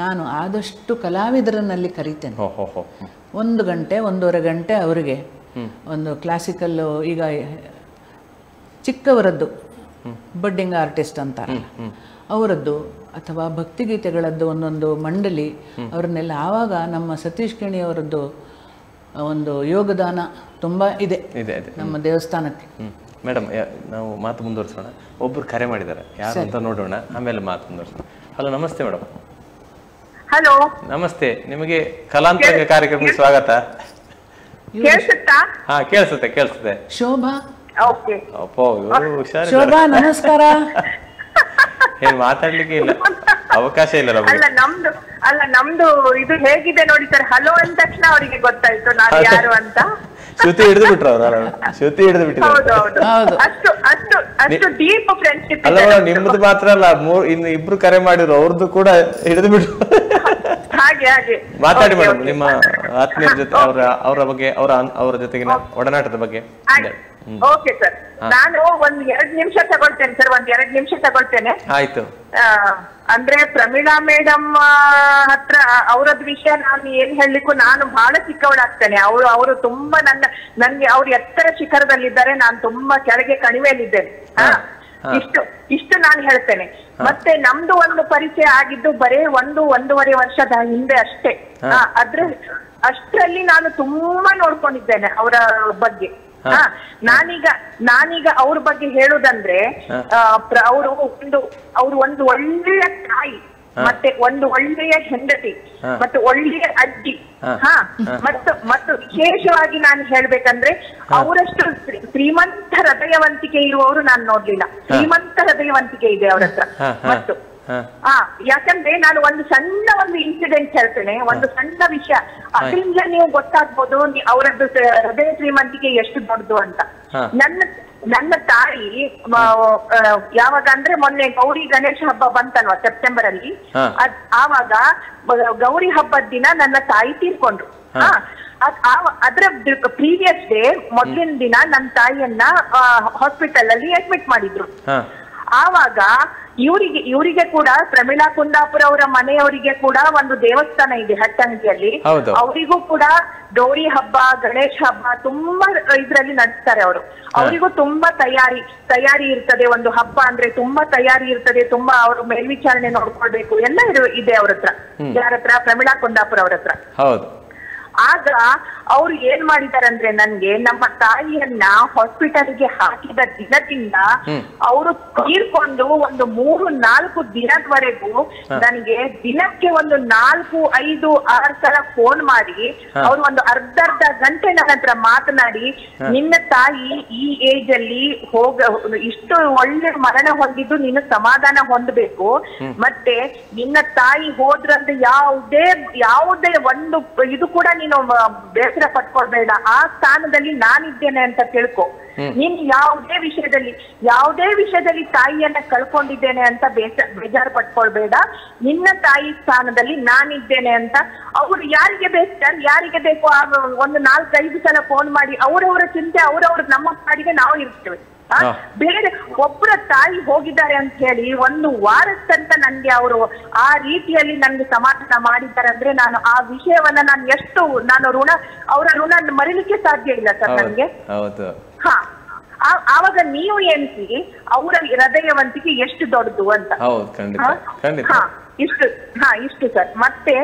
ನಾನು ಆದಷ್ಟು ಕಲಾವಿದರನ್ನಲ್ಲಿ ಕರಿತೇನೆ. 1 ಗಂಟೆ 1.5 ಗಂಟೆ ಅವರಿಗೆ ಒಂದು ಕ್ಲಾಸಿಕಲ್ಲು, ಈಗ ಚಿಕ್ಕವರದ್ದು ಬಡ್ಡಿಂಗ್ ಆರ್ಟಿಸ್ಟ್ ಅಂತಾರಲ್ಲ ಅವರದ್ದು, ಅಥವಾ ಭಕ್ತಿಗೀತೆಗಳದ್ದು ಒಂದೊಂದು ಮಂಡಳಿ, ಅವ್ರನ್ನೆಲ್ಲ. ಆವಾಗ ನಮ್ಮ ಸತೀಶ್ ಕೇಣಿಯವರದ್ದು ಒಂದು ಯೋಗದಾನ ತುಂಬ ಇದೆ ನಮ್ಮ ದೇವಸ್ಥಾನಕ್ಕೆ. ಮೇಡಮ್, ನಾವು ಮಾತು ಮುಂದುವರಿಸೋಣ. ಒಬ್ರು ಕರೆ ಮಾಡಿದ್ದಾರೆ, ಯಾರು ಅಂತ ನೋಡೋಣ, ಆಮೇಲೆ ಮಾತು ಮುಂದುವರಿಸೋಣ. ಹಲೋ, ನಮಸ್ತೆ ಮೇಡಮ್. ಹಲೋ, ನಮಸ್ತೆ. ನಿಮಗೆ ಕಲಾಂತರಂಗ ಕಾರ್ಯಕ್ರಮಕ್ಕೆ ಸ್ವಾಗತ. ಹಾ, ಕೇಳಿಸುತ್ತೆ. ಶೋಭಾ, ಶೋಭಾ ನಮಸ್ಕಾರ. ಏನ್ ಮಾತಾಡ್ಲಿಕ್ಕೆ ಇಲ್ಲ, ಅವಕಾಶ ಇಲ್ಲ. ನಮ್ದು ಇದು ಹೇಗಿದೆ ನೋಡಿ ಸರ್. ಹಲೋ ಅಂದ ತಕ್ಷಣ ಅವರಿಗೆ ಗೊತ್ತಾಯ್ತು ನಾನು ಯಾರು ಅಂತ. ಶ್ರುತಿ ಹಿಡಿದು ಬಿಟ್ರು ಅವರು. ಶ್ರುತಿ ಹಿಡಿದು ಬಿಟ್ಟಿದ್ರು. ಅಷ್ಟು ಡೀಪ್ ಫ್ರೆಂಡ್ಶಿಪ್ ಅಲ್ಲ, ನಿಮ್ದು ಮಾತ್ರ ಅಲ್ಲ, ಇನ್ನು ಇಬ್ರು ಕರೆ ಮಾಡಿದ್ರು, ಅವ್ರದ್ದು ಕೂಡ ಹಿಡಿದು ಬಿಟ್ರು. ಹಾಗೆ ಮಾತಾಡಿ ಮೇಡಮ್, ನಿಮ್ಮ ಆತ್ಮೀಯರ ಜೊತೆ, ಅವರ ಬಗ್ಗೆ, ಅವರ ಜೊತೆಗಿನ ಒಡನಾಟದ ಬಗ್ಗೆ. ಓಕೆ ಸರ್, ನಾನು 1-2 ನಿಮಿಷ ತಗೊಳ್ತೇನೆ ಸರ್. 1-2 ನಿಮಿಷ ತಗೊಳ್ತೇನೆ. ಆಯ್ತು. ಅಂದ್ರೆ ಪ್ರಮೀಳಾ ಮೇಡಮ್ ಹತ್ರ ಅವರದ್ ವಿಷಯ ನಾನು ಏನ್ ಹೇಳಲಿಕ್ಕೂ, ನಾನು ಬಹಳ ಚಿಕ್ಕವಳಾಗ್ತೇನೆ. ಅವರು ತುಂಬಾ ನನ್ಗೆ ಅವ್ರು ಎತ್ತರ ಶಿಖರದಲ್ಲಿದ್ದಾರೆ, ನಾನು ತುಂಬಾ ಕೆಳಗೆ ಕಣಿವೆಯಲ್ಲಿದ್ದೇನೆ. ಇಷ್ಟು ನಾನು ಹೇಳ್ತೇನೆ. ಮತ್ತೆ ನಮ್ದು ಒಂದು ಪರಿಚಯ ಆಗಿದ್ದು ಬರೇ 1-1.5 ವರ್ಷದ ಹಿಂದೆ ಅಷ್ಟೇ. ಅಷ್ಟರಲ್ಲಿ ನಾನು ತುಂಬಾ ನೋಡ್ಕೊಂಡಿದ್ದೇನೆ ಅವರ ಬಗ್ಗೆ. ನಾನೀಗ ಅವ್ರ ಬಗ್ಗೆ ಹೇಳುದಂದ್ರೆ, ಅವರು ಒಂದು ಒಳ್ಳೆಯ ತಾಯಿ, ಮತ್ತೆ ಒಂದು ಒಳ್ಳೆಯ ಹೆಂಡತಿ, ಮತ್ತೆ ಒಳ್ಳೆಯ ಅಜ್ಜಿ. ಮತ್ತು ವಿಶೇಷವಾಗಿ ನಾನು ಹೇಳ್ಬೇಕಂದ್ರೆ, ಅವರಷ್ಟು ಶ್ರೀಮಂತ ಹೃದಯವಂತಿಕೆ ಇರುವವರು ನಾನು ನೋಡ್ಲಿಲ್ಲ. ಶ್ರೀಮಂತ ಹೃದಯವಂತಿಕೆ ಇದೆ ಅವ್ರ ಹತ್ರ. ಮತ್ತು ಯಾಕಂದ್ರೆ ನಾನು ಒಂದು ಇನ್ಸಿಡೆಂಟ್ ಹೇಳ್ತೇನೆ, ಒಂದು ಸಣ್ಣ ವಿಷಯ. ಅದರಿಂದ ನೀವು ಗೊತ್ತಾಗ್ಬೋದು ಅವರದ್ದು ಹೃದಯ ಶ್ರೀಮಂತಿಕೆ ಎಷ್ಟು ದೊಡ್ಡದು ಅಂತ. ನನ್ನ ತಾಯಿ ಯಾವಾಗ ಅಂದ್ರೆ ಮೊನ್ನೆ ಗೌರಿ ಗಣೇಶ ಹಬ್ಬ ಬಂತಲ್ವಾ ಸೆಪ್ಟೆಂಬರ್ ಅಲ್ಲಿ, ಆವಾಗ ಗೌರಿ ಹಬ್ಬದ ದಿನ ನನ್ನ ತಾಯಿ ತೀರ್ಕೊಂಡ್ರು. ಅದ್ರ ಪ್ರೀವಿಯಸ್ ಡೇ, ಮೊದಲಿನ ದಿನ ನನ್ನ ತಾಯಿಯನ್ನ ಹಾಸ್ಪಿಟಲ್ ಅಲ್ಲಿ ಅಡ್ಮಿಟ್ ಮಾಡಿದ್ರು. ಆವಾಗ ಇವರಿಗೆ ಕೂಡ, ಪ್ರಮೀಳಾ ಕುಂದಾಪುರ ಅವರ ಮನೆಯವರಿಗೆ ಕೂಡ ಒಂದು ದೇವಸ್ಥಾನ ಇದೆ ಹಟ್ಟಂಗಿಯಲ್ಲಿ. ಅವರಿಗೂ ಕೂಡ ಗೌರಿ ಹಬ್ಬ, ಗಣೇಶ ಹಬ್ಬ ತುಂಬಾ ಇದ್ರಲ್ಲಿ ನಡೆಸ್ತಾರೆ ಅವರು. ಅವರಿಗೂ ತುಂಬಾ ತಯಾರಿ ಇರ್ತದೆ. ಒಂದು ಹಬ್ಬ ಅಂದ್ರೆ ತುಂಬಾ ತಯಾರಿ ಇರ್ತದೆ, ತುಂಬಾ ಅವರು ಮೇಲ್ವಿಚಾರಣೆ ನೋಡ್ಕೊಳ್ಬೇಕು, ಎಲ್ಲ ಇದೆ ಅವ್ರ ಹತ್ರ. ಯಾರ ಹತ್ರ? ಪ್ರಮೀಳಾ ಕುಂದಾಪುರ ಅವ್ರ ಹತ್ರ. ಆಗ ಅವ್ರು ಏನ್ ಮಾಡಿದಾರೆ ಅಂದ್ರೆ ನನ್ಗೆ ನಮ್ಮ ತಾಯಿಯನ್ನ ಹಾಸ್ಪಿಟಲ್ಗೆ ಹಾಕಿದ ದಿನದಿಂದ ಅವರು ತೀರ್ಕೊಂಡು ಒಂದು 3-4 ದಿನದವರೆಗೂ ನನಗೆ ದಿನಕ್ಕೆ ಒಂದು 4-5-6 ಸಲ ಫೋನ್ ಮಾಡಿ ಅವ್ರು ಒಂದು ಅರ್ಧ ಗಂಟೆ ನನ್ನ ಹತ್ರ ಮಾತನಾಡಿ, ನಿನ್ನ ತಾಯಿ ಈ ಏಜ್ ಅಲ್ಲಿ ಇಷ್ಟು ಒಳ್ಳೆ ಮರಣ ಹೊಂದಿದ್ದು ನೀನು ಸಮಾಧಾನ ಹೊಂದಬೇಕು, ಮತ್ತೆ ನಿನ್ನ ತಾಯಿ ಹೋದ್ರಂದ್ರೆ ಯಾವುದೇ ಒಂದು ಇದು ಕೂಡ ನೀನು ಬೇಸರ ಪಟ್ಕೊಳ್ಬೇಡ, ಆ ಸ್ಥಾನದಲ್ಲಿ ನಾನಿದ್ದೇನೆ ಅಂತ ತಿಳ್ಕೊ. ನೀನ್ ಯಾವುದೇ ವಿಷಯದಲ್ಲಿ ತಾಯಿಯನ್ನ ಕಳ್ಕೊಂಡಿದ್ದೇನೆ ಅಂತ ಬೇಜಾರು ಪಟ್ಕೊಳ್ಬೇಡ, ನಿನ್ನ ತಾಯಿ ಸ್ಥಾನದಲ್ಲಿ ನಾನಿದ್ದೇನೆ ಅಂತ ಅವ್ರು ಯಾರಿಗೆ ಬೇಕು ಒಂದು 4-5 ಸಲ ಫೋನ್ ಮಾಡಿ ಅವರವರ ಚಿಂತೆ ಅವರವ್ರ ನಮ್ಮ ಪಾಡಿಗೆ ನಾವು ಇರ್ತೇವೆ. ಬೇರೆ ಒಬ್ಬರ ತಾಯಿ ಹೋಗಿದ್ದಾರೆ ಅಂತ ಹೇಳಿ 1 ವಾರದ ತನಕ ನನ್ಗೆ ಅವರು ಆ ರೀತಿಯಲ್ಲಿ ನನ್ಗೆ ಸಮಾಧಾನ ಮಾಡಿದ್ದಾರೆ ಅಂದ್ರೆ ನಾನು ಆ ವಿಷಯವನ್ನ ಅವರ ಋಣ ಮರಿಲಿಕ್ಕೆ ಸಾಧ್ಯ ಇಲ್ಲ ಸರ್ ನನ್ಗೆ. ಆವಾಗ ನೀವು ಎನ್ಸಿ ಅವರ ಹೃದಯವಂತಿಕೆ ಎಷ್ಟು ದೊಡ್ಡದು ಅಂತ. ಇಷ್ಟು ಸರ್. ಮತ್ತೆ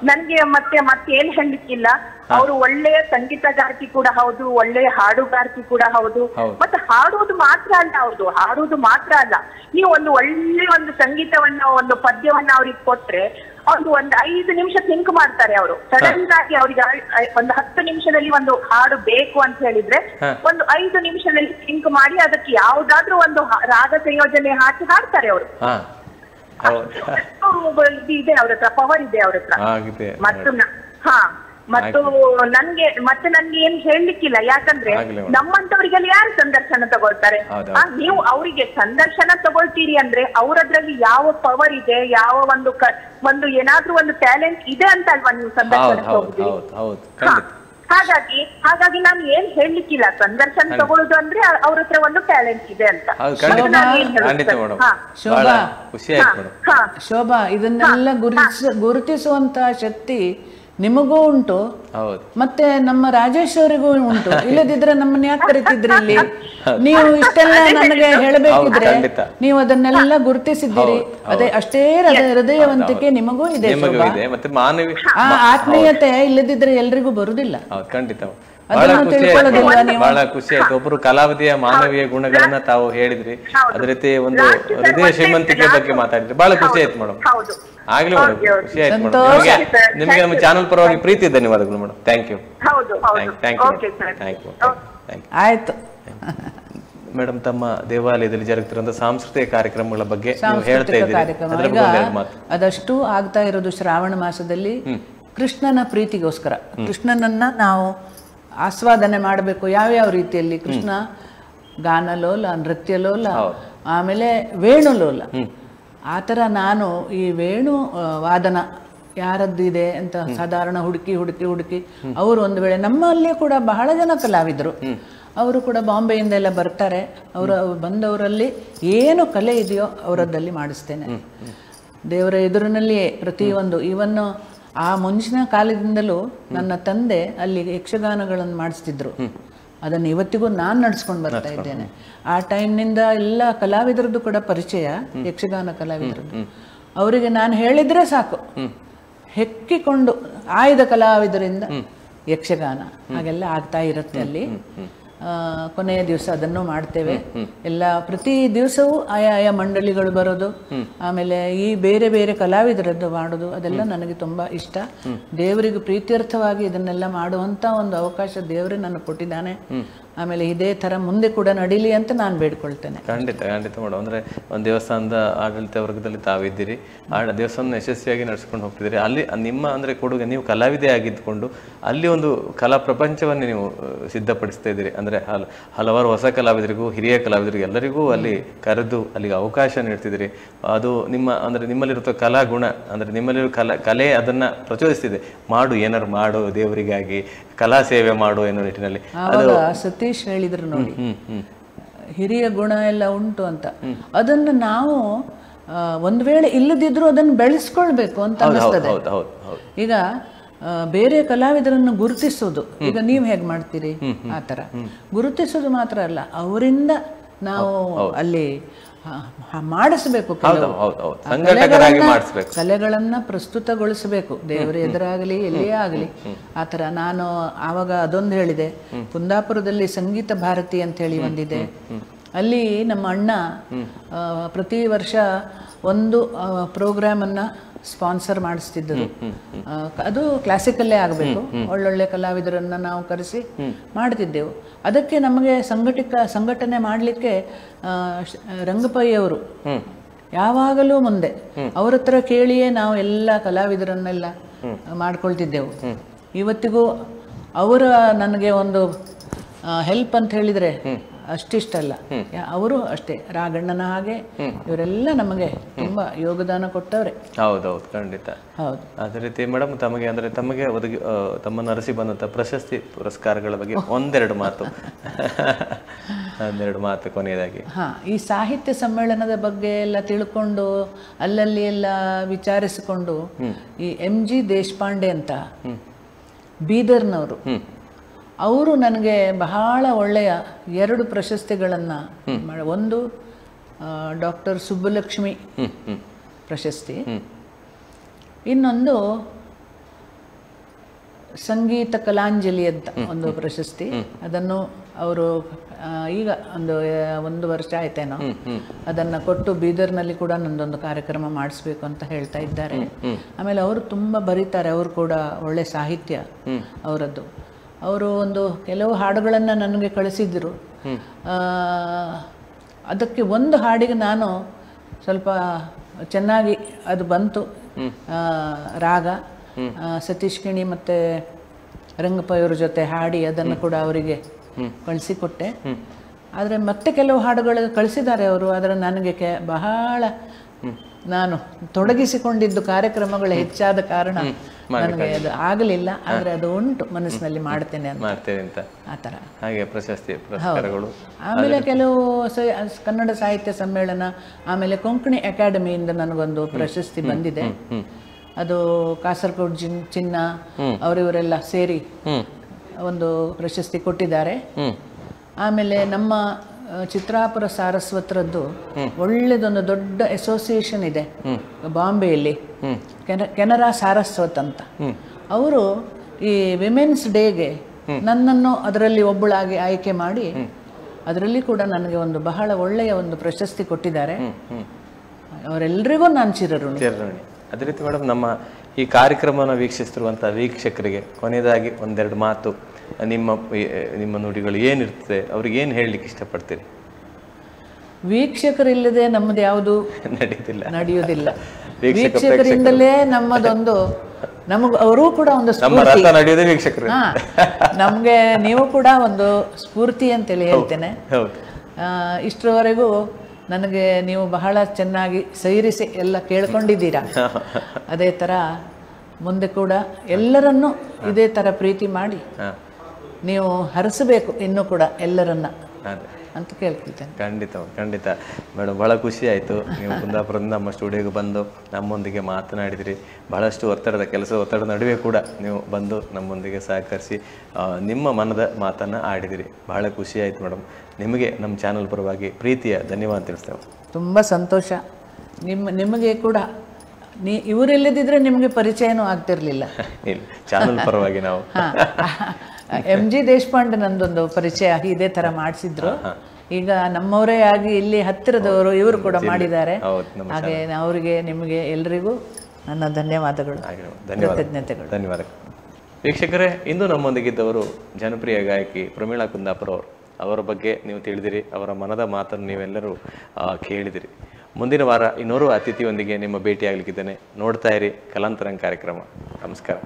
ನನ್ಗೆ ಮತ್ತೆ ಏನ್ ಹೇಳಲಿಕ್ಕಿಲ್ಲ, ಅವರು ಒಳ್ಳೆಯ ಸಂಗೀತಗಾರ್ತಿ ಕೂಡ ಹೌದು, ಒಳ್ಳೆಯ ಹಾಡುಗಾರ್ತಿ ಕೂಡ ಹೌದು. ಮತ್ತೆ ಹಾಡುವುದು ಮಾತ್ರ ಅಲ್ಲ, ನೀವು ಒಂದು ಸಂಗೀತವನ್ನ ಒಂದು ಪದ್ಯವನ್ನ ಅವ್ರಿಗೆ ಕೊಟ್ರೆ ಅವ್ರು ಒಂದು 5 ನಿಮಿಷ ಥಿಂಕ್ ಮಾಡ್ತಾರೆ. ಅವರು ಸಡನ್ ಆಗಿ ಅವ್ರಿಗೆ ಒಂದು 10 ನಿಮಿಷದಲ್ಲಿ ಒಂದು ಹಾಡು ಬೇಕು ಅಂತ ಹೇಳಿದ್ರೆ ಒಂದು 5 ನಿಮಿಷದಲ್ಲಿ ಥಿಂಕ್ ಮಾಡಿ ಅದಕ್ಕೆ ಯಾವ್ದಾದ್ರು ಒಂದು ರಾಗ ಸಂಯೋಜನೆ ಹಾಕಿ ಹಾಡ್ತಾರೆ ಅವರು. ಇದೆ ಅವ್ರ ಹತ್ರ, ಪವರ್ ಇದೆ ಅವ್ರ ಹತ್ರ. ಮತ್ತು ನನ್ಗೆ ಏನ್ ಹೇಳಲಿಕ್ಕಿಲ್ಲ, ಯಾಕಂದ್ರೆ ನಮ್ಮಂತವ್ರಿಗೆಲ್ಲ ಯಾರು ಸಂದರ್ಶನ ತಗೊಳ್ತಾರೆ? ನೀವು ಅವರಿಗೆ ಸಂದರ್ಶನ ತಗೊಳ್ತೀರಿ ಅಂದ್ರೆ ಅವರದ್ರಲ್ಲಿ ಯಾವ ಪವರ್ ಇದೆ, ಯಾವ ಒಂದು ಏನಾದ್ರೂ ಒಂದು ಟ್ಯಾಲೆಂಟ್ ಇದೆ ಅಂತ ಅಲ್ವಾ ನೀವು ಸಂದರ್ಶನ ಹೋಗ್ತೀರಿ. ಹಾಗಾಗಿ ನಾನು ಏನ್ ಹೇಳಲಿಕ್ಕಿಲ್ಲ, ಸಂದರ್ಶನ ತಗೊಳ್ಳೋದು ಅಂದ್ರೆ ಅವ್ರ ಹತ್ರ ಒಂದು ಟ್ಯಾಲೆಂಟ್ ಇದೆ ಅಂತ. ಶೋಭಾ, ಇದನ್ನೆಲ್ಲ ಗುರುತಿಸುವಂತ ಶಕ್ತಿ ನಿಮಗೂ ಉಂಟು, ಮತ್ತೆ ನಮ್ಮ ರಾಜೇಶ್ ಅವರಿಗೂ ಉಂಟು. ಇಲ್ಲದಿದ್ರೆ ನಮ್ಮನ್ನ ಯಾಕೆ ಕರಿತಿದ್ರಿ ಇಲ್ಲಿ? ನೀವು ಇಷ್ಟೆಲ್ಲ ನನಗೆ ಹೇಳಬೇಕಿದ್ರೆ ನೀವು ಅದನ್ನೆಲ್ಲ ಗುರುತಿಸಿದ್ದೀರಿ. ಅಷ್ಟೇ ಹೃದಯವಂತಿಕೆ ನಿಮಗೂ ಇದೆ. ಆ ಆತ್ಮೀಯತೆ ಇಲ್ಲದಿದ್ರೆ ಎಲ್ರಿಗೂ ಬರುದಿಲ್ಲ. ಬಹಳ ಖುಷಿ ಆಯ್ತು. ಒಬ್ರು ಕಲಾವಿದೆಯ ಮಾನವೀಯ ಗುಣಗಳನ್ನ ತಾವು ಹೇಳಿದ್ರಿ, ಅದೇ ರೀತಿ ಒಂದು ಹೃದಯ ಶ್ರೀಮಂತಿಕೆ ಬಗ್ಗೆ ಮಾತಾಡಿದ್ರಿ. ಬಹಳ ಖುಷಿ ಆಯ್ತು ಮೇಡಮ್. ಆಗ್ಲಿ ಮೇಡಮ್, ಖುಷಿ ಆಯ್ತು ಮೇಡಮ್. ನಿಮಗೆ ನಮ್ಮ ಚಾನಲ್ ಪರವಾಗಿ ಪ್ರೀತಿ ಧನ್ಯವಾದಗಳು ಮೇಡಮ್. Thank you. ಆಯ್ತು ಮೇಡಮ್, ತಮ್ಮ ದೇವಾಲಯದಲ್ಲಿ ಜರುಗುತ್ತಿರುವಂತಹ ಸಾಂಸ್ಕೃತಿಕ ಕಾರ್ಯಕ್ರಮಗಳ ಬಗ್ಗೆ ಹೇಳ್ತಾ ಇದ್ದೀರಿ. ಅದಷ್ಟು ಆಗ್ತಾ ಇರೋದು ಶ್ರಾವಣ ಮಾಸದಲ್ಲಿ ಕೃಷ್ಣನ ಪ್ರೀತಿಗೋಸ್ಕರ. ಕೃಷ್ಣನನ್ನ ನಾವು ಆಸ್ವಾದನೆ ಮಾಡಬೇಕು. ಯಾವ್ಯಾವ ರೀತಿಯಲ್ಲಿ? ಕೃಷ್ಣ ಗಾನಲೋಲ, ನೃತ್ಯಲೋಲ, ಆಮೇಲೆ ವೇಣುಲೋಲ. ಆ ಥರ ನಾನು ಈ ವೇಣು ವಾದನ ಯಾರದ್ದಿದೆ ಅಂತ ಸಾಧಾರಣ ಹುಡುಕಿ ಅವರು ಒಂದು ವೇಳೆ ನಮ್ಮಲ್ಲಿಯೂ ಕೂಡ ಬಹಳ ಜನ ಕಲಾವಿದರು, ಅವರು ಕೂಡ ಬಾಂಬೆಯಿಂದ ಎಲ್ಲ ಬರ್ತಾರೆ. ಅವರು ಬಂದವರಲ್ಲಿ ಏನು ಕಲೆ ಇದೆಯೋ ಅವರದ್ದಲ್ಲಿ ಮಾಡಿಸ್ತೇನೆ. ದೇವರ ಎದುರಿನಲ್ಲಿಯೇ ಪ್ರತಿಯೊಂದು, ಇವನ್ನು ಆ ಮುಂಚಿನ ಕಾಲದಿಂದಲೂ ನನ್ನ ತಂದೆ ಅಲ್ಲಿ ಯಕ್ಷಗಾನಗಳನ್ನು ಮಾಡಿಸ್ತಿದ್ರು. ಅದನ್ನು ಇವತ್ತಿಗೂ ನಾನು ನಡೆಸ್ಕೊಂಡು ಬರ್ತಾ ಇದ್ದೇನೆ. ಆ ಟೈಮ್ನಿಂದ ಎಲ್ಲ ಕಲಾವಿದರದ್ದು ಕೂಡ ಪರಿಚಯ, ಯಕ್ಷಗಾನ ಕಲಾವಿದರದ್ದು. ಅವರಿಗೆ ನಾನು ಹೇಳಿದ್ರೆ ಸಾಕು, ಹೆಕ್ಕಿಕೊಂಡು ಆಯ್ದ ಕಲಾವಿದರಿಂದ ಯಕ್ಷಗಾನ ಹಾಗೆಲ್ಲ ಆಗ್ತಾ ಇರುತ್ತೆ ಅಲ್ಲಿ. ಕೊನೆಯ ದಿವಸ ಅದನ್ನು ಮಾಡ್ತೇವೆ. ಎಲ್ಲ ಪ್ರತಿ ದಿವಸವೂ ಆಯಾ ಮಂಡಳಿಗಳು ಬರೋದು, ಆಮೇಲೆ ಈ ಬೇರೆ ಬೇರೆ ಕಲಾವಿದರದ್ದು ಮಾಡೋದು, ಅದೆಲ್ಲ ನನಗೆ ತುಂಬಾ ಇಷ್ಟ. ದೇವರಿಗೆ ಪ್ರೀತ್ಯರ್ಥವಾಗಿ ಇದನ್ನೆಲ್ಲ ಮಾಡುವಂತ ಒಂದು ಅವಕಾಶ ದೇವರೇ ನನಗೆ ಕೊಟ್ಟಿದ್ದಾನೆ. ಆಮೇಲೆ ಇದೇ ತರ ಮುಂದೆ ಕೂಡ ನಡೀಲಿ ಅಂತ ನಾನು ಬೇಡ್ಕೊಳ್ತೇನೆ. ಖಂಡಿತ ಮೇಡಮ್. ಅಂದ್ರೆ ಒಂದು ದೇವಸ್ಥಾನದ ಆಡಳಿತ ವರ್ಗದಲ್ಲಿ ತಾವಿದ್ದೀರಿ, ಆ ದೇವಸ್ಥಾನ ಯಶಸ್ವಿಯಾಗಿ ನಡೆಸ್ಕೊಂಡು ಹೋಗ್ತಿದ್ದೀರಿ. ಅಲ್ಲಿ ನಿಮ್ಮ ಅಂದ್ರೆ ಕೊಡುಗೆ, ನೀವು ಕಲಾವಿದೆ ಆಗಿದ್ದುಕೊಂಡು ಅಲ್ಲಿ ಒಂದು ಕಲಾ ಪ್ರಪಂಚವನ್ನು ನೀವು ಸಿದ್ಧಪಡಿಸ್ತಾ ಇದ್ದೀರಿ. ಅಂದ್ರೆ ಹಲವಾರು ಹೊಸ ಕಲಾವಿದರಿಗೂ ಹಿರಿಯ ಕಲಾವಿದರಿಗೂ ಎಲ್ಲರಿಗೂ ಅಲ್ಲಿ ಕರೆದು ಅಲ್ಲಿಗೆ ಅವಕಾಶ ನೀಡ್ತಿದ್ದೀರಿ. ಅದು ನಿಮ್ಮಲ್ಲಿರುವ ಕಲಾ ಗುಣ, ಅಂದ್ರೆ ನಿಮ್ಮಲ್ಲಿರುವ ಕಲೆ ಅದನ್ನ ಪ್ರಚೋದಿಸ್ತಿದೆ. ಏನಾರು ಮಾಡು ದೇವರಿಗಾಗಿ, ಕಲಾ ಸೇವೆ ಮಾಡು ಎನ್ನುವ ನಿಟ್ಟಿನಲ್ಲಿ. ಸತೀಶ್ ಹೇಳಿದ್ರು ನೋಡಿ, ಹಿರಿಯ ಗುಣ ಎಲ್ಲ ಉಂಟು ಅಂತ. ಅದನ್ನು ನಾವು ಒಂದು ವೇಳೆ ಇಲ್ಲದಿದ್ರು ಅದನ್ನು ಬೆಳೆಸ್ಕೊಳ್ಬೇಕು ಅಂತ ಅನಿಸ್ತದೆ. ಈಗ ಬೇರೆ ಕಲಾವಿದರನ್ನು ಗುರುತಿಸೋದು, ಈಗ ನೀವು ಹೇಗೆ ಮಾಡ್ತೀರಿ ಆ ಥರ ಗುರುತಿಸೋದು ಮಾತ್ರ ಅಲ್ಲ, ಅವರಿಂದ ನಾವು ಅಲ್ಲಿ ಮಾಡಿಸ್ಬೇಕು, ಕಲೆಗಳನ್ನ ಪ್ರಸ್ತುತಗೊಳಿಸಬೇಕು, ದೇವರ ಎದುರಾಗಲಿ ಎಲ್ಲಿಯೇ ಆಗಲಿ. ಆ ಥರ ನಾನು ಆವಾಗ ಅದೊಂದು ಹೇಳಿದೆ, ಕುಂದಾಪುರದಲ್ಲಿ ಸಂಗೀತ ಭಾರತಿ ಅಂತ ಹೇಳಿ ಒಂದಿದೆ. ಅಲ್ಲಿ ನಮ್ಮ ಅಣ್ಣ ಪ್ರತಿ ವರ್ಷ ಒಂದು ಪ್ರೋಗ್ರಾಮನ್ನು ಸ್ಪಾನ್ಸರ್ ಮಾಡಿಸ್ತಿದ್ದರು. ಅದು ಕ್ಲಾಸಿಕಲ್ಲೇ ಆಗಬೇಕು, ಒಳ್ಳೊಳ್ಳೆ ಕಲಾವಿದರನ್ನು ನಾವು ಕರೆಸಿ ಮಾಡ್ತಿದ್ದೆವು. ಅದಕ್ಕೆ ನಮಗೆ ಸಂಘಟನೆ ಮಾಡಲಿಕ್ಕೆ ರಂಗಪೈ ಅವರು ಯಾವಾಗಲೂ ಮುಂದೆ, ಅವ್ರ ಹತ್ರ ಕೇಳಿಯೇ ನಾವು ಎಲ್ಲ ಕಲಾವಿದರನ್ನೆಲ್ಲ ಮಾಡ್ಕೊಳ್ತಿದ್ದೆವು. ಇವತ್ತಿಗೂ ಅವರ ನನಗೆ ಒಂದು ಹೆಲ್ಪ್ ಅಂತ ಹೇಳಿದರೆ ಅಷ್ಟಿಷ್ಟಲ್ಲ, ಅವರು ಅಷ್ಟೇ, ರಾಘಣ್ಣನ ಹಾಗೆ ಇವರೆಲ್ಲ ನಮಗೆ ತುಂಬಾ ಯೋಗದಾನ ಕೊಟ್ಟವ್ರೆ. ಹೌದೌದು, ಖಂಡಿತ. ಹೌದು. ಅದೇ ರೀತಿ ಮೇಡಮ್, ತಮಗೆ ಒದಗಿ ತಮ್ಮನ್ನು ಅರಸಿ ಬಂದಂಥ ಪ್ರಶಸ್ತಿ ಪುರಸ್ಕಾರಗಳ ಬಗ್ಗೆ ಒಂದೆರಡು ಮಾತು ಕೊನೆಯದಾಗಿ. ಈ ಸಾಹಿತ್ಯ ಸಮ್ಮೇಳನದ ಬಗ್ಗೆ ಎಲ್ಲ ತಿಳ್ಕೊಂಡು ಅಲ್ಲಲ್ಲಿ ಎಲ್ಲ ವಿಚಾರಿಸಿಕೊಂಡು ಈ MG ದೇಶಪಾಂಡೆ ಅಂತ ಬೀದರ್ನವರು, ಅವರು ನನಗೆ ಬಹಳ ಒಳ್ಳೆಯ 2 ಪ್ರಶಸ್ತಿಗಳನ್ನು, ಒಂದು ಡಾಕ್ಟರ್ ಸುಬ್ಬಲಕ್ಷ್ಮಿ ಪ್ರಶಸ್ತಿ, ಇನ್ನೊಂದು ಸಂಗೀತ ಕಲಾಂಜಲಿ ಅಂತ ಒಂದು ಪ್ರಶಸ್ತಿ. ಅದನ್ನು ಅವರು ಈಗ ಒಂದು ವರ್ಷ ಆಯ್ತೇನೋ ಅದನ್ನು ಕೊಟ್ಟು ಬೀದರ್ನಲ್ಲಿ ಕೂಡ ನಂದೊಂದು ಕಾರ್ಯಕ್ರಮ ಮಾಡಿಸ್ಬೇಕು ಅಂತ ಹೇಳ್ತಾ ಇದ್ದಾರೆ. ಆಮೇಲೆ ಅವರು ತುಂಬ ಬರೀತಾರೆ, ಅವರು ಕೂಡ ಒಳ್ಳೆ ಸಾಹಿತ್ಯ ಅವರದ್ದು. ಅವರು ಕೆಲವು ಹಾಡುಗಳನ್ನು ನನಗೆ ಕಳಿಸಿದ್ರು. ಅದಕ್ಕೆ ಒಂದು ಹಾಡಿಗೆ ನಾನು ಸ್ವಲ್ಪ ಚೆನ್ನಾಗಿ ಅದು ಬಂತು, ರಾಗ ಸತೀಶ್ ಕಿಣಿ ಮತ್ತು ರಂಗಪ್ಪಯ್ಯವ್ರ ಜೊತೆ ಹಾಡಿ ಅದನ್ನು ಕೂಡ ಅವರಿಗೆ ಕಳಿಸಿಕೊಟ್ಟೆ. ಆದರೆ ಮತ್ತೆ ಕೆಲವು ಹಾಡುಗಳು ಕಳಿಸಿದ್ದಾರೆ ಅವರು, ಆದರೆ ನನಗೆ ಬಹಳ ನಾನು ತೊಡಗಿಸಿಕೊಂಡಿದ್ದು ಕಾರ್ಯಕ್ರಮಗಳು ಹೆಚ್ಚಾದ ಕಾರಣ ನನಗೆ ಅದು ಆಗಲಿಲ್ಲ. ಆದರೆ ಅದು ಉಂಟು ಮನಸ್ಸಿನಲ್ಲಿ, ಮಾಡ್ತೇನೆ ಅಂತ ಆ ಥರ. ಹಾಗೆ ಪ್ರಶಸ್ತಿ ಪುರಸ್ಕಾರಗಳು. ಆಮೇಲೆ ಕೆಲವು ಕನ್ನಡ ಸಾಹಿತ್ಯ ಸಮ್ಮೇಳನ, ಆಮೇಲೆ ಕೊಂಕಣಿ ಅಕಾಡೆಮಿಯಿಂದ ನನಗೊಂದು ಪ್ರಶಸ್ತಿ ಬಂದಿದೆ. ಅದು ಕಾಸರಗೋಡು ಚಿನ್ನ ಅವರಿವರೆಲ್ಲ ಸೇರಿ ಒಂದು ಪ್ರಶಸ್ತಿ ಕೊಟ್ಟಿದ್ದಾರೆ. ಆಮೇಲೆ ನಮ್ಮ ಚಿತ್ರಾಪುರ ಸಾರಸ್ವತರದ್ದು ಒಳ್ಳೆದೊಂದು ದೊಡ್ಡ ಅಸೋಸಿಯೇಷನ್ ಇದೆ ಬಾಂಬೆಯಲ್ಲಿ, ಕೆನರಾ ಸಾರಸ್ವತ್ ಅಂತ. ಅವರು ಈ ವಿಮೆನ್ಸ್ ಡೇಗೆ ನನ್ನನ್ನು ಅದರಲ್ಲಿ ಒಬ್ಬಳಾಗಿ ಆಯ್ಕೆ ಮಾಡಿ ಅದರಲ್ಲಿ ಕೂಡ ನನಗೆ ಒಂದು ಬಹಳ ಒಳ್ಳೆಯ ಒಂದು ಪ್ರಶಸ್ತಿ ಕೊಟ್ಟಿದ್ದಾರೆ. ಅವರೆಲ್ಲರಿಗೂ ನಾನು ಚಿರಋಣಿ. ಅದೇ ರೀತಿ ಮೇಡಮ್, ನಮ್ಮ ಈ ಕಾರ್ಯಕ್ರಮವನ್ನು ವೀಕ್ಷಿಸ್ತಿರುವಂಥ ವೀಕ್ಷಕರಿಗೆ ಕೊನೆಯದಾಗಿ ಒಂದೆರಡು ಮಾತು, ನಿಮ್ಮ ನುಡಿಗಳು ಏನಿರ್ತದೆ, ಅವ್ರಿಗೆ ಏನು ಹೇಳಲಿಕ್ಕೆ ಇಷ್ಟಪಡ್ತೀರಿ? ವೀಕ್ಷಕರಿಲ್ಲದೆ ನಮ್ಮದು ಯಾವುದು ನಡೆಯುವುದಿಲ್ಲ. ವೀಕ್ಷಕರಿಂದಲೇ ನಮ್ಮದೊಂದು, ನಮಗೆ ಅವರೂ ಕೂಡ ಒಂದು ಸ್ಫೂರ್ತಿ. ನಮಗೆ ನೀವು ಕೂಡ ಒಂದು ಸ್ಫೂರ್ತಿ ಅಂತೇಳಿ ಹೇಳ್ತೇನೆ. ಇಷ್ಟರವರೆಗೂ ನನಗೆ ನೀವು ಬಹಳ ಚೆನ್ನಾಗಿ ಸೈರಿಸಿ ಎಲ್ಲ ಕೇಳ್ಕೊಂಡಿದ್ದೀರಾ. ಅದೇ ಥರ ಮುಂದೆ ಕೂಡ ಎಲ್ಲರನ್ನೂ ಇದೇ ಥರ ಪ್ರೀತಿ ಮಾಡಿ ನೀವು ಹರಿಸಬೇಕು ಇನ್ನೂ ಕೂಡ ಎಲ್ಲರನ್ನ ಅಂತ ಕೇಳ್ಕೊಳ್ತೇನೆ. ಖಂಡಿತ ಮೇಡಮ್, ಬಹಳ ಖುಷಿ ಆಯಿತು ನೀವು ಕುಂದಾಪುರದಿಂದ ನಮ್ಮ ಸ್ಟುಡಿಯೋಗೆ ಬಂದು ನಮ್ಮೊಂದಿಗೆ ಮಾತನಾಡಿದಿರಿ. ಬಹಳಷ್ಟು ಒತ್ತಡದ ನಡುವೆ ಕೂಡ ನೀವು ಬಂದು ನಮ್ಮೊಂದಿಗೆ ಸಹಕರಿಸಿ ನಿಮ್ಮ ಮನದ ಮಾತನ್ನು ಆಡಿದಿರಿ. ಬಹಳ ಖುಷಿ ಆಯಿತು ಮೇಡಮ್. ನಿಮಗೆ ನಮ್ಮ ಚಾನಲ್ ಪರವಾಗಿ ಪ್ರೀತಿಯ ಧನ್ಯವಾದ ತಿಳಿಸ್ತೇವೆ. ತುಂಬ ಸಂತೋಷ. ನಿಮಗೆ ಕೂಡ ಇವರಿಲ್ಲದಿದ್ದರೆ ನಿಮಗೆ ಪರಿಚಯನೂ ಆಗ್ತಿರ್ಲಿಲ್ಲ. ಚಾನಲ್ ಪರವಾಗಿ ನಾವು MG ದೇಶಪಾಂಡೆ ನಂದೊಂದು ಪರಿಚಯ ಇದೇ ಥರ ಮಾಡಿಸಿದ್ರು. ಈಗ ನಮ್ಮವರೇ ಆಗಿ ಇಲ್ಲಿ ಹತ್ತಿರದವರು ಇವರು ಕೂಡ ಮಾಡಿದ್ದಾರೆ. ಹಾಗೆ ಅವರಿಗೆ ನಿಮಗೆ ಎಲ್ರಿಗೂ ನನ್ನ ಧನ್ಯವಾದಗಳು, ಕೃತಜ್ಞತೆಗಳು. ಧನ್ಯವಾದಗಳು. ವೀಕ್ಷಕರೇ, ಇಂದು ನಮ್ಮೊಂದಿಗಿದ್ದವರು ಜನಪ್ರಿಯ ಗಾಯಕಿ ಪ್ರಮೀಳಾ ಕುಂದಾಪುರ ಅವರು. ಅವರ ಬಗ್ಗೆ ನೀವು ತಿಳಿದಿರಿ, ಅವರ ಮನದ ಮಾತನ್ನು ನೀವೆಲ್ಲರೂ ಕೇಳಿದಿರಿ. ಮುಂದಿನ ವಾರ ಇನ್ನೋರು ಅತಿಥಿಯೊಂದಿಗೆ ನಿಮ್ಮ ಭೇಟಿಯಾಗಲಿಕ್ಕಿದ್ದೇನೆ. ನೋಡ್ತಾ ಇರಿ ಕಲಾಂತರಂಗ ಕಾರ್ಯಕ್ರಮ. ನಮಸ್ಕಾರ.